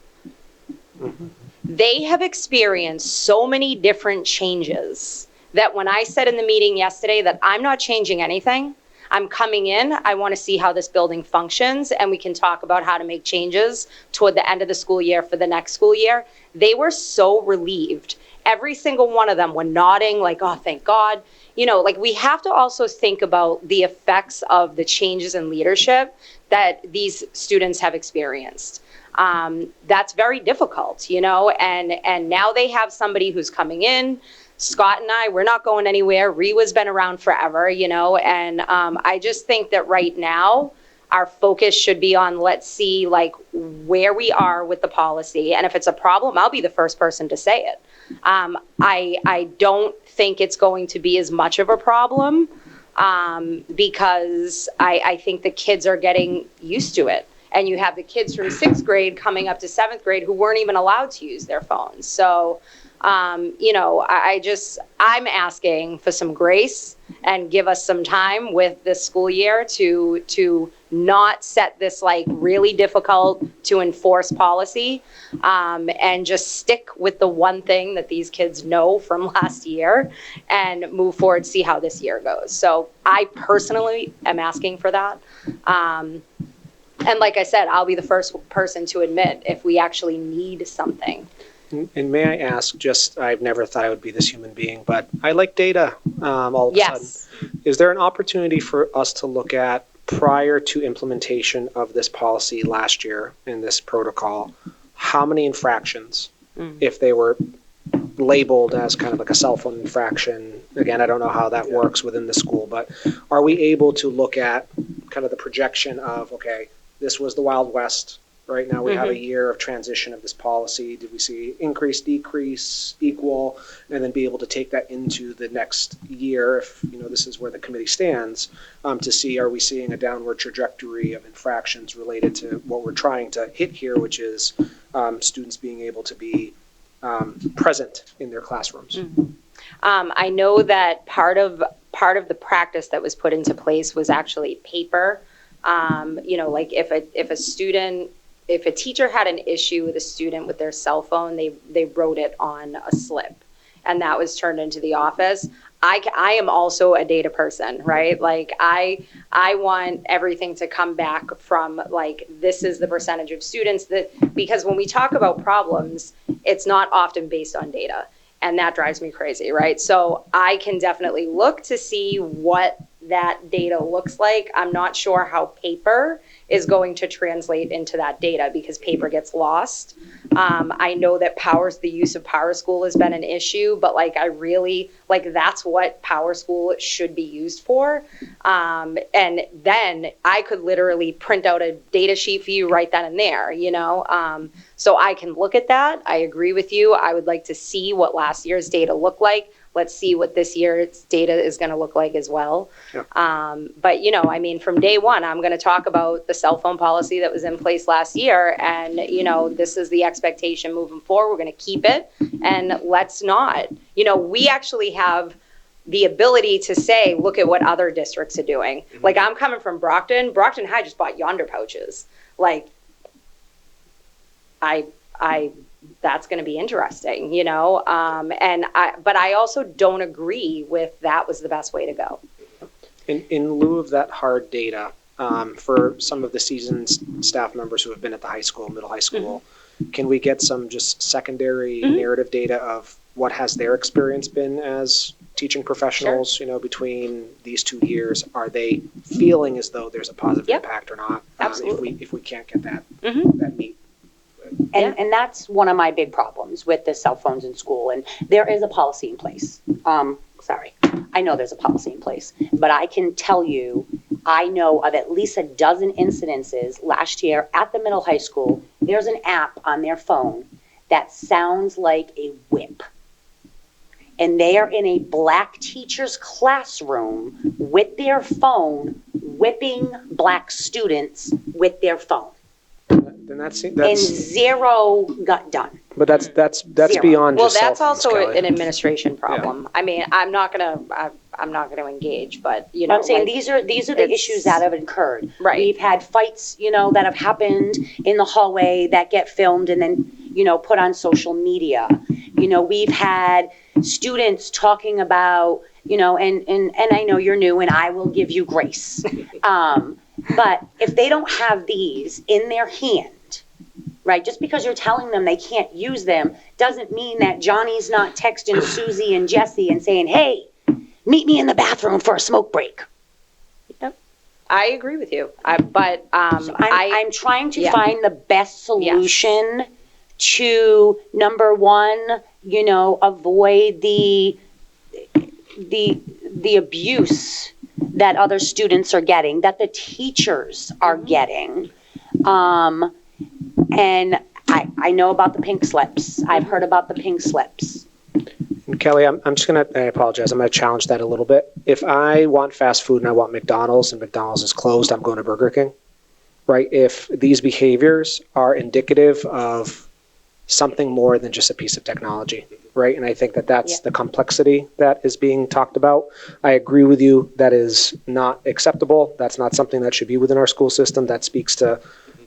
Mm-hmm. They have experienced so many different changes that when I said in the meeting yesterday that I'm not changing anything, I'm coming in, I want to see how this building functions, and we can talk about how to make changes toward the end of the school year for the next school year. They were so relieved. Every single one of them were nodding like, oh, thank God. We have to also think about the effects of the changes in leadership that these students have experienced. That's very difficult, and now they have somebody who's coming in. Scott and I, we're not going anywhere. Rewa's been around forever, and I just think that right now our focus should be on, let's see, where we are with the policy. And if it's a problem, I'll be the first person to say it. I don't think it's going to be as much of a problem because I think the kids are getting used to it. And you have the kids from 6th grade coming up to 7th grade who weren't even allowed to use their phones. So I'm asking for some grace and give us some time with this school year to not set this like really difficult to enforce policy, and just stick with the one thing that these kids know from last year and move forward, see how this year goes. So I personally am asking for that. And like I said, I'll be the first person to admit if we actually need something. And may I ask, I've never thought I would be this human being, but I like data all of a sudden. Yes. Is there an opportunity for us to look at, prior to implementation of this policy last year in this protocol, how many infractions, if they were labeled as kind of like a cell phone infraction? Again, I don't know how that works within the school, but are we able to look at kind of the projection of, okay, this was the Wild West. Right now we have a year of transition of this policy. Did we see increase, decrease, equal, and then be able to take that into the next year if, this is where the committee stands, to see, are we seeing a downward trajectory of infractions related to what we're trying to hit here, which is students being able to be present in their classrooms. I know that part of the practice that was put into place was actually paper. Like if a teacher had an issue with a student with their cell phone, they wrote it on a slip, and that was turned into the office. I am also a data person, right? Like I want everything to come back from like, this is the percentage of students because when we talk about problems, it's not often based on data, and that drives me crazy, right? So I can definitely look to see what that data looks like. I'm not sure how paper is going to translate into that data because paper gets lost. I know that the use of Power School has been an issue, but that's what Power School should be used for. And then I could literally print out a data sheet for you right then and there, so I can look at that. I agree with you. I would like to see what last year's data looked like. Let's see what this year's data is going to look like as well. Yeah. But, from day one, I'm going to talk about the cell phone policy that was in place last year. And, this is the expectation moving forward. We're going to keep it. And let's not. We actually have the ability to say, look at what other districts are doing. Like, I'm coming from Brockton. Brockton High just bought Yonder pouches. Like, that's going to be interesting, but I also don't agree with that was the best way to go. In lieu of that hard data, for some of the seasoned staff members who have been at the high school, middle high school, can we get some just secondary narrative data of what has their experience been as teaching professionals, between these 2 years? Are they feeling as though there's a positive impact or not? Absolutely. If we can't get that meet. And that's one of my big problems with the cell phones in school. And there is a policy in place. I know there's a policy in place, but I can tell you, I know of at least a dozen incidences last year at the middle high school. There's an app on their phone that sounds like a whip. And they are in a black teacher's classroom with their phone, whipping black students with their phone. Then that's And zero got done. but that's Zero. beyond Well, just cell that's phones, also Kelly. an administration problem. I mean, I'm not gonna engage, but I'm saying like, these are the it's- issues that have occurred. Right. We've had fights, that have happened in the hallway that get filmed and then, put on social media. We've had students talking about, and I know you're new and I will give you grace. But if they don't have these in their hand, right, just because you're telling them they can't use them doesn't mean that Johnny's not texting Susie and Jesse and saying, hey, meet me in the bathroom for a smoke break. I agree with you. I'm trying to find the best solution to, number one, avoid the abuse that other students are getting, that the teachers are getting. And I know about the pink slips. I've heard about the pink slips. And Kelly, I apologize, I'm going to challenge that a little bit. If I want fast food and I want McDonald's and McDonald's is closed, I'm going to Burger King, right? If these behaviors are indicative of something more than just a piece of technology, right? And I think that that's Yeah. the complexity that is being talked about. I agree with you, that is not acceptable. That's not something that should be within our school system. That speaks to,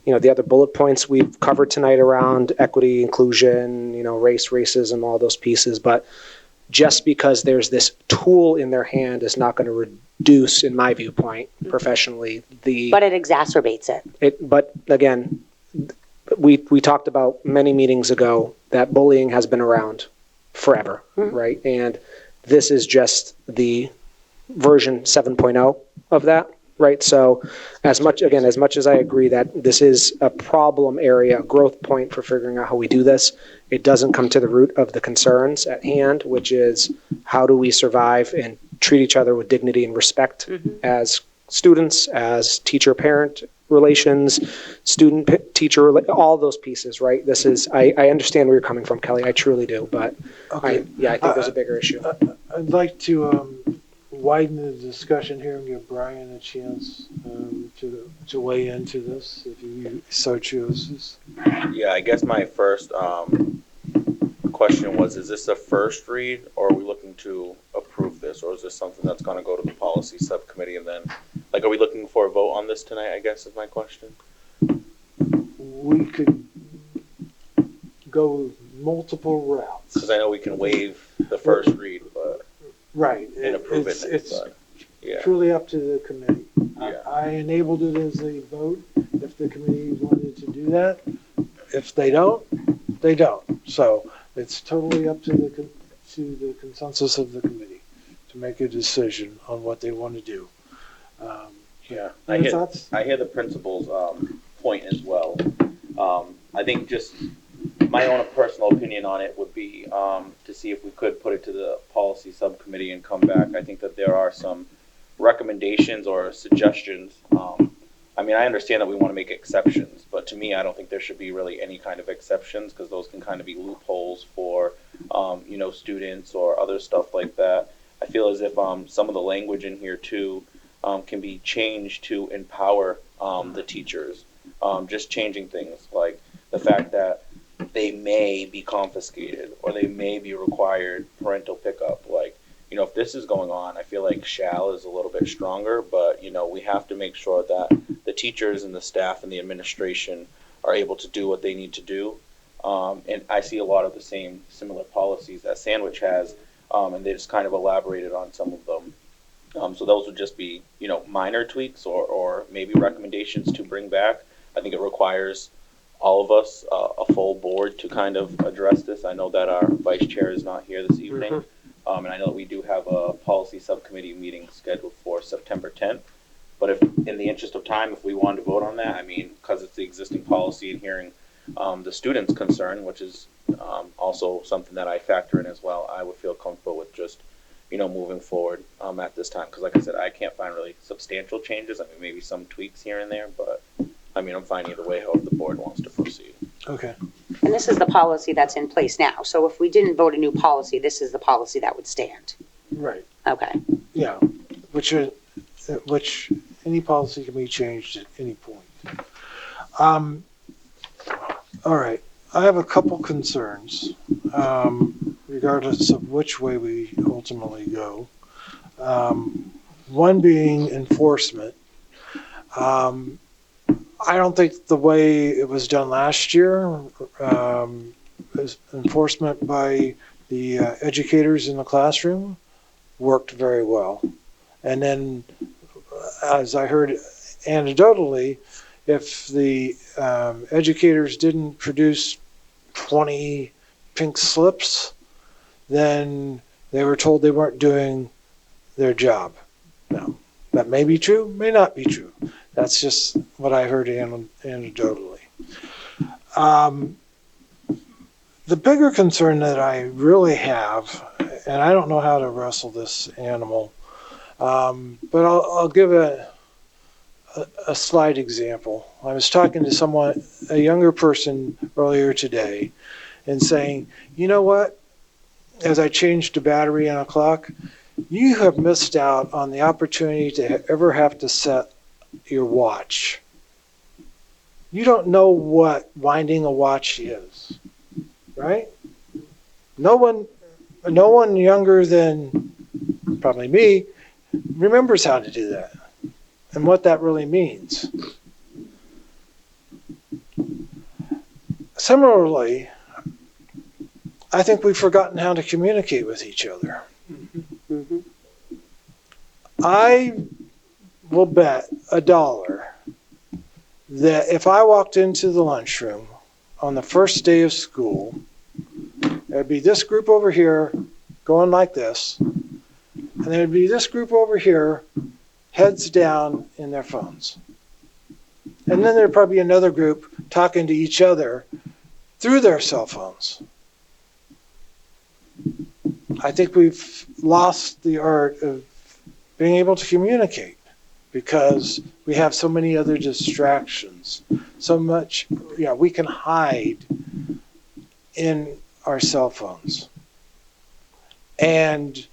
the other bullet points we've covered tonight around equity, inclusion, race, racism, all those pieces. But just because there's this tool in their hand is not going to reduce, in my viewpoint, professionally, But it exacerbates it. But again, we talked about many meetings ago that bullying has been around forever, right? And this is just the version 7.0 of that, right? So as much as I agree that this is a problem area, a growth point for figuring out how we do this, it doesn't come to the root of the concerns at hand, which is how do we survive and treat each other with dignity and respect as students, as teacher-parent relations, student-teacher, all those pieces, right? This is, I understand where you're coming from, Kelly, I truly do, but Okay. I think there's a bigger issue. I'd like to widen the discussion here and give Brian a chance to weigh into this, if you so chooses. Yeah, I guess my first question was, is this a first read, or are we looking to approve this, or is this something that's going to go to the policy subcommittee, and then, are we looking for a vote on this tonight, I guess is my question? We could go multiple routes. Because I know we can waive the first read, but, Right. and approve it. It's But, yeah. truly up to the committee. Yeah. I enabled it as a vote if the committee wanted to do that. If they don't, they don't. So it's totally up to the consensus of the committee to make a decision on what they want to do. Yeah, Any thoughts? I hear the principal's point as well. I think just my own personal opinion on it would be to see if we could put it to the policy subcommittee and come back. I think that there are some recommendations or suggestions. I understand that we want to make exceptions, but to me, I don't think there should be really any kind of exceptions, because those can kind of be loopholes for, students or other stuff like that. I feel as if some of the language in here too can be changed to empower the teachers. Just changing things like the fact that they may be confiscated or they may be required parental pickup. If this is going on, I feel like shall is a little bit stronger, but, we have to make sure that the teachers and the staff and the administration are able to do what they need to do. And I see a lot of the similar policies that Sandwich has, and they just kind of elaborated on some of them. So those would just be, minor tweaks or maybe recommendations to bring back. I think it requires all of us, a full board, to kind of address this. I know that our vice chair is not here this evening. And I know that we do have a policy subcommittee meeting scheduled for September 10th. But if, in the interest of time, if we wanted to vote on that, because it's the existing policy and hearing the students' concern, which is also something that I factor in as well, I would feel comfortable with just, moving forward at this time. Because like I said, I can't find really substantial changes. Maybe some tweaks here and there, but I'm fine either way, however the board wants to proceed. Okay. And this is the policy that's in place now. So if we didn't vote a new policy, this is the policy that would stand. Right. Okay. Yeah. Which any policy can be changed at any point. All right. I have a couple concerns, regardless of which way we ultimately go. One being enforcement. I don't think the way it was done last year, enforcement by the educators in the classroom, worked very well. And then, as I heard anecdotally, if the educators didn't produce 20 pink slips, then they were told they weren't doing their job. Now, that may be true, may not be true. That's just what I heard anecdotally. The bigger concern that I really have, and I don't know how to wrestle this animal, but I'll give a slight example. I was talking to a younger person earlier today, and saying, you know what, as I changed the battery on a clock, you have missed out on the opportunity to ever have to set your watch. You don't know what winding a watch is. right? No one younger than probably me remembers how to do that and what that really means. Similarly, I think we've forgotten how to communicate with each other. Mm-hmm. I will bet $1 that if I walked into the lunchroom on the first day of school, there'd be this group over here going like this, and there'd be this group over here, heads down in their phones. And then there'd probably be another group talking to each other through their cell phones. I think we've lost the art of being able to communicate because we have so many other distractions. So much, we can hide in our cell phones. And,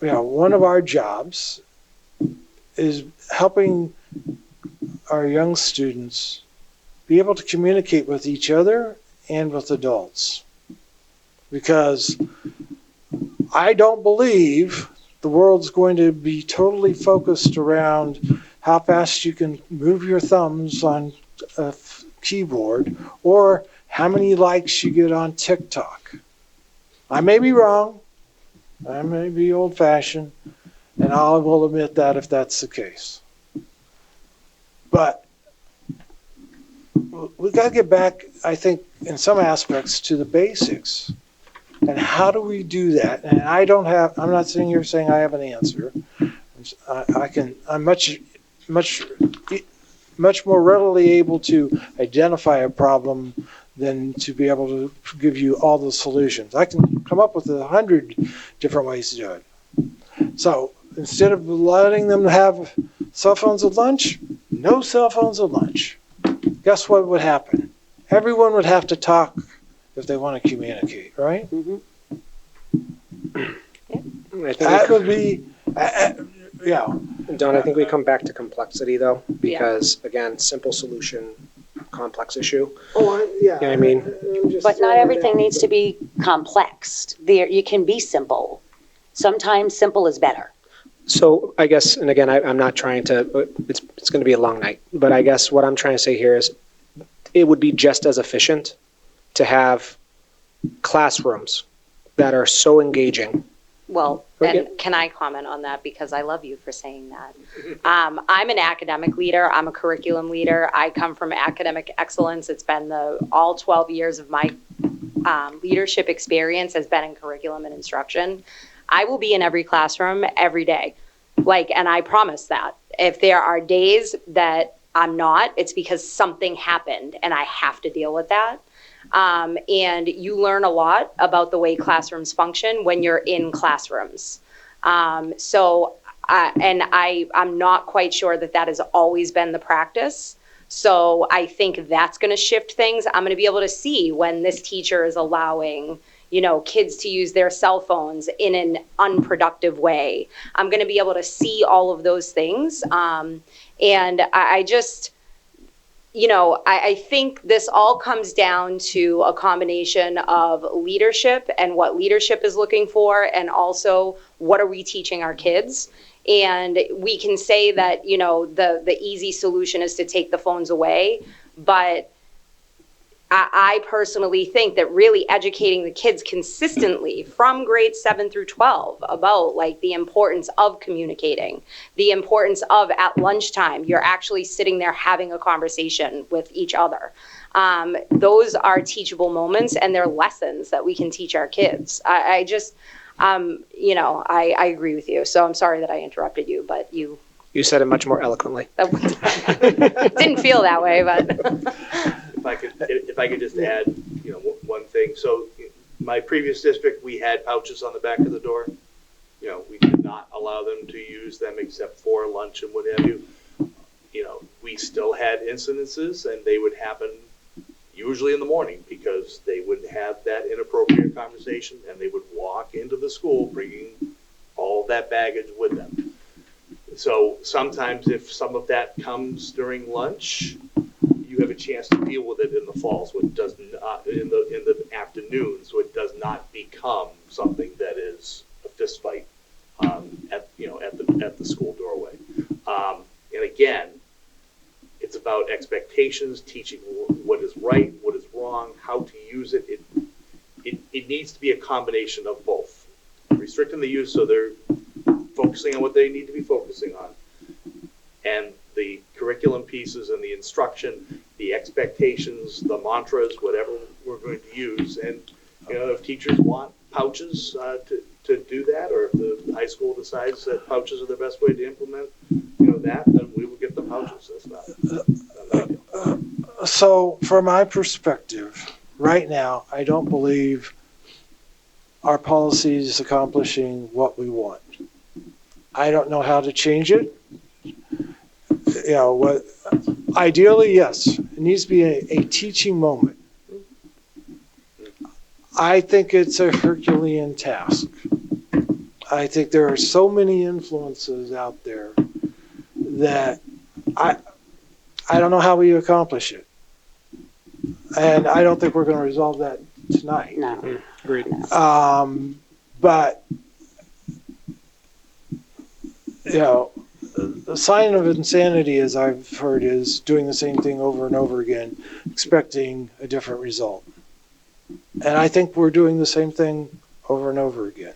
one of our jobs is helping our young students be able to communicate with each other and with adults. Because I don't believe the world's going to be totally focused around how fast you can move your thumbs on a keyboard or how many likes you get on TikTok. I may be wrong. I may be old-fashioned, and I will admit that if that's the case. But we've got to get back, I think, in some aspects to the basics. And how do we do that? And I'm not sitting here saying I have an answer. I'm much more readily able to identify a problem than to be able to give you all the solutions. I can come up with 100 different ways to do it. So instead of letting them have cell phones at lunch, no cell phones at lunch. Guess what would happen? Everyone would have to talk if they want to communicate, right? Mm-hmm. That would be, Don, I think we come back to complexity though, because again, simple solution, complex issue. oh, yeah. You know what I mean? But not everything needs to be complex. You can be simple. Sometimes simple is better. So I guess, and again, I'm not trying to, it's going to be a long night, but I guess what I'm trying to say here is it would be just as efficient to have classrooms that are so engaging. Well, and can I comment on that because I love you for saying that. I'm an academic leader. I'm a curriculum leader. I come from academic excellence. It's been all 12 years of my leadership experience has been in curriculum and instruction. I will be in every classroom every day. And I promise that. If there are days that I'm not, it's because something happened and I have to deal with that. And you learn a lot about the way classrooms function when you're in classrooms. I'm not quite sure that has always been the practice. So I think that's going to shift things. I'm going to be able to see when this teacher is allowing, kids to use their cell phones in an unproductive way. I'm going to be able to see all of those things. And I just, I think this all comes down to a combination of leadership and what leadership is looking for, and also what are we teaching our kids. And we can say that, the easy solution is to take the phones away, but I personally think that really educating the kids consistently from grades 7 through 12 about the importance of communicating, the importance of at lunchtime, you're actually sitting there having a conversation with each other. Those are teachable moments and they're lessons that we can teach our kids. I agree with you. So I'm sorry that I interrupted you, but you said it much more eloquently. Didn't feel that way, but. If I could just add, one thing. So, my previous district, we had pouches on the back of the door. We did not allow them to use them except for lunch and what have you. We still had incidences, and they would happen usually in the morning because they would have that inappropriate conversation, and they would walk into the school bringing all that baggage with them. So sometimes if some of that comes during lunch, you have a chance to deal with it in the fall, so it does not, in the afternoon, so it does not become something that is a fist fight at the school doorway. And again, it's about expectations, teaching what is right, what is wrong, how to use it. It needs to be a combination of both. Restricting the use so they're focusing on what they need to be focusing on, and the curriculum pieces and the instruction, the expectations, the mantras, whatever we're going to use. And if teachers want pouches to do that, or if the high school decides that pouches are the best way to implement that, then we will get the pouches. That's not a big deal. So from my perspective, right now, I don't believe our policy is accomplishing what we want. I don't know how to change it. Ideally, yes, it needs to be a teaching moment. I think it's a Herculean task. I think there are so many influences out there that I don't know how we accomplish it. And I don't think we're going to resolve that tonight. No. Agreed. But, the sign of insanity, as I've heard, is doing the same thing over and over again, expecting a different result. And I think we're doing the same thing over and over again.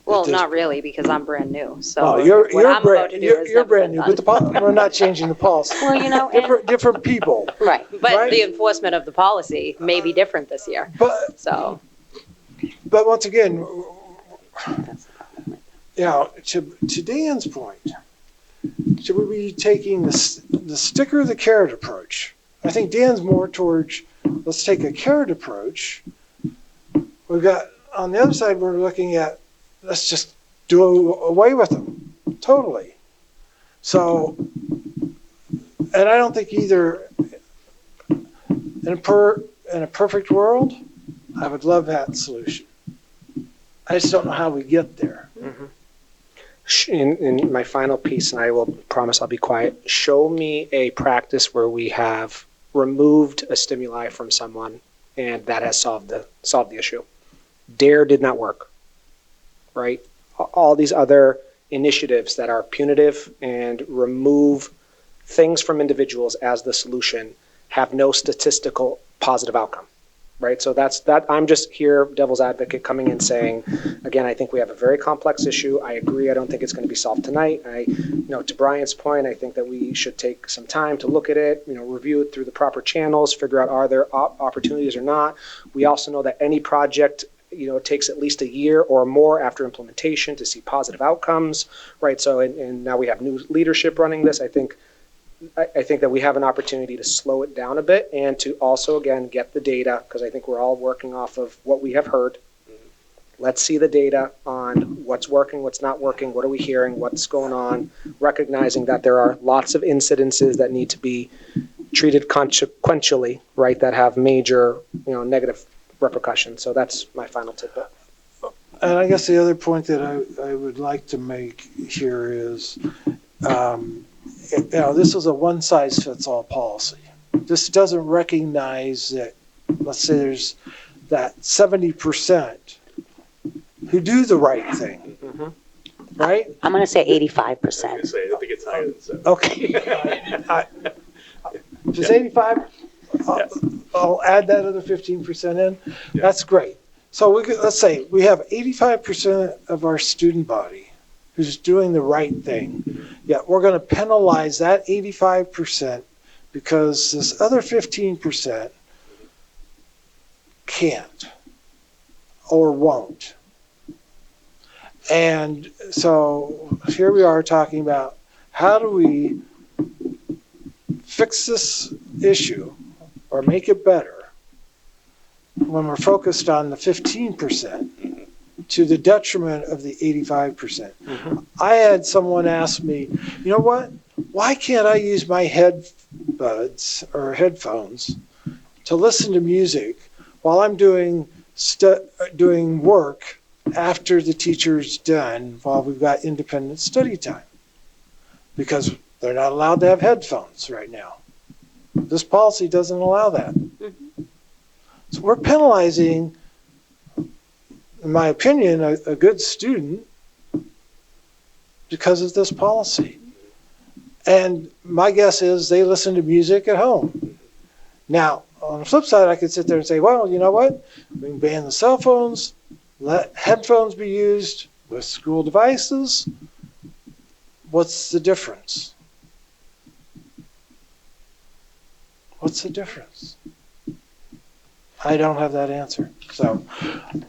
Well, not really, because I'm brand new, so Oh, what you're I'm about to do has you're never brand been new, done. but we're not changing the policy. Well, Different people. right, but Right? the enforcement of the policy may be different this year, But once again, to Dan's point, should we be taking the stick or the carrot approach? I think Dan's more towards, let's take a carrot approach. We've got, on the other side, we're looking at, let's just do away with them, totally. So, and I don't think either, in a perfect world, I would love that solution. I just don't know how we get there. In my final piece, and I will promise I'll be quiet, show me a practice where we have removed a stimuli from someone and that has solved the issue. DARE did not work, right? All these other initiatives that are punitive and remove things from individuals as the solution have no statistical positive outcome, right? So that's that. I'm just here, devil's advocate, coming in saying, again, I think we have a very complex issue. I agree. I don't think it's going to be solved tonight. To Brian's point, I think that we should take some time to look at it, review it through the proper channels, figure out are there opportunities or not. We also know that any project, it takes at least a year or more after implementation to see positive outcomes, right? So, and now we have new leadership running this. I think that we have an opportunity to slow it down a bit and to also, again, get the data, because I think we're all working off of what we have heard. Let's see the data on what's working, what's not working, what are we hearing, what's going on, recognizing that there are lots of incidences that need to be treated consequentially, right, that have major, negative repercussions. So that's my final tidbit. And I guess the other point that I would like to make here is, this is a one-size-fits-all policy. This doesn't recognize that, let's say there's that 70% who do the right thing, right? I'm going to say I 85%. think it's higher than 7. Okay. If it's 85, I'll add that other 15% in. Yeah. That's great. So let's say we have 85% of our student body who's doing the right thing. Yet we're going to penalize that 85% because this other 15% can't or won't. And so here we are talking about how do we fix this issue or make it better when we're focused on the 15% to the detriment of the 85%. I had someone ask me, you know what? Why can't I use my headbuds or headphones to listen to music while I'm doing work after the teacher's done while we've got independent study time? Because they're not allowed to have headphones right now. This policy doesn't allow that. Mhm. So we're penalizing, in my opinion, a good student because of this policy. And my guess is they listen to music at home. Now, on the flip side, I could sit there and say, well, you know what? We can ban the cell phones, let headphones be used with school devices. What's the difference? What's the difference? I don't have that answer. So,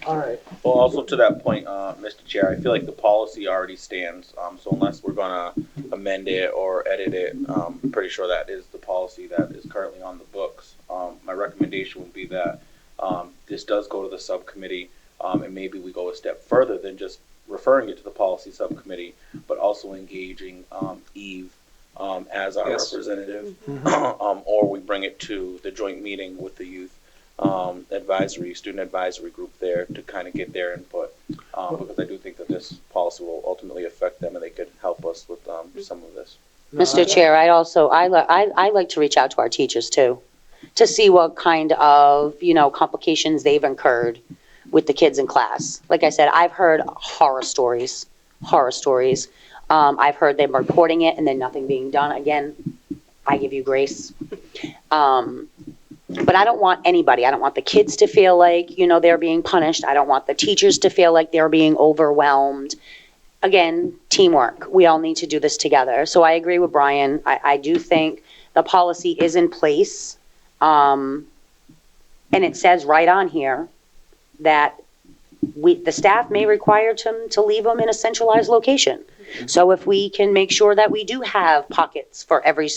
all right. Well, also to that point, Mr. Chair, I feel like the policy already stands. So unless we're gonna amend it or edit it, I'm pretty sure that is the policy that is currently on the books. My recommendation would be that this does go to the subcommittee, and maybe we go a step further than just referring it to the policy subcommittee, but also engaging Eve as our Yes. representative, Mm-hmm. or we bring it to the joint meeting with the youth student advisory group there to kind of get their input, because I do think that this policy will ultimately affect them and they could help us with some of this. Mr. Chair, I like to reach out to our teachers too, to see what kind of, complications they've incurred with the kids in class. Like I said, I've heard horror stories. I've heard them reporting it and then nothing being done. Again, I give you grace. But I don't want the kids to feel like, they're being punished. I don't want the teachers to feel like they're being overwhelmed. Again, teamwork. We all need to do this together. So I agree with Brian. I do think the policy is in place. And it says right on here that the staff may require them to leave them in a centralized location. So if we can make sure that we do have pockets for every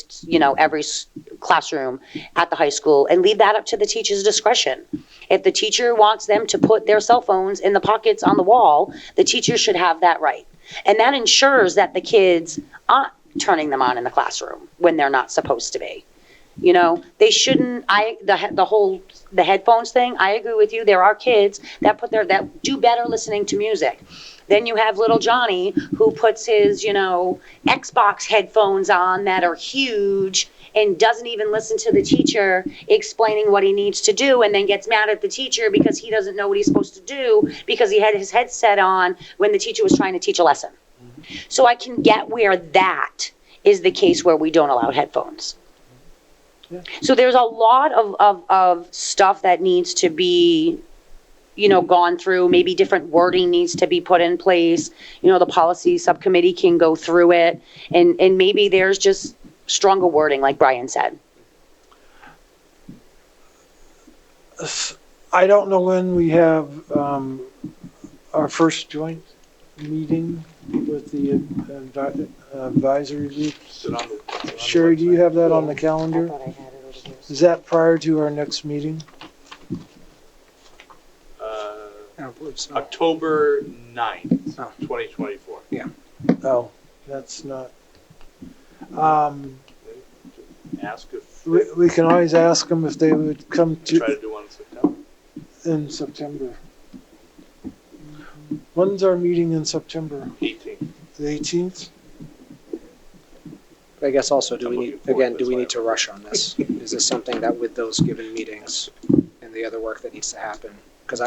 classroom at the high school and leave that up to the teacher's discretion. If the teacher wants them to put their cell phones in the pockets on the wall, the teacher should have that right. And that ensures that the kids aren't turning them on in the classroom when they're not supposed to be. They shouldn't, the headphones thing, I agree with you. There are kids that do better listening to music. Then you have little Johnny who puts his, Xbox headphones on that are huge and doesn't even listen to the teacher explaining what he needs to do, and then gets mad at the teacher because he doesn't know what he's supposed to do because he had his headset on when the teacher was trying to teach a lesson. So I can get where that is the case where we don't allow headphones. Yeah. So there's a lot of stuff that needs to be, gone through. Maybe different wording needs to be put in place. The policy subcommittee can go through it, and maybe there's just stronger wording, like Brian said. I don't know when we have our first joint meeting with the advisory group. Sherry, do you have that on the calendar? I had it over here. Is that prior to our next meeting? I don't believe so. October 9th, Oh. 2024. Oh, that's not. Ask if We can always ask them if they would come they try to to do one in September. in September. When's our meeting in September? 18th. The 18th? I guess also, do I'm we looking need, forward to again, do this we one. need to rush on this? Is this something that with those given meetings and the other work that needs to happen? Because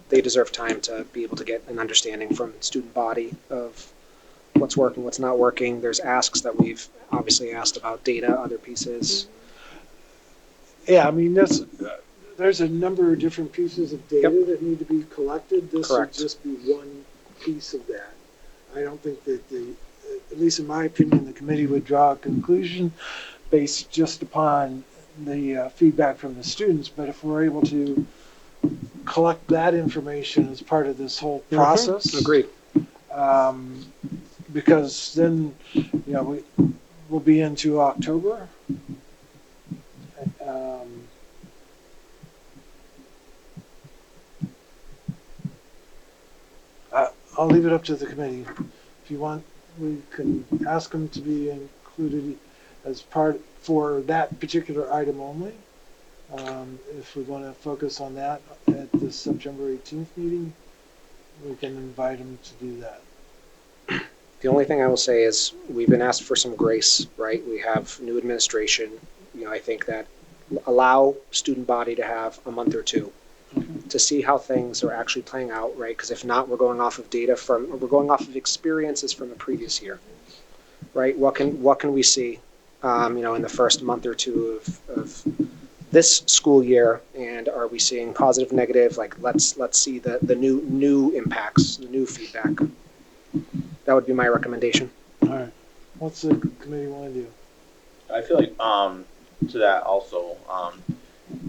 they deserve time to be able to get an understanding from student body of what's working, what's not working. There's asks that we've obviously asked about data, other pieces. Yeah, I mean, there's a number of different pieces of data that need to be collected. This would Correct. just be one piece of that. I don't think that at least in my opinion, the committee would draw a conclusion based just upon the feedback from the students. But if we're able to collect that information as part of this whole process. Agreed. Because then, we'll be into October. I'll leave it up to the committee. If you want, we can ask them to be included as part for that particular item only. If we want to focus on that at the September 18th meeting, we can invite them to do that. The only thing I will say is we've been asked for some grace, right? We have new administration. I think that allow student body to have a month or two to see how things are actually playing out, right? Because if not, we're going off of we're going off of experiences from the previous year, right? What can we see, in the first month or two of this school year, and are we seeing positive, negative? Like, let's see the new impacts, the new feedback. That would be my recommendation. All right. What's the committee want to do? I feel like to that also,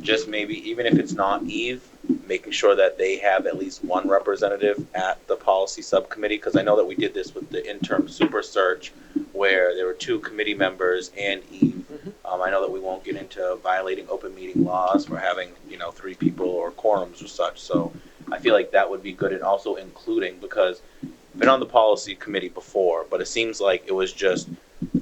just maybe even if it's not Eve, making sure that they have at least one representative at the policy subcommittee, because I know that we did this with the interim super search where there were 2 committee members and Eve. I know that we won't get into violating open meeting laws for having 3 people or quorums or such. So I feel like that would be good, and also including, because I've been on the policy committee before, but it seems like it was just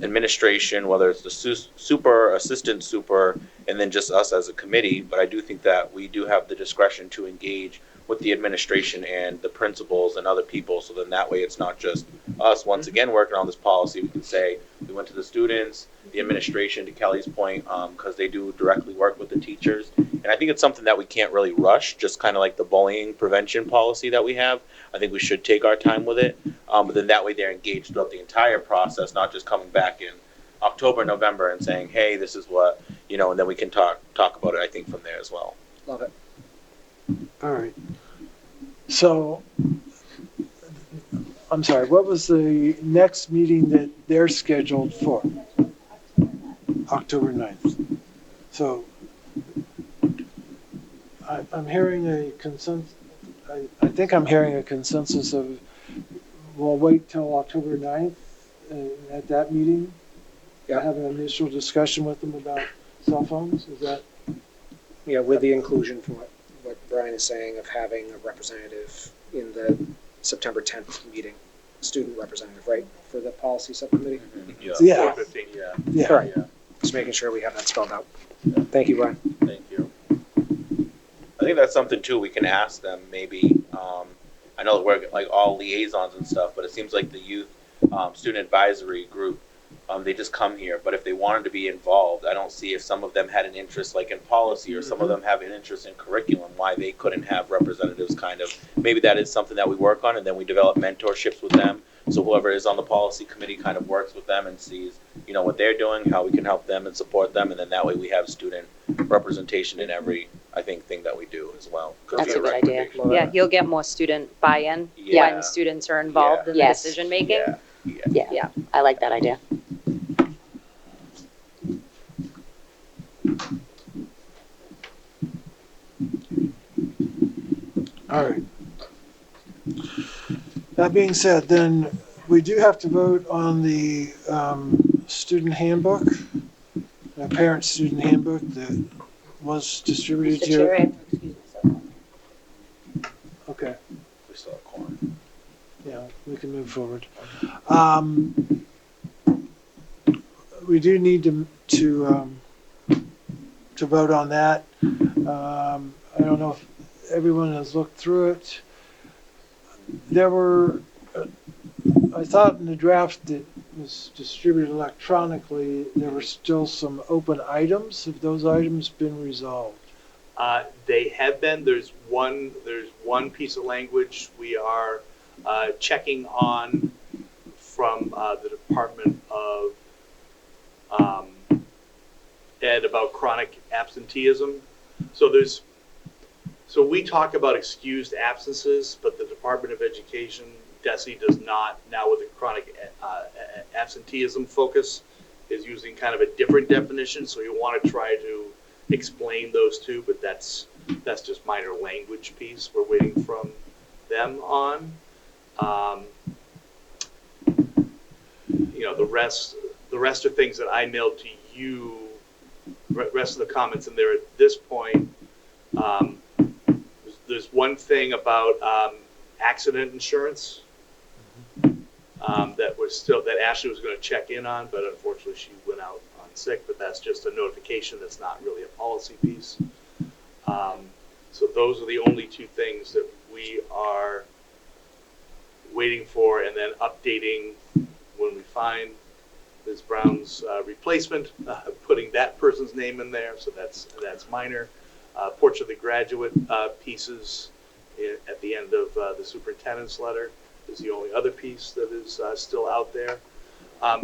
administration, whether it's the super, assistant super, and then just us as a committee. But I do think that we do have the discretion to engage with the administration and the principals and other people. So then that way it's not just us once again working on this policy. We can say we went to the students, the administration, to Kelly's point, because they do directly work with the teachers. And I think it's something that we can't really rush, just kind of like the bullying prevention policy that we have. I think we should take our time with it. But then that way they're engaged throughout the entire process, not just coming back in October, November and saying, hey, this is what, and then we can talk about it, I think, from there as well. Love it. All right. So, I'm sorry, what was the next meeting that they're scheduled for? October 9th. So, I'm hearing a consensus, I think I'm hearing a consensus of, we'll wait till October 9th at that meeting. Yeah. Have an initial discussion with them about cell phones, is that? Yeah, with the inclusion from what Brian is saying of having a representative in the September 10th meeting, student representative, right, for the policy subcommittee? Yeah. 15, yeah. Yeah. Correct. Just making sure we have that spelled out. Thank you, Brian. Thank you. I think that's something too we can ask them maybe. I know that we're like all liaisons and stuff, but it seems like the youth student advisory group, they just come here. But if they wanted to be involved, I don't see if some of them had an interest like in policy or some of them have an interest in curriculum, why they couldn't have representatives kind of. Maybe that is something that we work on, and then we develop mentorships with them. So whoever is on the policy committee kind of works with them and sees, what they're doing, how we can help them and support them. And then that way we have student representation in every, I think, thing that we do as well. Could That's be a good idea. recommendation. Yeah, you'll get more student buy-in Yeah. when students are involved in the Yes. decision making. Yeah. Yeah, I like that idea. All right. That being said, then we do have to vote on the student handbook, the parent student handbook that was distributed Mr. to you. Chair, I have to excuse myself. Okay, We still have quorum. yeah, we can move forward. We do need to vote on that. I don't know if everyone has looked through it. There were, I thought in the draft that was distributed electronically, there were still some open items. Have those items been resolved? They have been. There's one piece of language we are checking on from the Department of Ed about chronic absenteeism. So we talk about excused absences, but the Department of Education, DESE, does not, now with the chronic absenteeism focus, is using kind of a different definition. So you want to try to explain those two, but that's just minor language piece we're waiting from them on. The rest are things that I mailed to you. Rest of the comments in there at this point. There's one thing about accident insurance that Ashley was going to check in on, but unfortunately she went out on sick. But that's just a notification. That's not really a policy piece. So those are the only two things that we are waiting for, and then updating when we find Ms. Brown's replacement, putting that person's name in there, so that's minor. Portrait of the graduate pieces at the end of the superintendent's letter is the only other piece that is still out there.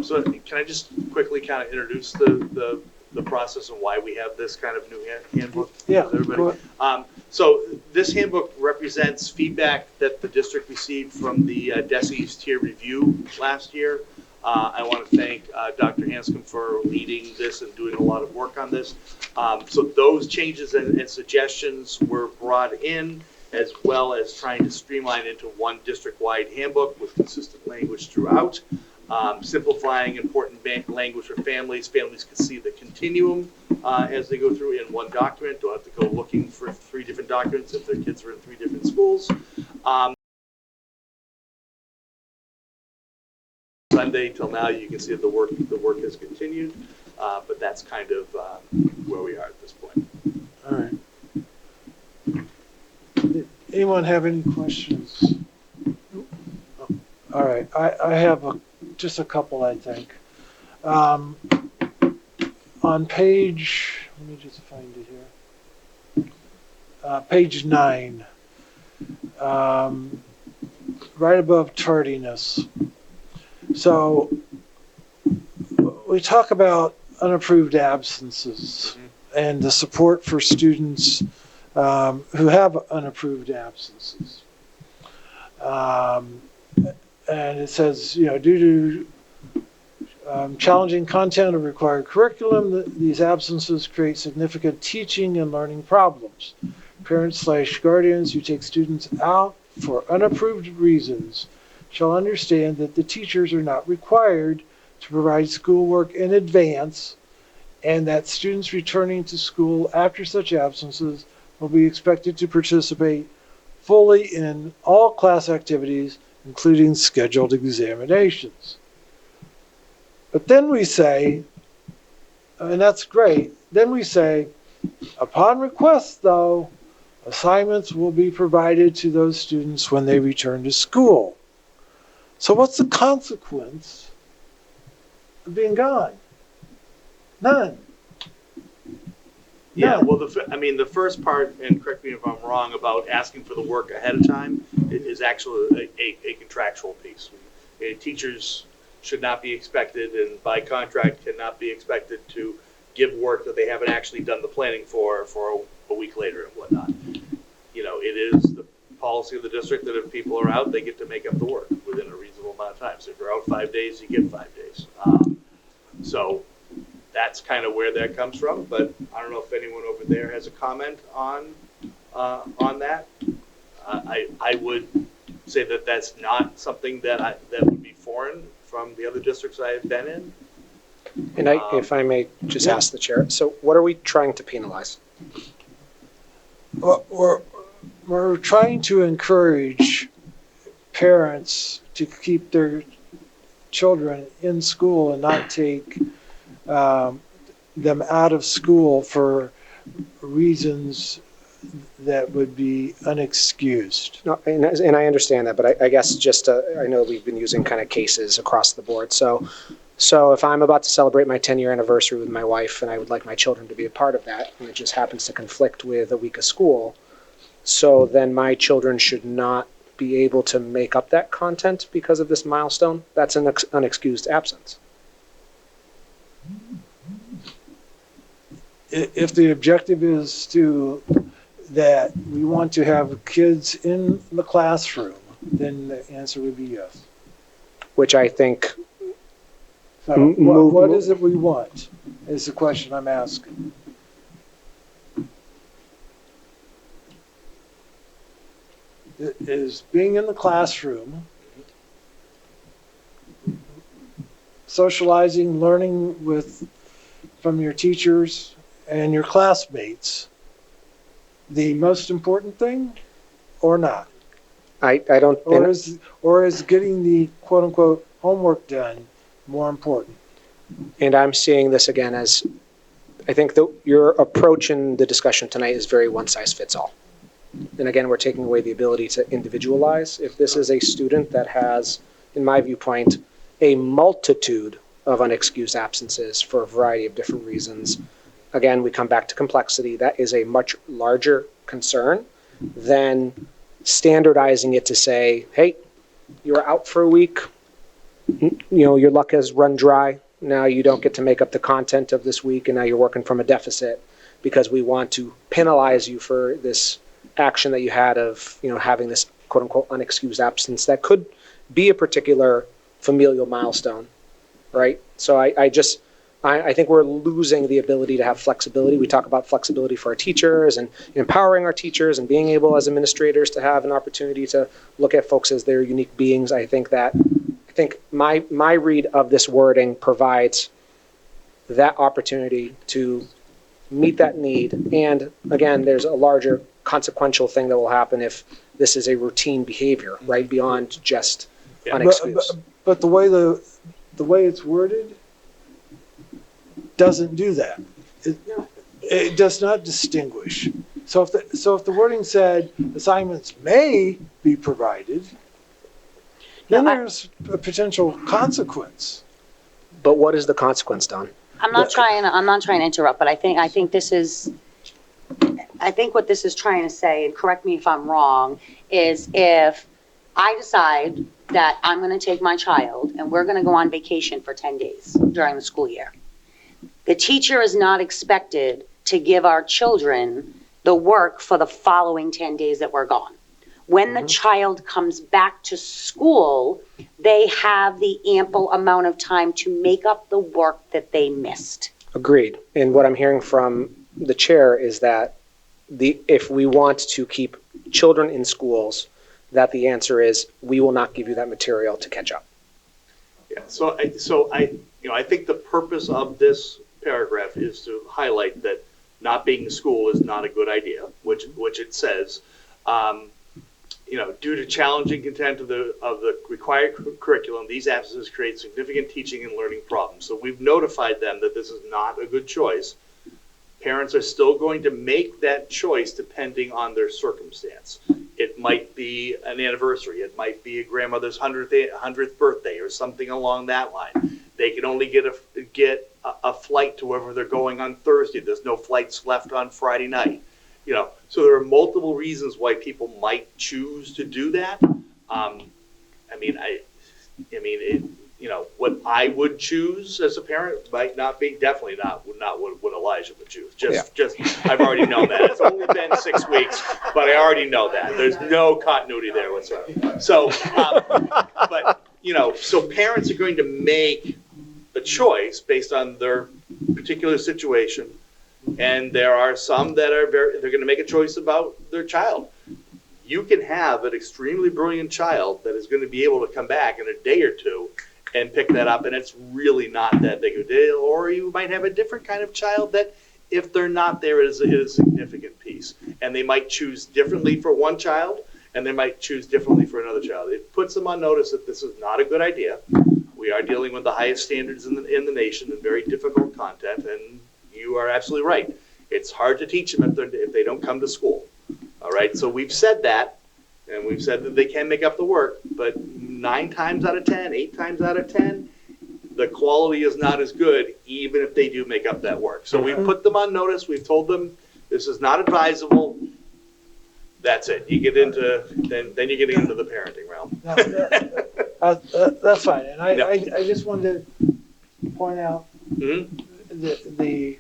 So can I just quickly kind of introduce the process and why we have this kind of new handbook? Yeah, with everybody? go ahead. So this handbook represents feedback that the district received from the DESE's tier review last year. I want to thank Dr. Hanscom for leading this and doing a lot of work on this. So those changes and suggestions were brought in, as well as trying to streamline into one district-wide handbook with consistent language throughout. Simplifying important language for families. Families can see the continuum as they go through in one document. Don't have to go looking for 3 different documents if their kids are in 3 different schools. Sunday till now, you can see that the work has continued, but that's kind of where we are at this point. All right. Anyone have any questions? All right, I have just a couple, I think. On page, let me just find it here. Page 9, right above tardiness. So we talk about unapproved absences and the support for students who have unapproved absences. And it says, due to challenging content of required curriculum, these absences create significant teaching and learning problems. Parents/guardians who take students out for unapproved reasons shall understand that the teachers are not required to provide schoolwork in advance, and that students returning to school after such absences will be expected to participate fully in all class activities, including scheduled examinations. But then we say, and that's great, then we say, upon request, though, assignments will be provided to those students when they return to school. So what's the consequence of being gone? None. Yeah, None. well, the first part, and correct me if I'm wrong, about asking for the work ahead of time is actually a contractual piece. Teachers should not be expected, and by contract cannot be expected to give work that they haven't actually done the planning for a week later and whatnot. It is the policy of the district that if people are out, they get to make up the work within a reasonable amount of time. So if you're out 5 days, you get 5 days. So that's kind of where that comes from, but I don't know if anyone over there has a comment on that. I would say that that's not something that would be foreign from the other districts I have been in. And if I may just ask the chair, so what are we trying to penalize? Well, we're trying to encourage parents to keep their children in school and not take them out of school for reasons that would be unexcused. No, and I understand that, but I guess I know we've been using kind of cases across the board. So if I'm about to celebrate my 10-year anniversary with my wife and I would like my children to be a part of that, and it just happens to conflict with a week of school, so then my children should not be able to make up that content because of this milestone? That's an unexcused absence. If the objective is that we want to have kids in the classroom, then the answer would be yes. Which I think... So what is it we want is the question I'm asking. Is being in the classroom, socializing, learning from your teachers and your classmates the most important thing or not? I don't... Or is getting the quote unquote homework done more important? And I'm seeing this again as, I think your approach in the discussion tonight is very one size fits all. And again, we're taking away the ability to individualize. If this is a student that has, in my viewpoint, a multitude of unexcused absences for a variety of different reasons. Again, we come back to complexity. That is a much larger concern than standardizing it to say, hey, you were out for a week, your luck has run dry. Now you don't get to make up the content of this week, and now you're working from a deficit because we want to penalize you for this action that you had of, having this quote unquote unexcused absence that could be a particular familial milestone, right? So I think we're losing the ability to have flexibility. We talk about flexibility for our teachers and empowering our teachers and being able as administrators to have an opportunity to look at folks as their unique beings. I think my read of this wording provides that opportunity to meet that need. And again, there's a larger consequential thing that will happen if this is a routine behavior, right? Beyond just unexcused. But the way it's worded doesn't do that. It does not distinguish. So if the wording said assignments may be provided, then there's a potential consequence. But what is the consequence, Don? I'm not trying to interrupt, but I think what this is trying to say, and correct me if I'm wrong, is if I decide that I'm going to take my child and we're going to go on vacation for 10 days during the school year, the teacher is not expected to give our children the work for the following 10 days that we're gone. When the child comes back to school, they have the ample amount of time to make up the work that they missed. Agreed. And what I'm hearing from the chair is that if we want to keep children in schools, that the answer is we will not give you that material to catch up. Yeah, so I think the purpose of this paragraph is to highlight that not being in school is not a good idea, which it says. Due to challenging content of the required curriculum, these absences create significant teaching and learning problems. So we've notified them that this is not a good choice. Parents are still going to make that choice depending on their circumstance. It might be an anniversary. It might be a grandmother's 100th birthday or something along that line. They can only get a flight to wherever they're going on Thursday. There's no flights left on Friday night. So there are multiple reasons why people might choose to do that. What I would choose as a parent might not be, definitely not what Elijah would choose. I've already known that. It's only been 6 weeks, but I already know that. There's no continuity there whatsoever. So, so parents are going to make a choice based on their particular situation. And there are some that they're going to make a choice about their child. You can have an extremely brilliant child that is going to be able to come back in a day or two and pick that up, and it's really not that big of a deal. Or you might have a different kind of child that, if they're not there, it is a significant piece. And they might choose differently for one child, and they might choose differently for another child. It puts them on notice that this is not a good idea. We are dealing with the highest standards in the nation and very difficult content, and you are absolutely right. It's hard to teach them if they don't come to school. All right, so we've said that, and we've said that they can make up the work, but 9 times out of 10, 8 times out of 10, the quality is not as good, even if they do make up that work. So we've put them on notice. We've told them this is not advisable. That's it. You get into then you're getting into the parenting realm. No, that's fine. And I just wanted to point out the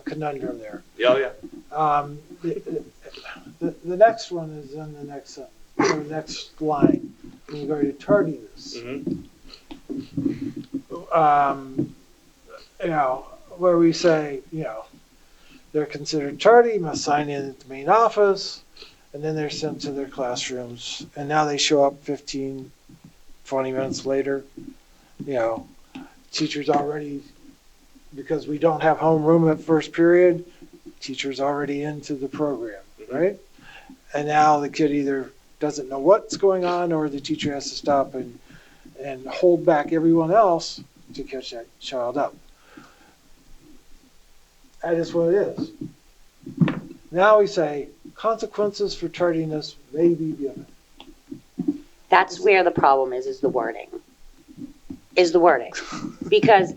conundrum there. Yeah, yeah. The next one is in the next sentence, or the next line. When you go to tardiness, where we say, they're considered tardy, must sign in at the main office, and then they're sent to their classrooms, and now they show up 15, 20 minutes later. Teachers already, because we don't have homeroom at first period, teachers already into the program, right? And now the kid either doesn't know what's going on, or the teacher has to stop and hold back everyone else to catch that child up. That is what it is. Now we say consequences for tardiness may be given. That's where the problem is the wording. because,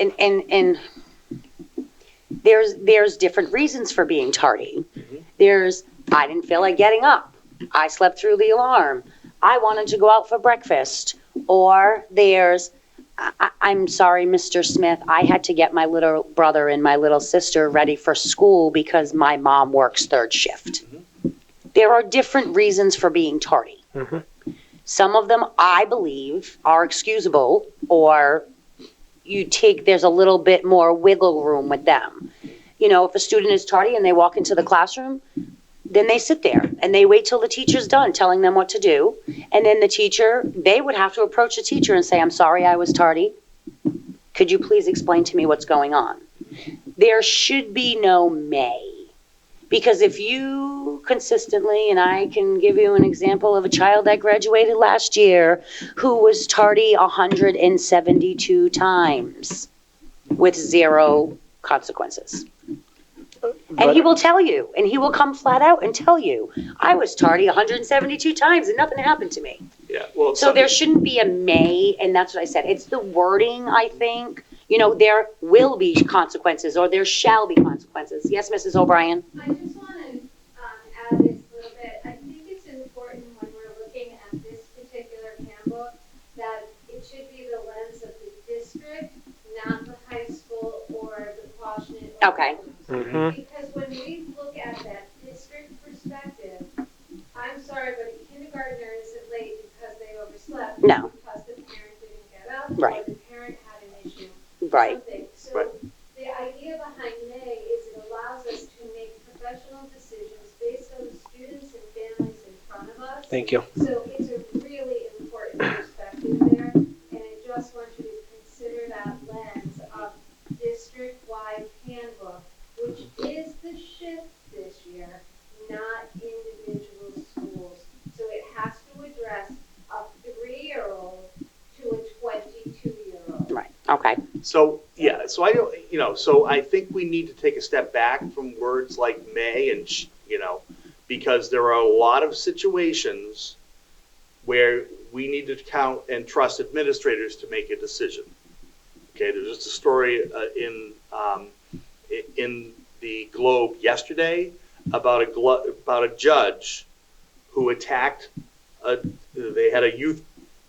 and there's different reasons for being tardy. There's, I didn't feel like getting up. I slept through the alarm. I wanted to go out for breakfast. Or there's, I'm sorry, Mr. Smith, I had to get my little brother and my little sister ready for school because my mom works third shift. There are different reasons for being tardy. Some of them, I believe, are excusable, or there's a little bit more wiggle room with them. You know, if a student is tardy and they walk into the classroom, then they sit there and they wait till the teacher's done telling them what to do. And then they would have to approach the teacher and say, I'm sorry I was tardy. Could you please explain to me what's going on? There should be no may. Because if you consistently, and I can give you an example of a child that graduated last year who was tardy 172 times with 0 consequences. And he will tell you, and he will come flat out and tell you, I was tardy 172 times and nothing happened to me. Yeah, well, So there shouldn't be a may, and that's what I said. It's the wording, I think. You know, there will be consequences, or there shall be consequences. Yes, Mrs. O'Brien? I just want to add this a little bit. I think it's important when we're looking at this particular handbook that it should be the lens of the district, not the high school or the Quashnet. Okay. Because when we look at that district perspective, I'm sorry, but a kindergartner isn't late because they overslept. No. Because the parent didn't get up. Right. Or the parent had an issue. Right. So Right. the idea behind May is it allows us to make professional decisions based on the students and families in front of us. Thank you. So it's a really important perspective there, and I just want you to consider that lens of district-wide handbook, which is the shift this year, not individual schools. So it has to address a 3-year-old to a 22-year-old. Right. Okay. So, yeah, so I don't, so I think we need to take a step back from words like may and, because there are a lot of situations where we need to count and trust administrators to make a decision. Okay, there's just a story in the Globe yesterday about a judge who attacked, they had a youth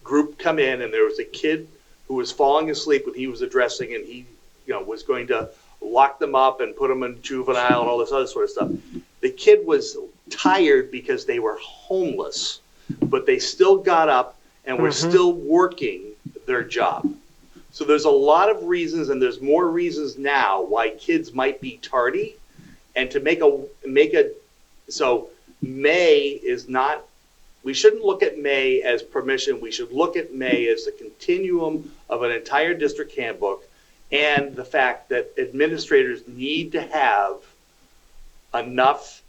group come in, and there was a kid who was falling asleep when he was addressing, and he, was going to lock them up and put them in juvenile and all this other sort of stuff. The kid was tired because they were homeless, but they still got up and were still working their job. So there's a lot of reasons, and there's more reasons now why kids might be tardy, and to so may is not, we shouldn't look at May as permission. We should look at May as the continuum of an entire district handbook, and the fact that administrators need to have enough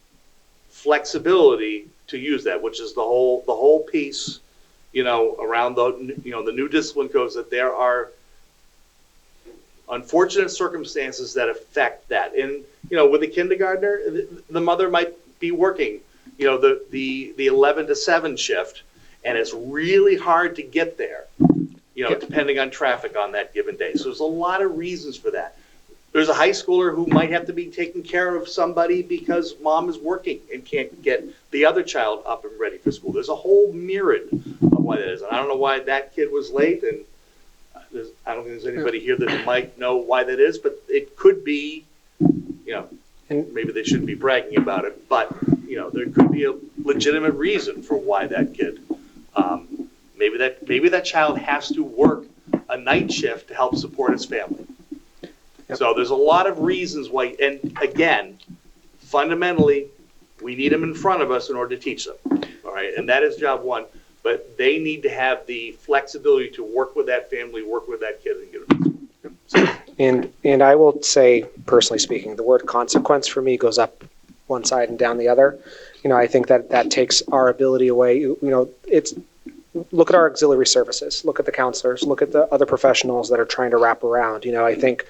flexibility to use that, which is the whole piece, around the new discipline codes, that there are unfortunate circumstances that affect that. And, with a kindergartner, the mother might be working, the 11 to 7 shift, and it's really hard to get there, depending on traffic on that given day. So there's a lot of reasons for that. There's a high schooler who might have to be taking care of somebody because mom is working and can't get the other child up and ready for school. There's a whole myriad of why that is. And I don't know why that kid was late, and I don't think there's anybody here that might know why that is, but it could be, maybe they shouldn't be bragging about it, but, there could be a legitimate reason for why that kid, maybe that child has to work a night shift to help support his family. Yep. So there's a lot of reasons why, and again, fundamentally, we need them in front of us in order to teach them, all right? And that is job one, but they need to have the flexibility to work with that family, work with that kid, and get them to school. So, And I will say, personally speaking, the word consequence for me goes up one side and down the other. I think that takes our ability away. Look at our auxiliary services, look at the counselors, look at the other professionals that are trying to wrap around. I think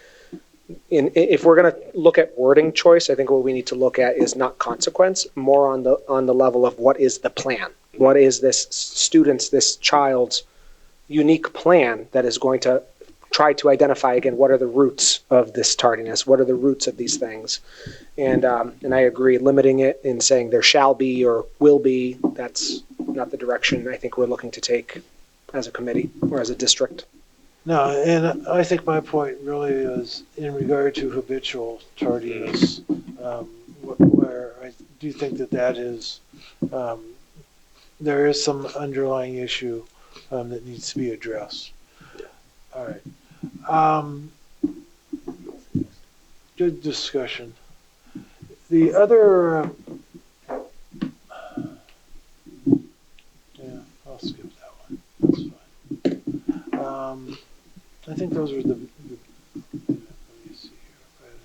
if we're going to look at wording choice, I think what we need to look at is not consequence, more on the level of what is the plan? What is this child's unique plan that is going to try to identify again, what are the roots of this tardiness? What are the roots of these things? And I agree, limiting it and saying there shall be or will be, that's not the direction I think we're looking to take as a committee or as a district. No, and I think my point really is in regard to habitual tardiness, where I do think that is, there is some underlying issue that needs to be addressed. All right. Good discussion. The other, yeah, I'll skip that one. That's fine. I think those were the let me see here. If I had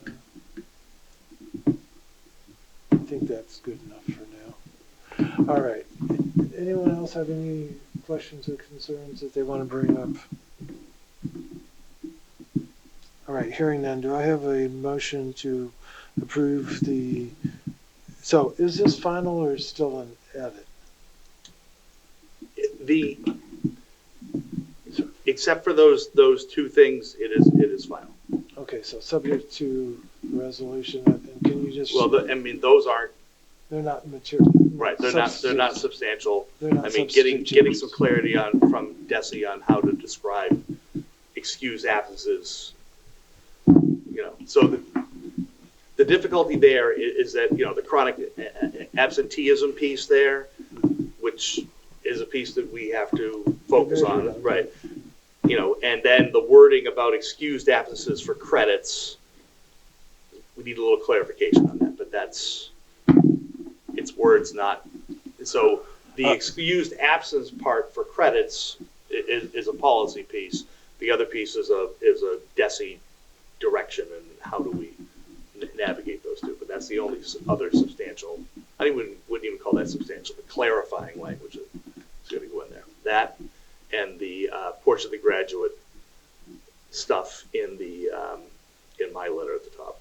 another one. I think that's good enough for now. All right. Anyone else have any questions or concerns that they want to bring up? All right, hearing none, do I have a motion to approve so is this final or still an edit? Except for those two things, it is final. Okay, so subject to resolution, and can you just? Well, those aren't. They're not material. Right, they're not substantial. They're not Getting some clarity from Desi on how to describe excused absences. So the difficulty there is that, the chronic absenteeism piece there, which is a piece that we have to focus on, right? And then the wording about excused absences for credits, we need a little clarification on that, but it's words, not, so the excused absence part for credits is a policy piece. The other piece is a DESI direction, and how do we navigate those two? But that's the only other substantial, wouldn't even call that substantial, the clarifying language is going to go in there. That and the portion of the graduate stuff in my letter at the top.